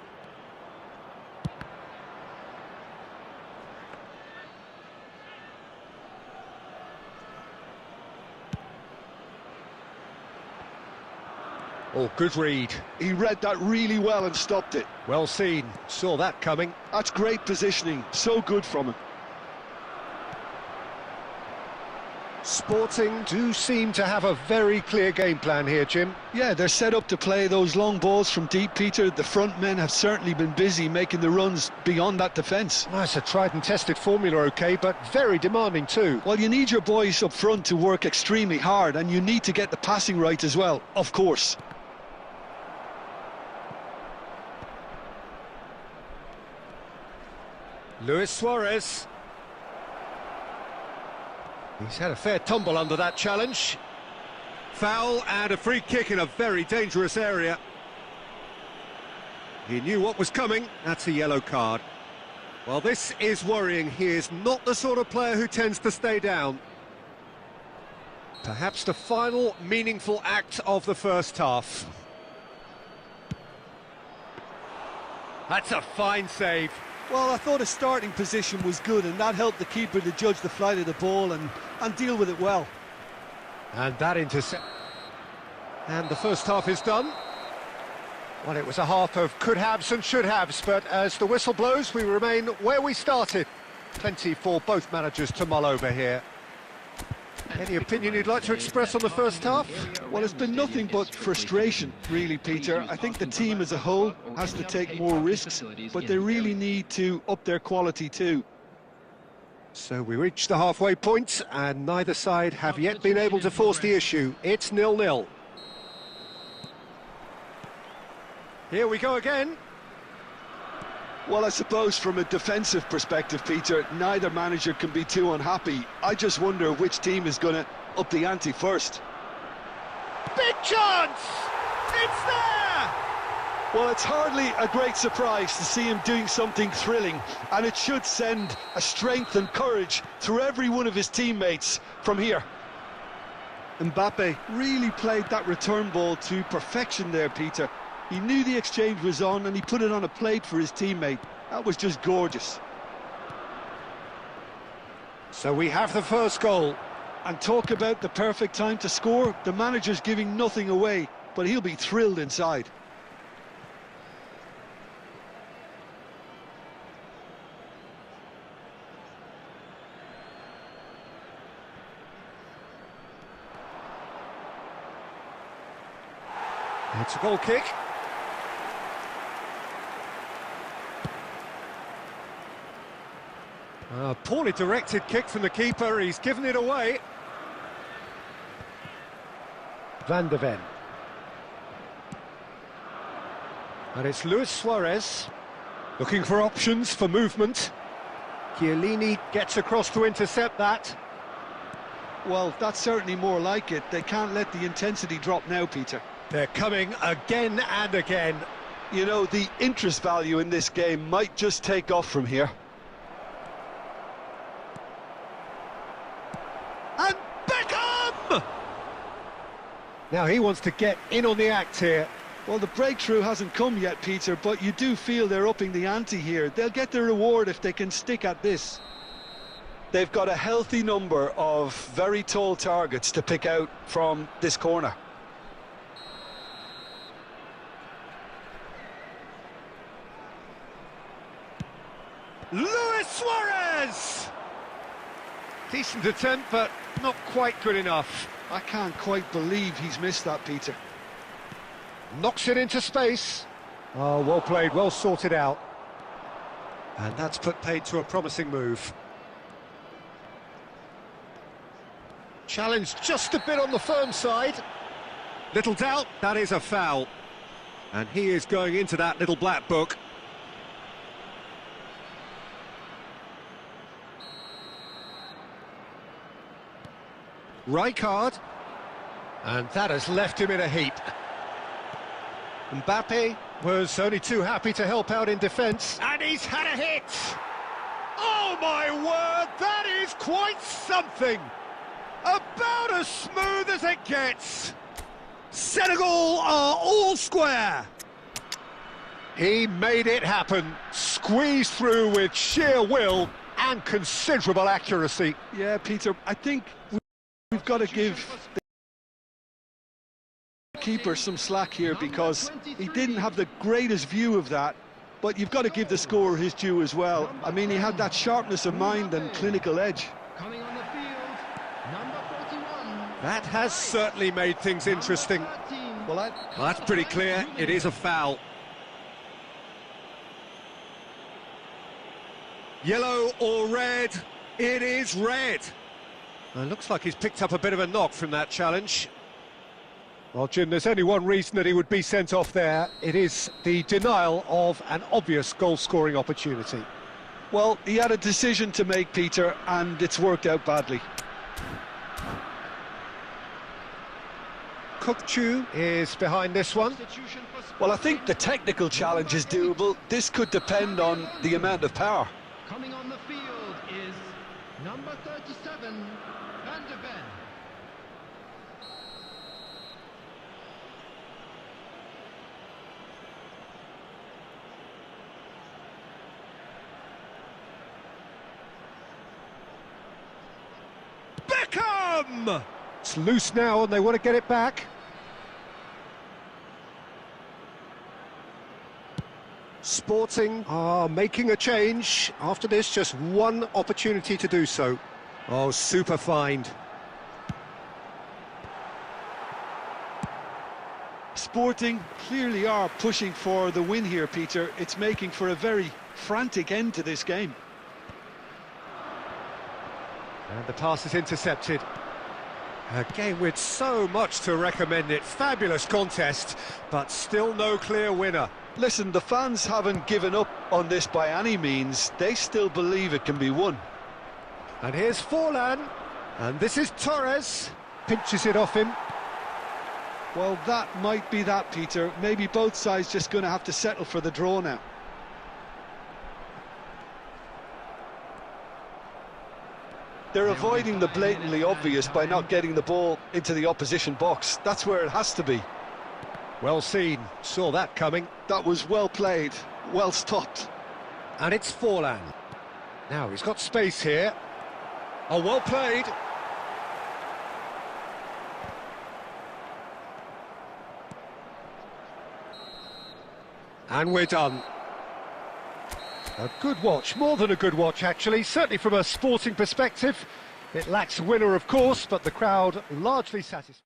Oh, good read. He read that really well and stopped it. Well seen. Saw that coming. That's great positioning. So good from him. Sporting do seem to have a very clear game plan here, Jim. Yeah, they're set up to play those long balls from deep, Peter. The front men have certainly been busy making the runs beyond that defence. Well, it's a tried and tested formula, OK, but very demanding too. Well, you need your boys up front to work extremely hard, and you need to get the passing right as well, of course. Luis Suarez. He's had a fair tumble under that challenge. Foul and a free kick in a very dangerous area. He knew what was coming. That's a yellow card. Well, this is worrying. He is not the sort of player who tends to stay down. Perhaps the final meaningful act of the first half. That's a fine save. Well, I thought his starting position was good, and that helped the keeper to judge the flight of the ball and deal with it well. And that intercept. And the first half is done. Well, it was a half of could-haves and should-haves, but as the whistle blows, we remain where we started. Plenty for both managers to mull over here. Any opinion you'd like to express on the first half? Well, it's been nothing but frustration, really, Peter. I think the team as a whole has to take more risks, but they really need to up their quality too. So we reach the halfway point, and neither side have yet been able to force the issue. It's 0-0. Here we go again. Well, I suppose from a defensive perspective, Peter, neither manager can be too unhappy. I just wonder which team is going to up the ante first. Big chance! It's there! Well, it's hardly a great surprise to see him doing something thrilling, and it should send a strength and courage through every one of his teammates from here. Mbappe really played that return ball to perfection there, Peter. He knew the exchange was on, and he put it on a plate for his teammate. That was just gorgeous. So we have the first goal. And talk about the perfect time to score. The manager's giving nothing away, but he'll be thrilled inside. It's a goal kick. A poorly directed kick from the keeper, he's given it away. Van de Ven. And it's Luis Suarez, looking for options for movement. Chiellini gets across to intercept that. Well, that's certainly more like it. They can't let the intensity drop now, Peter. They're coming again and again. You know, the interest value in this game might just take off from here. And Beckham! Now he wants to get in on the act here. Well, the breakthrough hasn't come yet, Peter, but you do feel they're upping the ante here. They'll get their reward if they can stick at this. They've got a healthy number of very tall targets to pick out from this corner. Luis Suarez! Decent attempt, but not quite good enough. I can't quite believe he's missed that, Peter. Knocks it into space. Oh, well played, well sorted out. And that's put paid to a promising move. Challenge just a bit on the firm side. Little doubt, that is a foul. And he is going into that little black book. Rijkaard, and that has left him in a heap. Mbappe was only too happy to help out in defence, and he's had a hit! Oh my word, that is quite something! About as smooth as it gets! Senegal are all square! He made it happen, squeezed through with sheer will and considerable accuracy. Yeah, Peter, I think we've got to give the keeper some slack here because he didn't have the greatest view of that, but you've got to give the scorer his due as well. I mean, he had that sharpness of mind and clinical edge. Coming on the field, number 41. That has certainly made things interesting. Well, That's pretty clear, it is a foul. Yellow or red? It is red. Looks like he's picked up a bit of a knock from that challenge. Well, Jim, there's only one reason that he would be sent off there. It is the denial of an obvious goal-scoring opportunity. well, he had a decision to make, Peter, and it's worked out badly. Kukçu is behind this one. Well, I think the technical challenge is doable. This could depend on the amount of power. Coming on the field is number 37, Van de Ven. Beckham! It's loose now and they want to get it back. Sporting are making a change. After this, just one opportunity to do so. Oh, super find. Sporting clearly are pushing for the win here, Peter. It's making for a very frantic end to this game. And the pass is intercepted. A game with so much to recommend it. Fabulous contest, but still no clear winner. Listen, the fans haven't given up on this by any means. They still believe it can be won. And here's Forlan. And this is Torres. Pinches it off him. Well, that might be that, Peter. Maybe both sides just going to have to settle for the draw now. They're avoiding the blatantly obvious by not getting the ball into the opposition box. That's where it has to be. Well seen. Saw that coming. That was well played, well stopped. And it's Forlan. Now he's got space here. Oh, well played. And we're done. A good watch, more than a good watch actually, certainly from a sporting perspective. It lacks winner of course, but the crowd largely satisfied.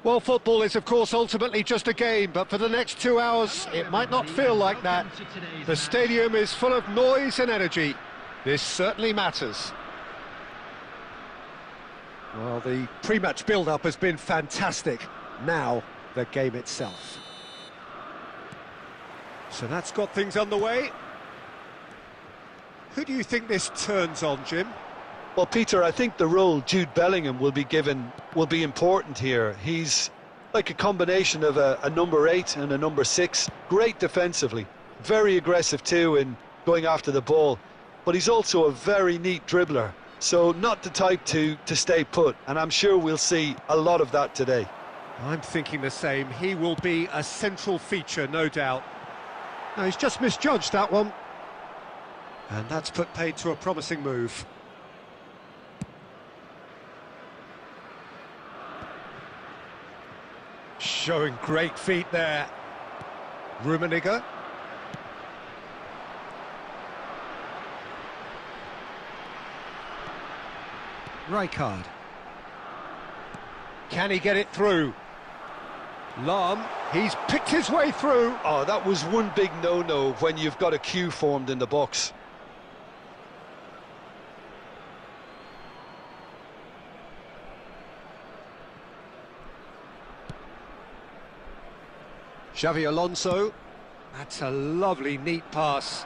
Well, football is, of course, ultimately just a game, but for the next 2 hours, it might not feel like that. The stadium is full of noise and energy. This certainly matters. Well, the pre-match build-up has been fantastic. Now, the game itself. So that's got things underway. Who do you think this turns on, Jim? Well, Peter, I think the role Jude Bellingham will be given will be important here. He's like a combination of a number 8 and a number 6. Great defensively, very aggressive too in going after the ball. But he's also a very neat dribbler, so not the type to stay put. And I'm sure we'll see a lot of that today. I'm thinking the same. He will be a central feature, no doubt. No, he's just misjudged that one. And that's put paid to a promising move. Showing great feet there. Rummenigge. Rijkaard. Can he get it through? Lahm, he's picked his way through. Oh, that was one big no-no when you've got a queue formed in the box. Xavi Alonso. That's a lovely, neat pass.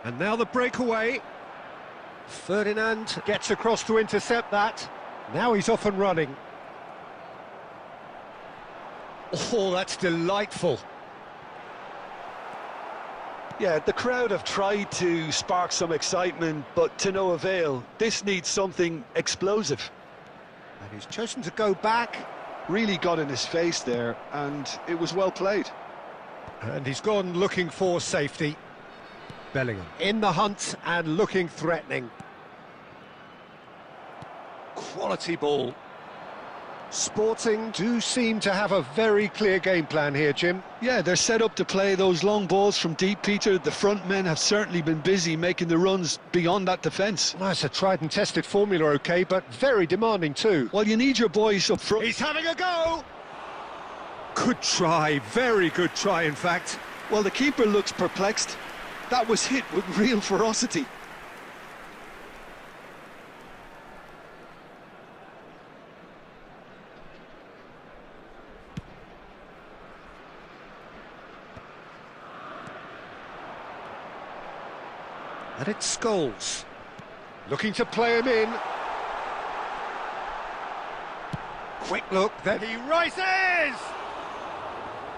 And now the breakaway. Ferdinand gets across to intercept that. Now he's off and running. Oh, that's delightful. Yeah, the crowd have tried to spark some excitement, but to no avail. This needs something explosive. And he's chosen to go back. Really got in his face there, and it was well played. And he's gone looking for safety. Bellingham in the hunt and looking threatening. Quality ball. Sporting do seem to have a very clear game plan here, Jim. Yeah, they're set up to play those long balls from deep, Peter. The front men have certainly been busy making the runs beyond that defence. Well, it's a tried and tested formula, OK, but very demanding too. Well, you need your boys up front. He's having a go! Good try, very good try, in fact. Well, the keeper looks perplexed. That was hit with real ferocity. And it's Scholes. Looking to play him in. quick look, then he rises!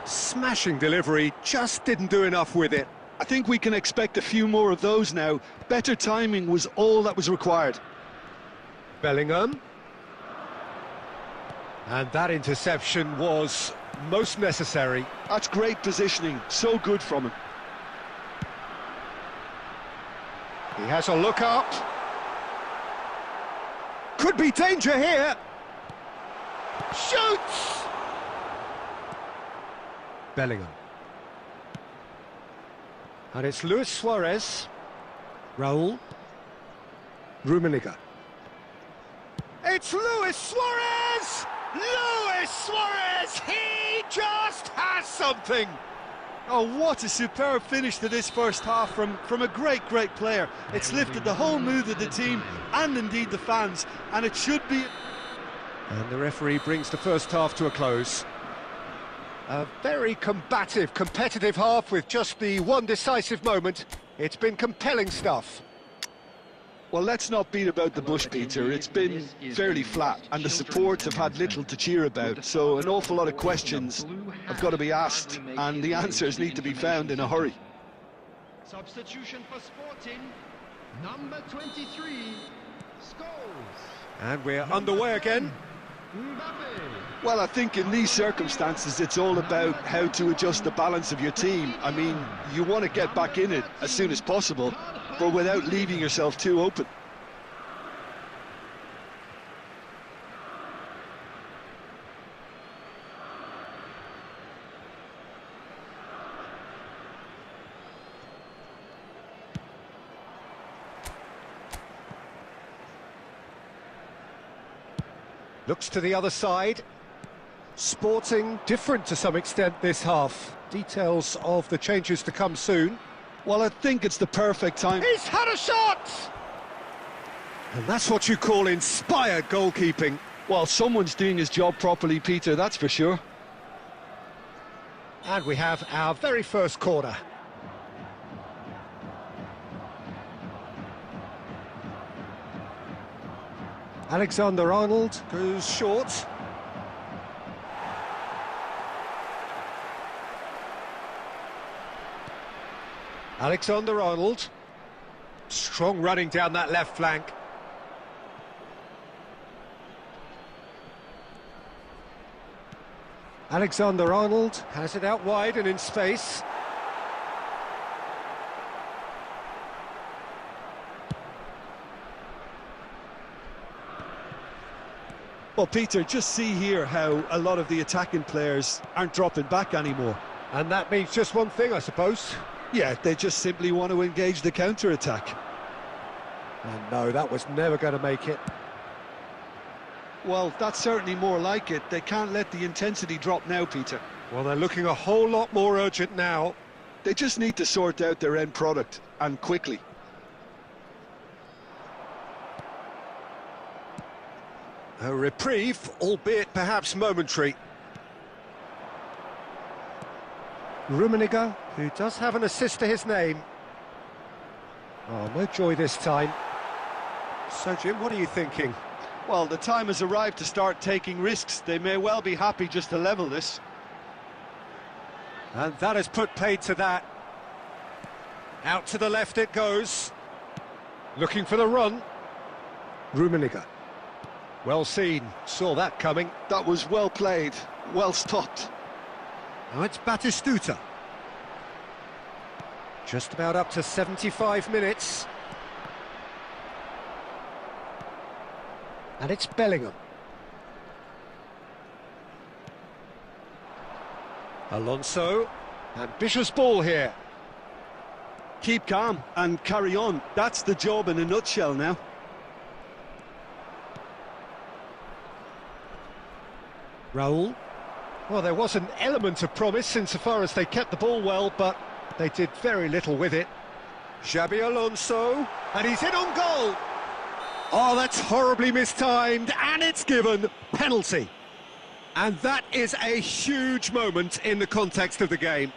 Smashing delivery, just didn't do enough with it. I think we can expect a few more of those now. Better timing was all that was required. Bellingham. And that interception was most necessary. That's great positioning, so good from him. He has a look up. Could be danger here. Shoots! Bellingham. And it's Luis Suarez. Raul. Rummenigge. It's Luis Suarez! Luis Suarez! He just has something! Oh, what a superb finish to this first half from a great player. It's lifted the whole mood of the team and indeed the fans, and it should be... And the referee brings the first half to a close. A very combative, competitive half with just the one decisive moment. It's been compelling stuff. Well, let's not beat about the bush, Peter. It's been fairly flat, and the supports have had little to cheer about, so an awful lot of questions have got to be asked, and the answers need to be found in a hurry. Substitution for Sporting, number 23, Scholes. And we're underway again. Mbappe. Well, I think in these circumstances, it's all about how to adjust the balance of your team. I mean, you want to get back in it as soon as possible, but without leaving yourself too open. Looks to the other side. Sporting different to some extent this half. Details of the changes to come soon. Well, I think it's the perfect time. He's had a shot! And that's what you call inspired goalkeeping. Well, someone's doing his job properly, Peter, that's for sure. And we have our very first corner. Alexander-Arnold goes short. Alexander-Arnold. Strong running down that left flank. Alexander-Arnold has it out wide and in space. Well, Peter, just see here how a lot of the attacking players aren't dropping back anymore. And that means just one thing, I suppose. Yeah, they just simply want to engage the counter-attack. And no, that was never going to make it. Well, that's certainly more like it. They can't let the intensity drop now, Peter. Well, they're looking a whole lot more urgent now. They just need to sort out their end product, and quickly. A reprieve, albeit perhaps momentary. Rummenigge, who does have an assist to his name. Oh, no joy this time. So, Jim, what are you thinking? Well, the time has arrived to start taking risks. They may well be happy just to level this. And that has put paid to that. Out to the left it goes. Looking for the run. Rummenigge. Well seen, saw that coming. That was well played, well stopped. Now it's Batistuta. Just about up to 75 minutes. And it's Bellingham. Alonso. Ambitious ball here. Keep calm and carry on. That's the job in a nutshell now. Raul. Well, there was an element of promise insofar as they kept the ball well, but they did very little with it. Xabi Alonso, and he's in on goal. Oh, that's horribly mistimed, and it's given penalty. And that is a huge moment in the context of the game.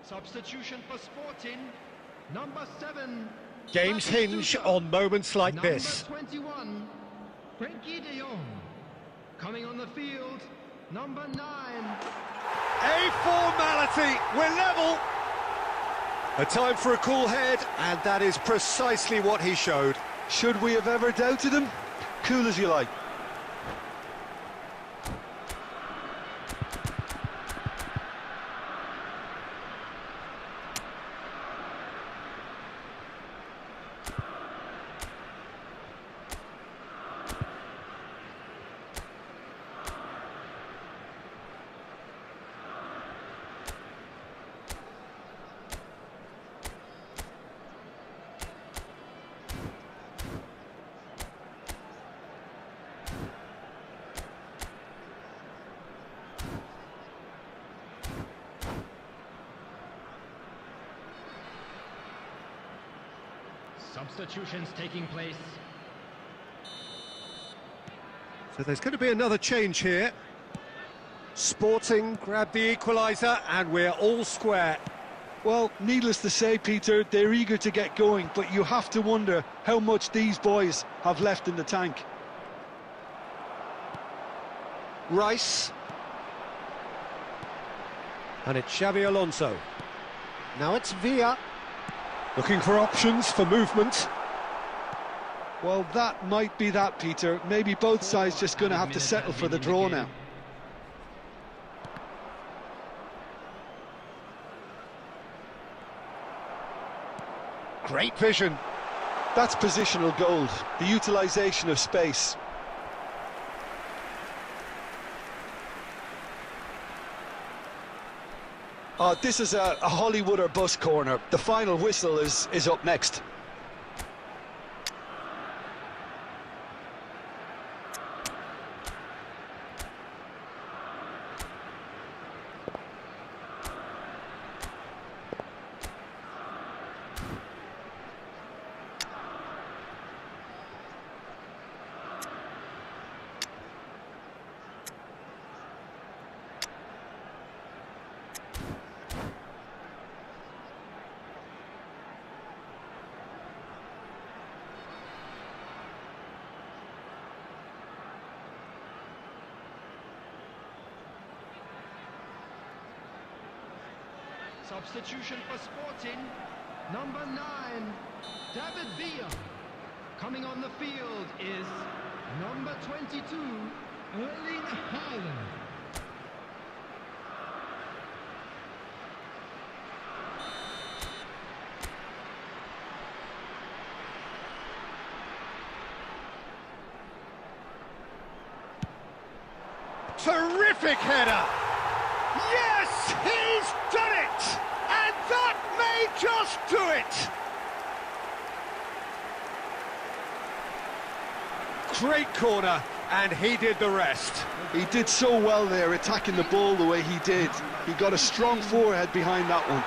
Substitution for Sporting, number 7. Games hinge on moments like this. Number 21, Frankie de Jong. Coming on the field, number 9. A formality, we're level. A time for a cool head, and that is precisely what he showed. Should we have ever doubted him? Cool as you like. Substitutions taking place. So there's going to be another change here. Sporting grabbed the equaliser, and we're all square. Well, needless to say, Peter, they're eager to get going, but you have to wonder how much these boys have left in the tank. Rice. And it's Xavi Alonso. Now it's Villa. Looking for options for movement. Well, that might be that, Peter. Maybe both sides just going to have to settle for the draw now. Great vision. That's positional gold, the utilisation of space. This is a Hollywood or bust corner. The final whistle is up next. Substitution for Sporting, number 9, David Villa. Coming on the field is number 22, Erling Haaland. Terrific header! Yes, he's done it! And that may just do it! Great corner, and he did the rest. He did so well there, attacking the ball the way he did. He got a strong forehead behind that one.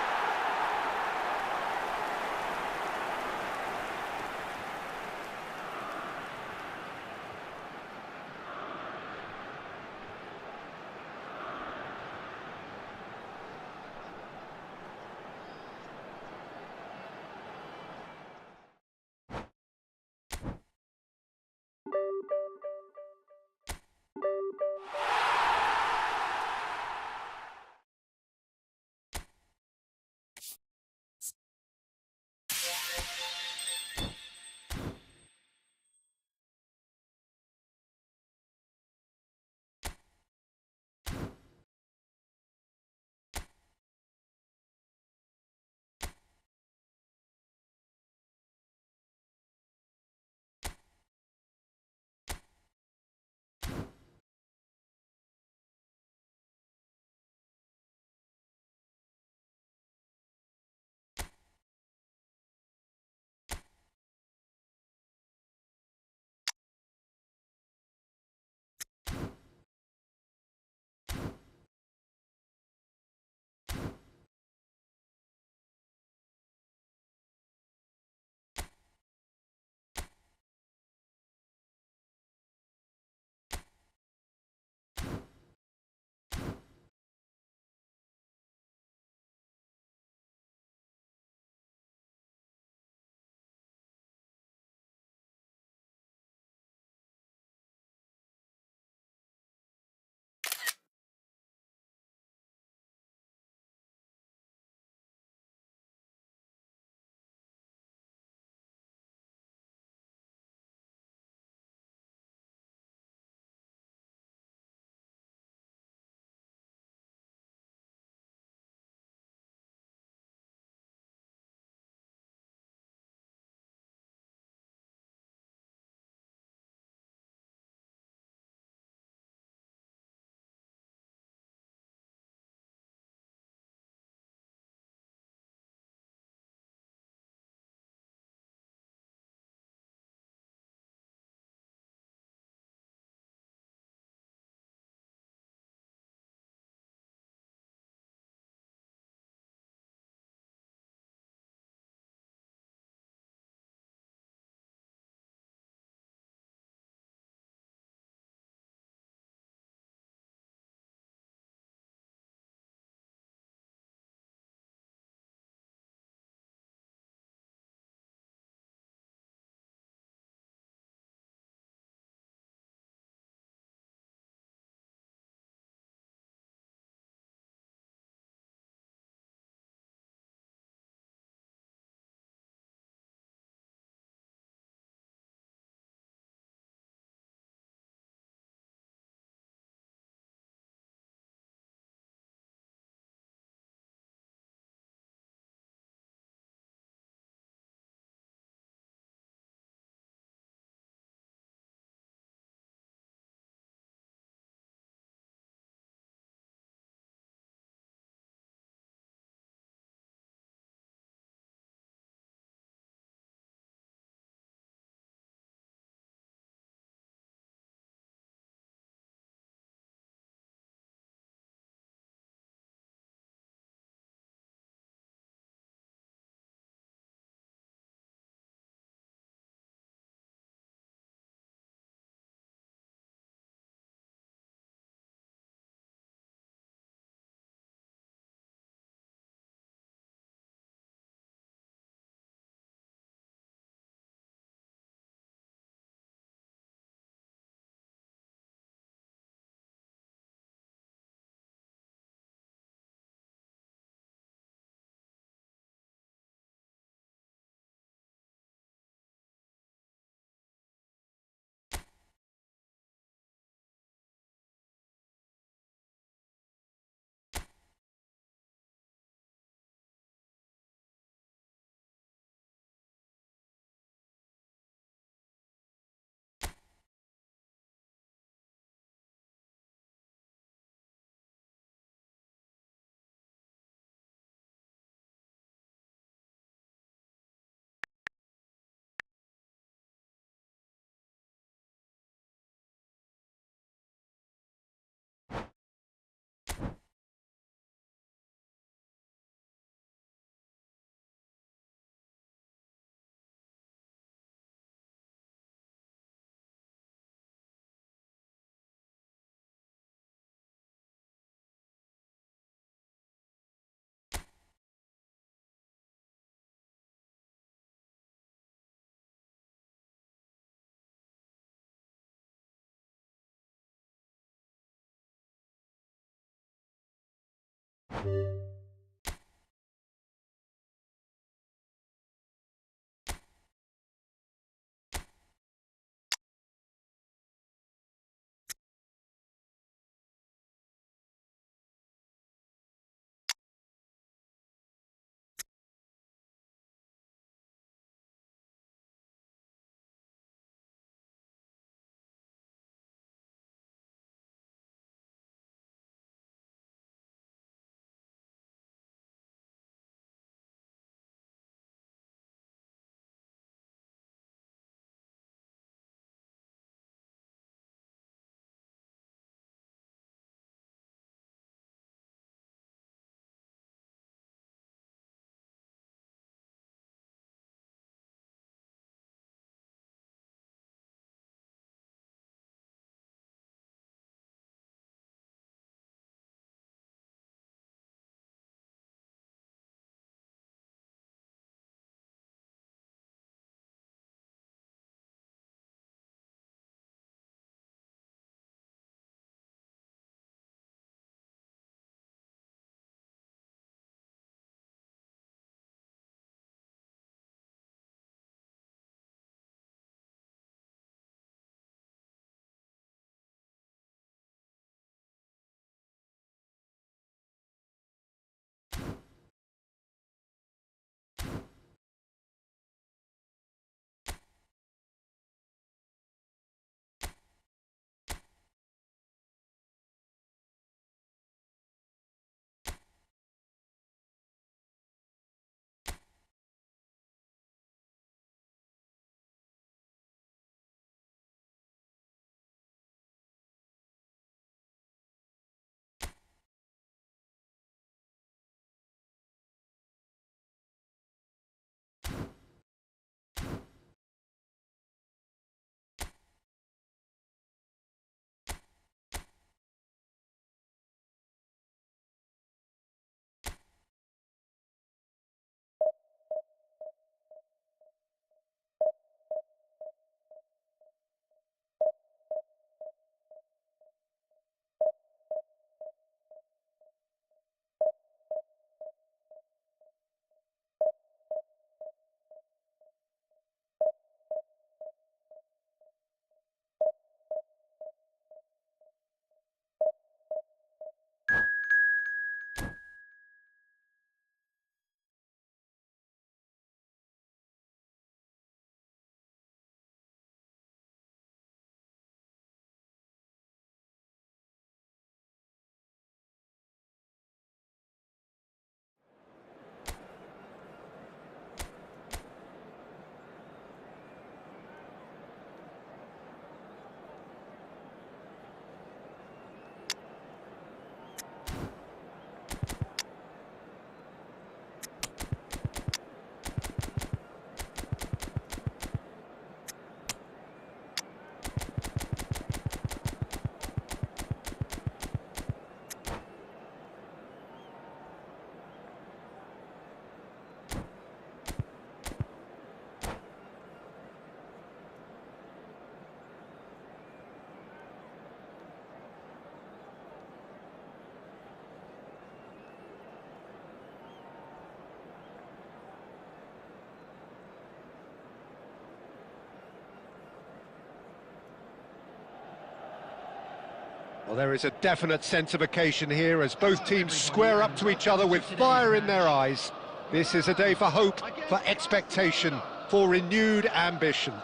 Well, there is a definite sense of occasion here as both teams square up to each other with fire in their eyes. This is a day for hope, for expectation, for renewed ambition.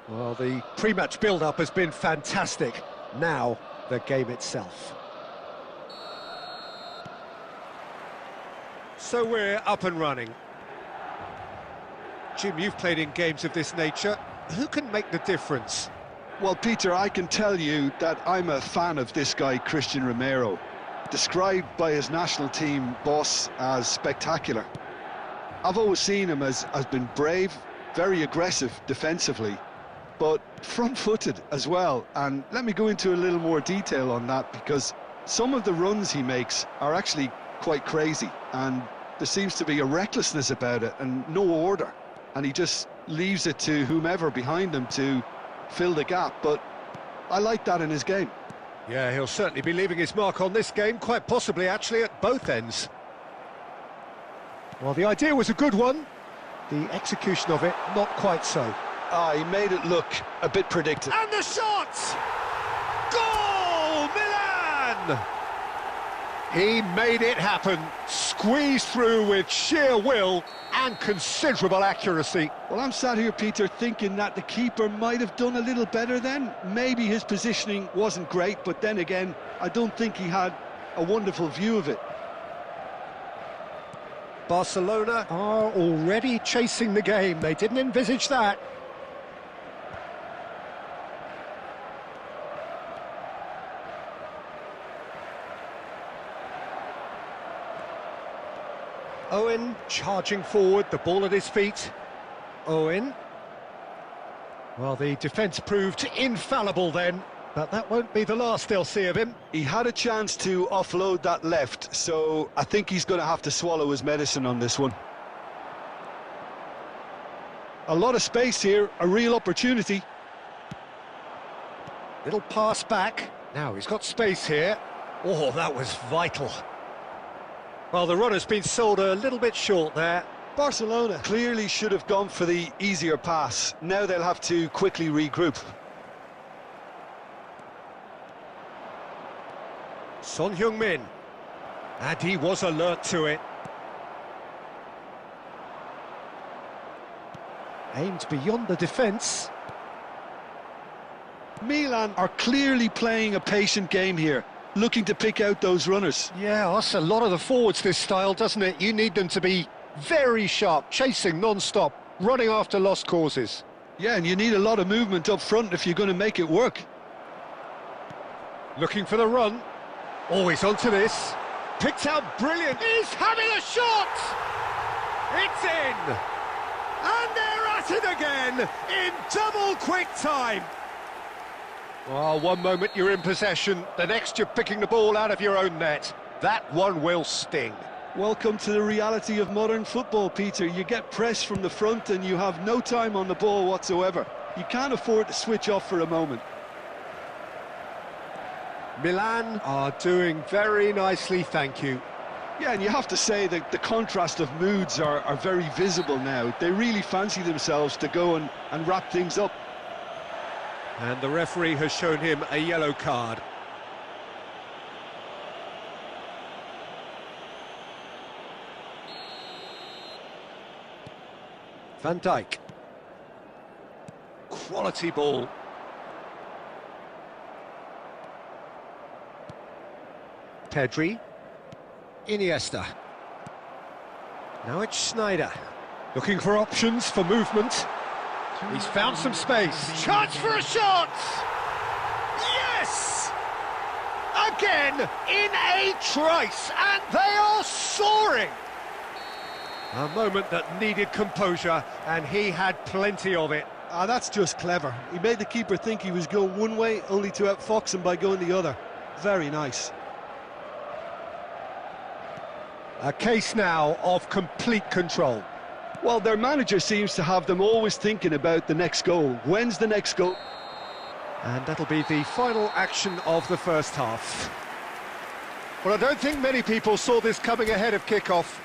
Well, the pre-match build-up has been fantastic. Now, the game itself. So we're up and running. Jim, you've played in games of this nature. Who can make the difference? Well, Peter, I can tell you that I'm a fan of this guy, Christian Romero, described by his national team boss as spectacular. I've always seen him as been brave, very aggressive defensively, but front-footed as well. And let me go into a little more detail on that, because some of the runs he makes are actually quite crazy, and there seems to be a recklessness about it and no order, and he just leaves it to whomever behind him to fill the gap. But I like that in his game. Yeah, he'll certainly be leaving his mark on this game, quite possibly actually at both ends. Well, the idea was a good one, the execution of it not quite so. He made it look a bit predicted. And the shot! Goal! Milan! He made it happen, squeezed through with sheer will and considerable accuracy. Well, I'm sat here, Peter, thinking that the keeper might have done a little better then. Maybe his positioning wasn't great, but then again, I don't think he had a wonderful view of it. Barcelona are already chasing the game. They didn't envisage that. Owen charging forward, the ball at his feet. Owen. Well, the defence proved infallible then, but that won't be the last they'll see of him. He had a chance to offload that left, so I think he's going to have to swallow his medicine on this one. A lot of space here, a real opportunity. Little pass back. Now he's got space here. Oh, that was vital. Well, the runner's been sold a little bit short there. Barcelona clearly should have gone for the easier pass. Now they'll have to quickly regroup. Son Heung-min. And he was alert to it. Aimed beyond the defence. Milan are clearly playing a patient game here, looking to pick out those runners. Yeah, that's a lot of the forwards, this style, doesn't it? You need them to be very sharp, chasing non-stop, running after lost causes. Yeah, and you need a lot of movement up front if you're going to make it work. Looking for the run. Always onto this. Picked out brilliant. He's having a shot! It's in! And they're at it again in double quick time. Well, one moment you're in possession, the next you're picking the ball out of your own net. That one will sting. Welcome to the reality of modern football, Peter. You get pressed from the front and you have no time on the ball whatsoever. You can't afford to switch off for a moment. Milan are doing very nicely, thank you. Yeah, and you have to say that the contrast of moods are very visible now. They really fancy themselves to go and wrap things up. And the referee has shown him a yellow card. Van Dijk. Quality ball. Pedri. Iniesta. Now it's Schneider. Looking for options for movement. He's found some space. Chance for a shot! Yes! Again, in a trice, and they are soaring! A moment that needed composure, and he had plenty of it. That's just clever. He made the keeper think he was going one way, only to outfox him by going the other. Very nice. A case now of complete control. Well, their manager seems to have them always thinking about the next goal. When's the next goal? And that'll be the final action of the first half. Well, I don't think many people saw this coming ahead of kick-off.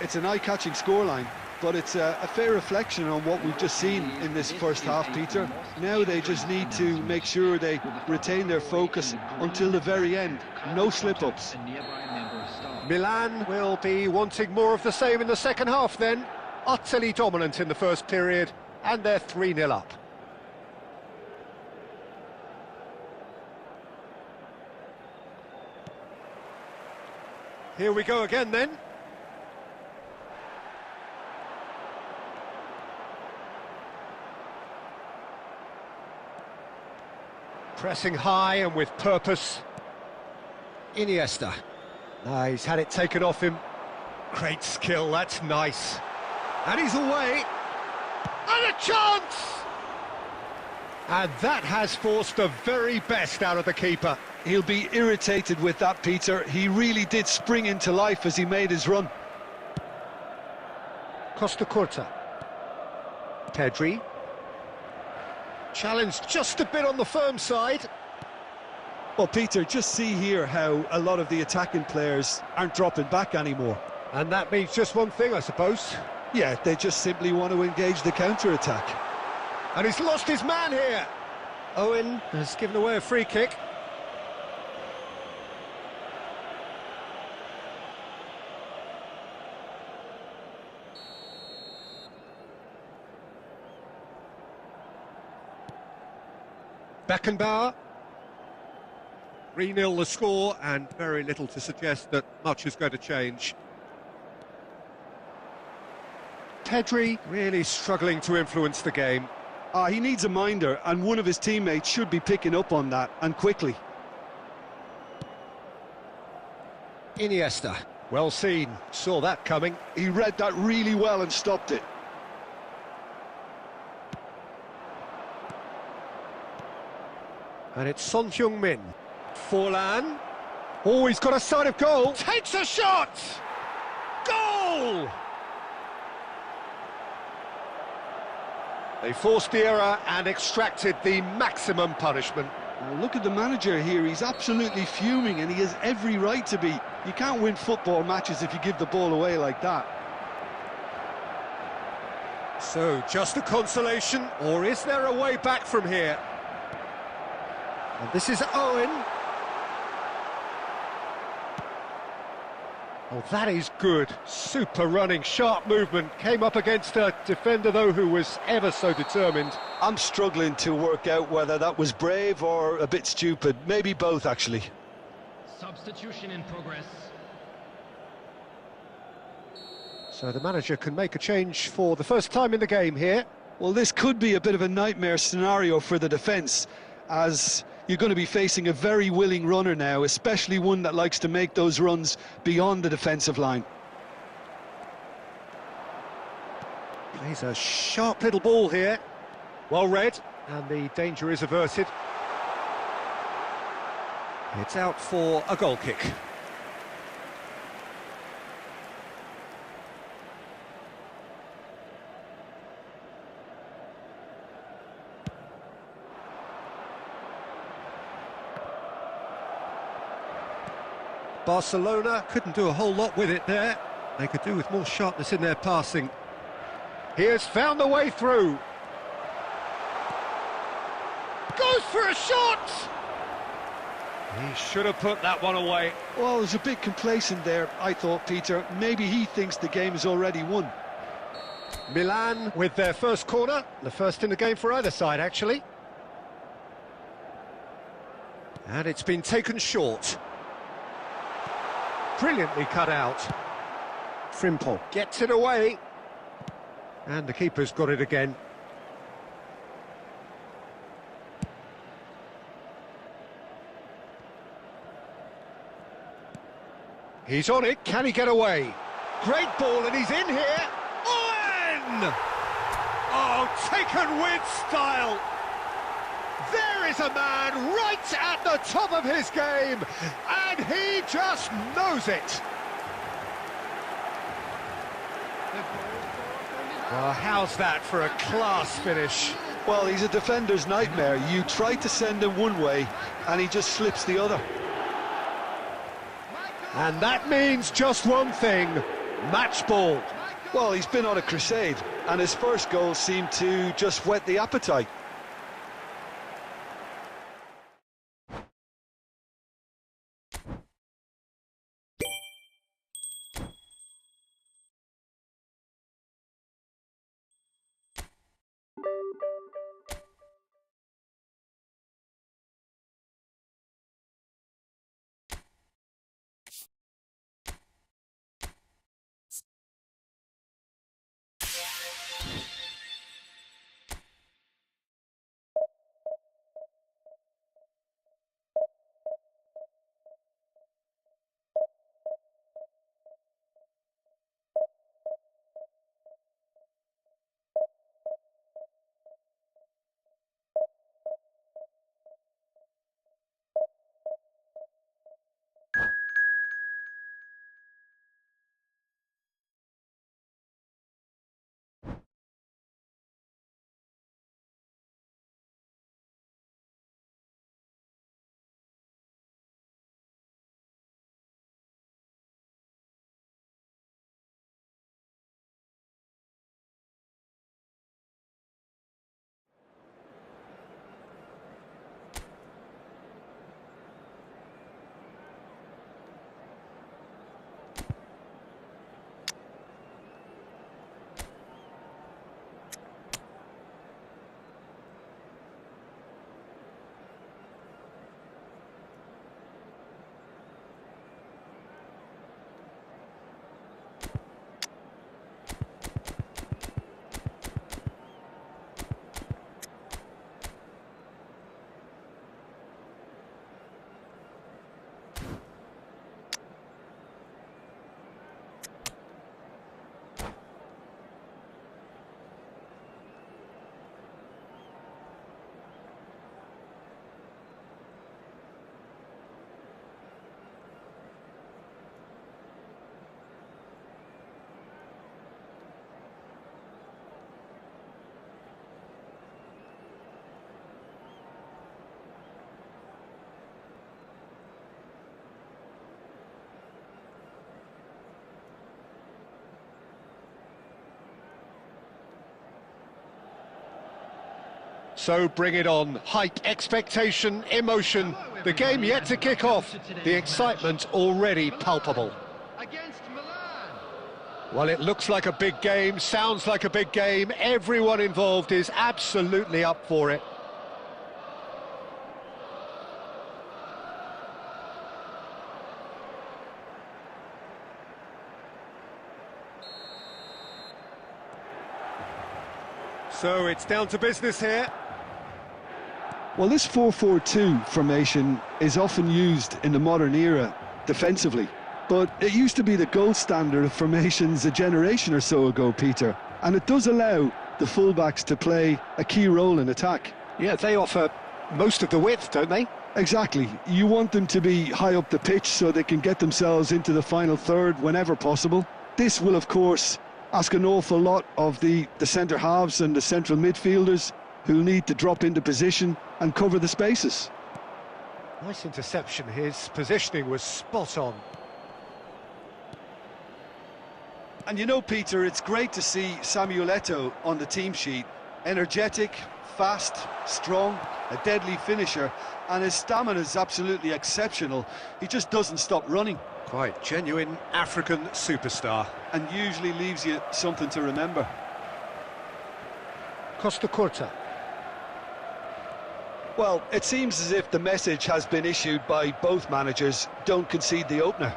It's an eye-catching scoreline, but it's a fair reflection on what we've just seen in this first half, Peter. Now they just need to make sure they retain their focus until the very end. No slip-ups. Milan will be wanting more of the same in the second half then. Utterly dominant in the first period, and they're 3-0 up. Here we go again then. Pressing high and with purpose. Iniesta. He's had it taken off him. Great skill, that's nice. And he's away. And a chance! And that has forced the very best out of the keeper. He'll be irritated with that, Peter. He really did spring into life as he made his run. Costa Curta. Pedri. Challenged just a bit on the firm side. Well, Peter, just see here how a lot of the attacking players aren't dropping back anymore. And that means just one thing, I suppose. Yeah, they just simply want to engage the counter-attack. And he's lost his man here. Owen has given away a free kick. Beckenbauer. 3-0 the score, and very little to suggest that much is going to change. Pedri really struggling to influence the game. He needs a minder, and one of his teammates should be picking up on that, and quickly. Iniesta, well seen, saw that coming. He read that really well and stopped it. And it's Son Heung-min. Forlan. Oh, he's got a sight of goal. Takes a shot! Goal! They forced the error and extracted the maximum punishment. Now look at the manager here, he's absolutely fuming and he has every right to be. You can't win football matches if you give the ball away like that. So, just a consolation, or is there a way back from here? And this is Owen. Oh, that is good. Super running, sharp movement. Came up against a defender, though, who was ever so determined. I'm struggling to work out whether that was brave or a bit stupid. Maybe both, actually. Substitution in progress. So the manager can make a change for the first time in the game here. Well, this could be a bit of a nightmare scenario for the defence, as you're going to be facing a very willing runner now, especially one that likes to make those runs beyond the defensive line. Plays a sharp little ball here. Well read, and the danger is averted. It's out for a goal kick. Barcelona couldn't do a whole lot with it there. They could do with more sharpness in their passing. He has found the way through. Goes for a shot! He should have put that one away. Well, it was a bit complacent there, I thought, Peter. Maybe he thinks the game is already won. Milan with their first corner. The first in the game for either side, actually. And it's been taken short. Brilliantly cut out. Frimpong gets it away. And the keeper's got it again. He's on it, can he get away? Great ball, and he's in here. Owen! Oh, taken with style. There is a man right at the top of his game, and he just knows it. Well, how's that for a class finish? Well, he's a defender's nightmare. You try to send him one way, and he just slips the other. And that means just one thing, match ball. Well, he's been on a crusade, and his first goal seemed to just whet the appetite. So bring it on. Hype, expectation, emotion. The game yet to kick off. The excitement already palpable. Against Milan. Well, it looks like a big game, sounds like a big game. Everyone involved is absolutely up for it. So it's down to business here. Well, this 4-4-2 formation is often used in the modern era defensively, but it used to be the gold standard of formations a generation or so ago, Peter, and it does allow the fullbacks to play a key role in attack. Yeah, they offer most of the width, don't they? Exactly. You want them to be high up the pitch so they can get themselves into the final third whenever possible. This will, of course, ask an awful lot of the centre halves and the central midfielders, who'll need to drop into position and cover the spaces. Nice interception. His positioning was spot on. And you know, Peter, it's great to see Samuel Eto'o on the team sheet. Energetic, fast, strong, a deadly finisher, and his stamina is absolutely exceptional. He just doesn't stop running. Quite genuine African superstar. And usually leaves you something to remember. Costa Curta. Well, it seems as if the message has been issued by both managers: don't concede the opener.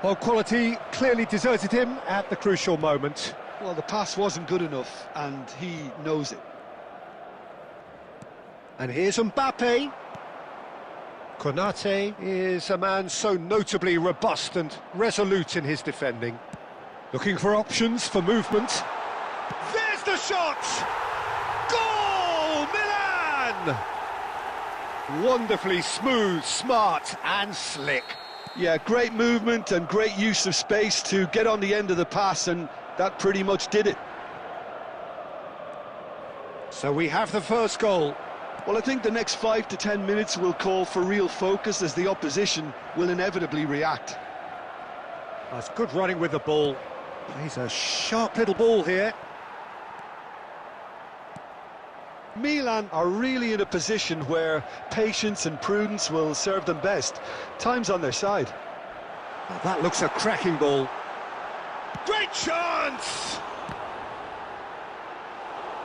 Well, quality clearly deserted him at the crucial moment. Well, the pass wasn't good enough, and he knows it. And here's Mbappe. Konate is a man so notably robust and resolute in his defending. Looking for options for movement. There's the shot! Goal! Milan! Wonderfully smooth, smart and slick. Yeah, great movement and great use of space to get on the end of the pass, and that pretty much did it. So we have the first goal. Well, I think the next 5 to 10 minutes will call for real focus, as the opposition will inevitably react. That's good running with the ball. Plays a sharp little ball here. Milan are really in a position where patience and prudence will serve them best. Time's on their side. Well, that looks a cracking ball. Great chance!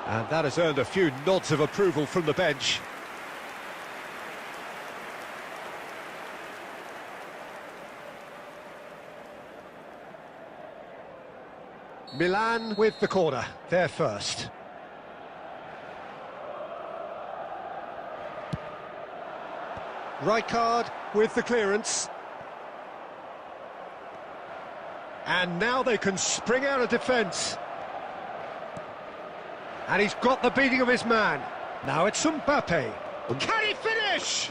And that has earned a few nods of approval from the bench. Milan with the corner, they're first. Rijkaard with the clearance. And now they can spring out of defence. And he's got the beating of his man. Now it's Mbappe. Can he finish?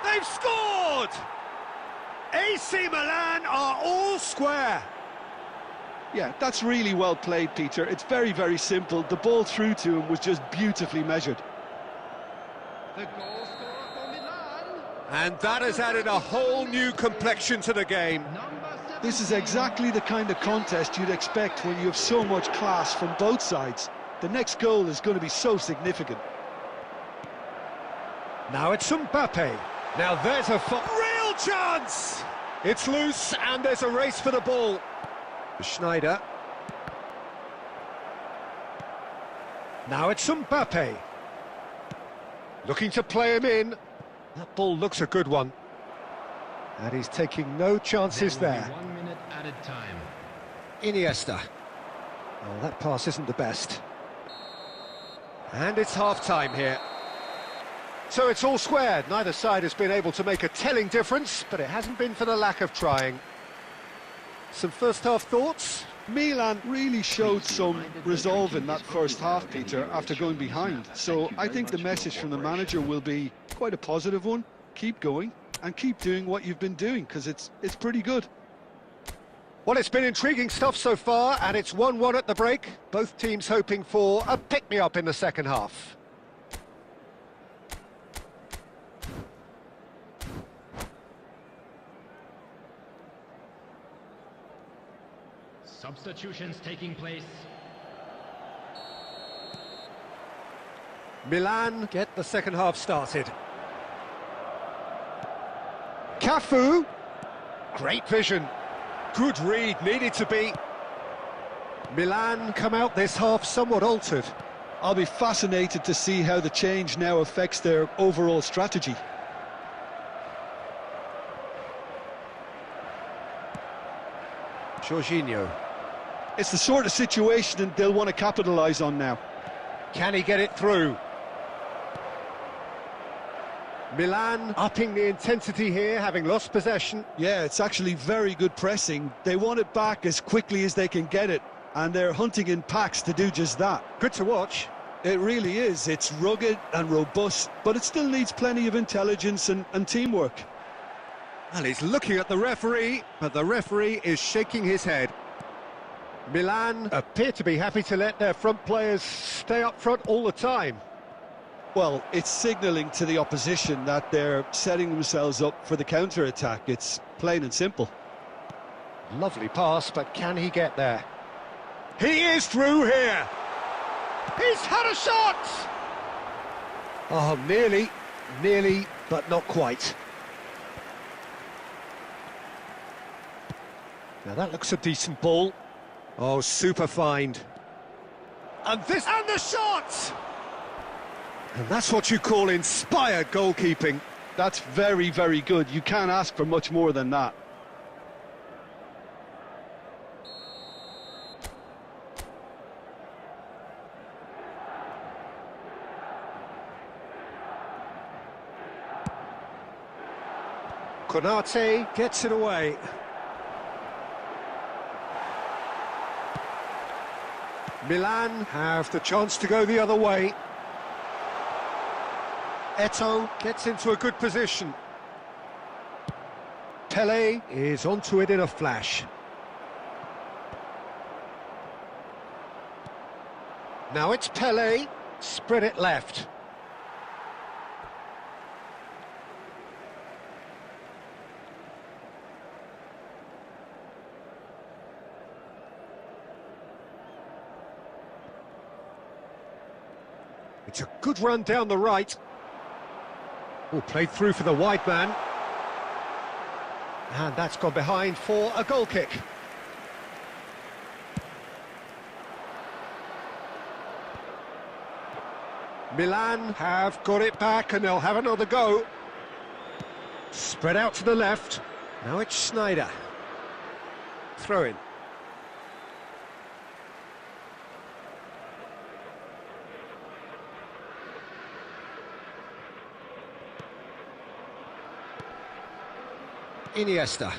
They've scored! AC Milan are all square. Yeah, that's really well played, Peter. It's very, very simple. The ball through to him was just beautifully measured. The goal scorer for Milan. And that has added a whole new complexion to the game. This is exactly the kind of contest you'd expect when you have so much class from both sides. The next goal is going to be so significant. Now it's Mbappe. Now there's a real chance! It's loose and there's a race for the ball. Schneider. Now it's Mbappe. Looking to play him in. That ball looks a good one. And he's taking no chances there. 1 minute added time. Iniesta. Oh, that pass isn't the best. And it's half-time here. So it's all squared. Neither side has been able to make a telling difference, but it hasn't been for the lack of trying. Some first-half thoughts? Milan really showed some resolve in that first half, Peter, after going behind. So I think the message from the manager will be quite a positive one. Keep going and keep doing what you've been doing, because it's pretty good. Well, it's been intriguing stuff so far, and it's 1-1 at the break. Both teams hoping for a pick-me-up in the second half. Substitutions taking place. Milan get the second half started. Cafu. Great vision. Good read, needed to be. Milan come out this half somewhat altered. I'll be fascinated to see how the change now affects their overall strategy. Jorginho. It's the sort of situation they'll want to capitalise on now. Can he get it through? Milan upping the intensity here, having lost possession. Yeah, it's actually very good pressing. They want it back as quickly as they can get it, and they're hunting in packs to do just that. Good to watch. It really is. It's rugged and robust, but it still needs plenty of intelligence and teamwork. And he's looking at the referee, but the referee is shaking his head. Milan appear to be happy to let their front players stay up front all the time. Well, it's signalling to the opposition that they're setting themselves up for the counter-attack. It's plain and simple. Lovely pass, but can he get there? He is through here! He's had a shot! Oh, nearly, but not quite. Now that looks a decent ball. Oh, super find. And the shot! And that's what you call inspired goalkeeping. That's very, very good. You can't ask for much more than that. Konate gets it away. Milan have the chance to go the other way. Eto'o gets into a good position. Pele is onto it in a flash. Now it's Pele, spread it left. It's a good run down the right. Oh, played through for the wide man. And that's gone behind for a goal kick. Milan have got it back and they'll have another go. Spread out to the left. Now it's Sneijder. Throw in. Iniesta.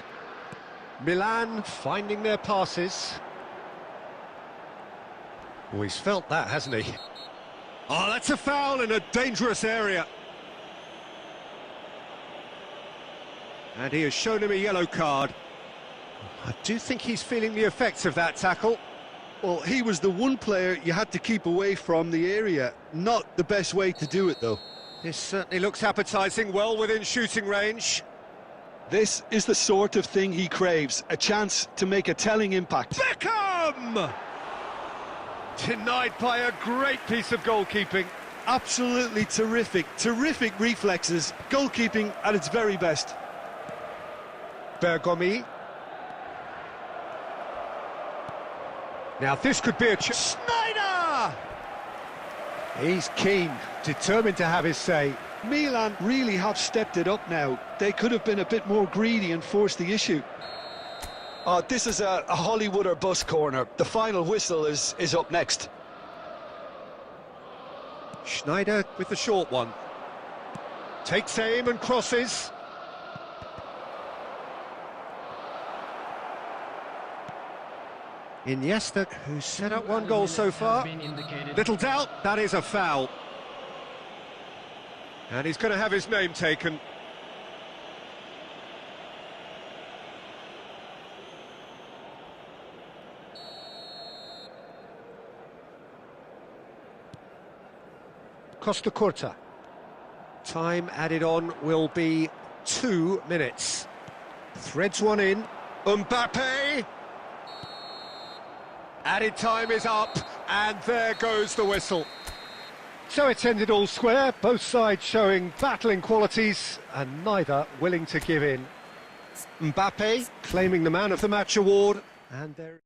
Milan finding their passes. Oh, he's felt that, hasn't he? Oh, that's a foul in a dangerous area. And he has shown him a yellow card. I do think he's feeling the effects of that tackle. Well, he was the one player you had to keep away from the area. Not the best way to do it, though. This certainly looks appetising, well within shooting range. This is the sort of thing he craves, a chance to make a telling impact. Beckham! Denied by a great piece of goalkeeping. Absolutely terrific reflexes, goalkeeping at its very best. Bergomi. Now this could be a Sneijder! He's keen, determined to have his say. Milan really have stepped it up now. They could have been a bit more greedy and forced the issue. This is a Hollywood or bust corner. The final whistle is up next. Sneijder with the short one. Takes aim and crosses. Iniesta, who's set up one goal so far. Little doubt, that is a foul. And he's going to have his name taken. Costa Curta. Time added on will be 2 minutes. Threads one in. Mbappe! Added time is up, and there goes the whistle. So it's ended all square, both sides showing battling qualities and neither willing to give in. Mbappe claiming the Man of the Match award, and there...